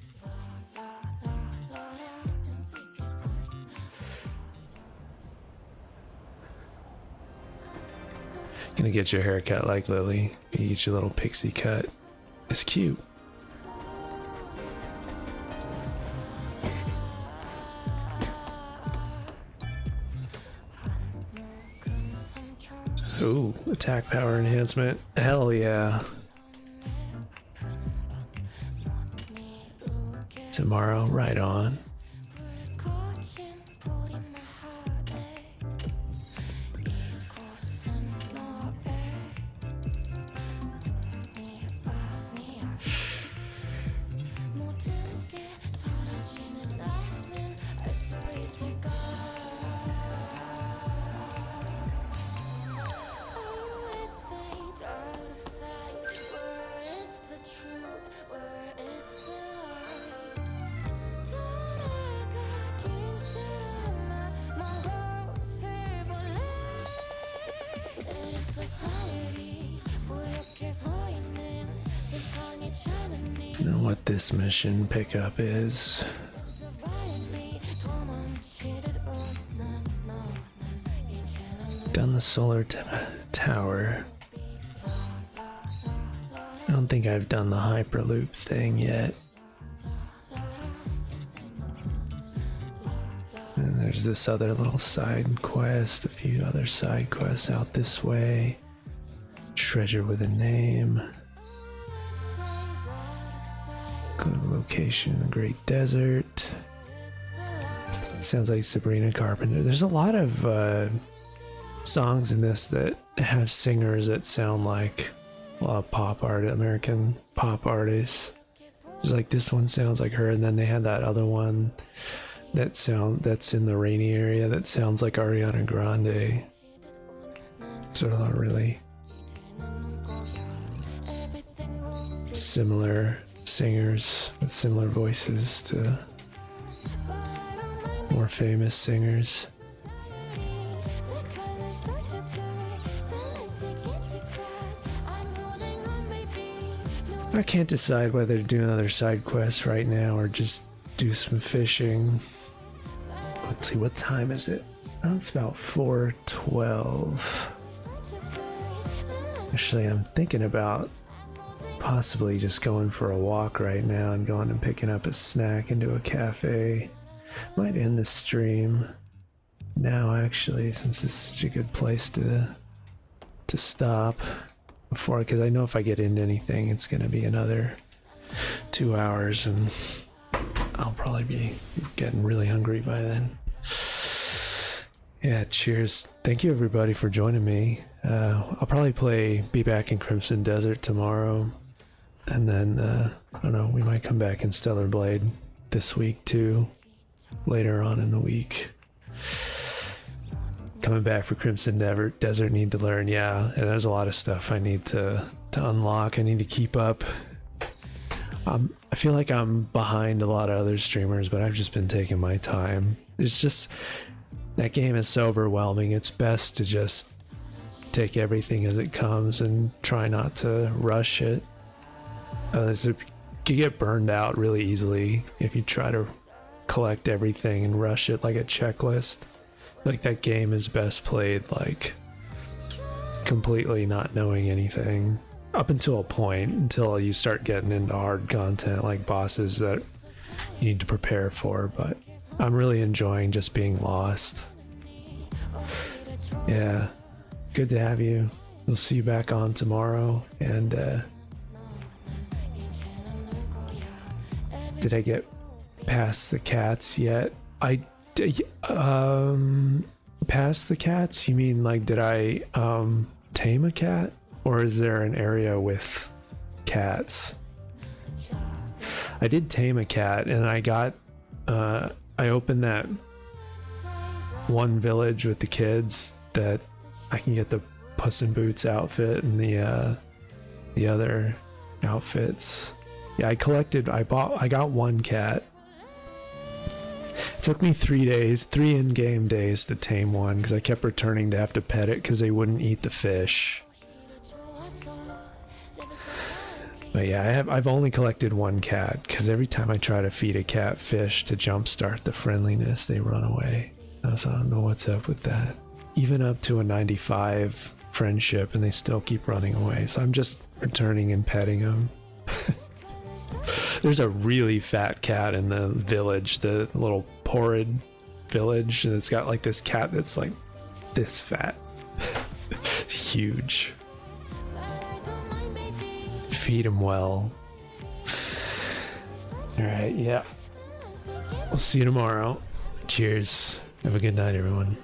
Gonna get your hair cut like Lily. You get your little pixie cut. It's cute. Ooh, attack power enhancement. Hell yeah. Tomorrow, right on. And what this mission pickup is. Done the solar tower. I don't think I've done the Hyperloop thing yet. And there's this other little side quest, a few other side quests out this way. Treasure with a name. Go to location in the Great Desert. Sounds like Sabrina Carpenter. There's a lot of songs in this that have singers that sound like American pop artists. Just like this one sounds like her, and then they had that other one that's in the Rainy area that sounds like Ariana Grande. Sort of really similar singers with similar voices to more famous singers. I can't decide whether to do another side quest right now or just do some fishing. Let's see, what time is it? Oh, it's about 4:12. Actually, I'm thinking about possibly just going for a walk right now and going and picking up a snack into a cafe. Might end the stream now, actually, since it's such a good place to stop before, because I know if I get into anything, it's going to be another 2 hours, and I'll probably be getting really hungry by then. Yeah, cheers. Thank you everybody for joining me. I'll probably be back in Crimson Desert tomorrow, and then I don't know, we might come back in Stellar Blade this week too, later on in the week. Coming back for Crimson Desert, need to learn, yeah, and there's a lot of stuff I need to unlock. I need to keep up. I feel like I'm behind a lot of other streamers, but I've just been taking my time. It's just, that game is so overwhelming. It's best to just take everything as it comes and try not to rush it. You get burned out really easily if you try to collect everything and rush it like a checklist. Like, that game is best played like completely not knowing anything up until a point, until you start getting into hard content like bosses that you need to prepare for. But I'm really enjoying just being lost. Yeah, good to have you. We'll see you back on tomorrow. And did I get past the cats yet? Past the cats? You mean like, did I tame a cat? Or is there an area with cats? I did tame a cat, and I got I opened that one village with the kids that I can get the Puss in Boots outfit and the other outfits. Yeah, I got one cat. It took me 3 days, 3 in-game days to tame one, because I kept returning to have to pet it because they wouldn't eat the fish. But yeah, I've only collected one cat, because every time I try to feed a cat fish to jumpstart the friendliness, they run away. So I don't know what's up with that. Even up to a 95 friendship, and they still keep running away. So I'm just returning and petting them. There's a really fat cat in the village, the little Porrid village, and it's got like this cat that's like this fat. It's huge. Feed him well. Alright, yeah. We'll see you tomorrow. Cheers. Have a good night, everyone.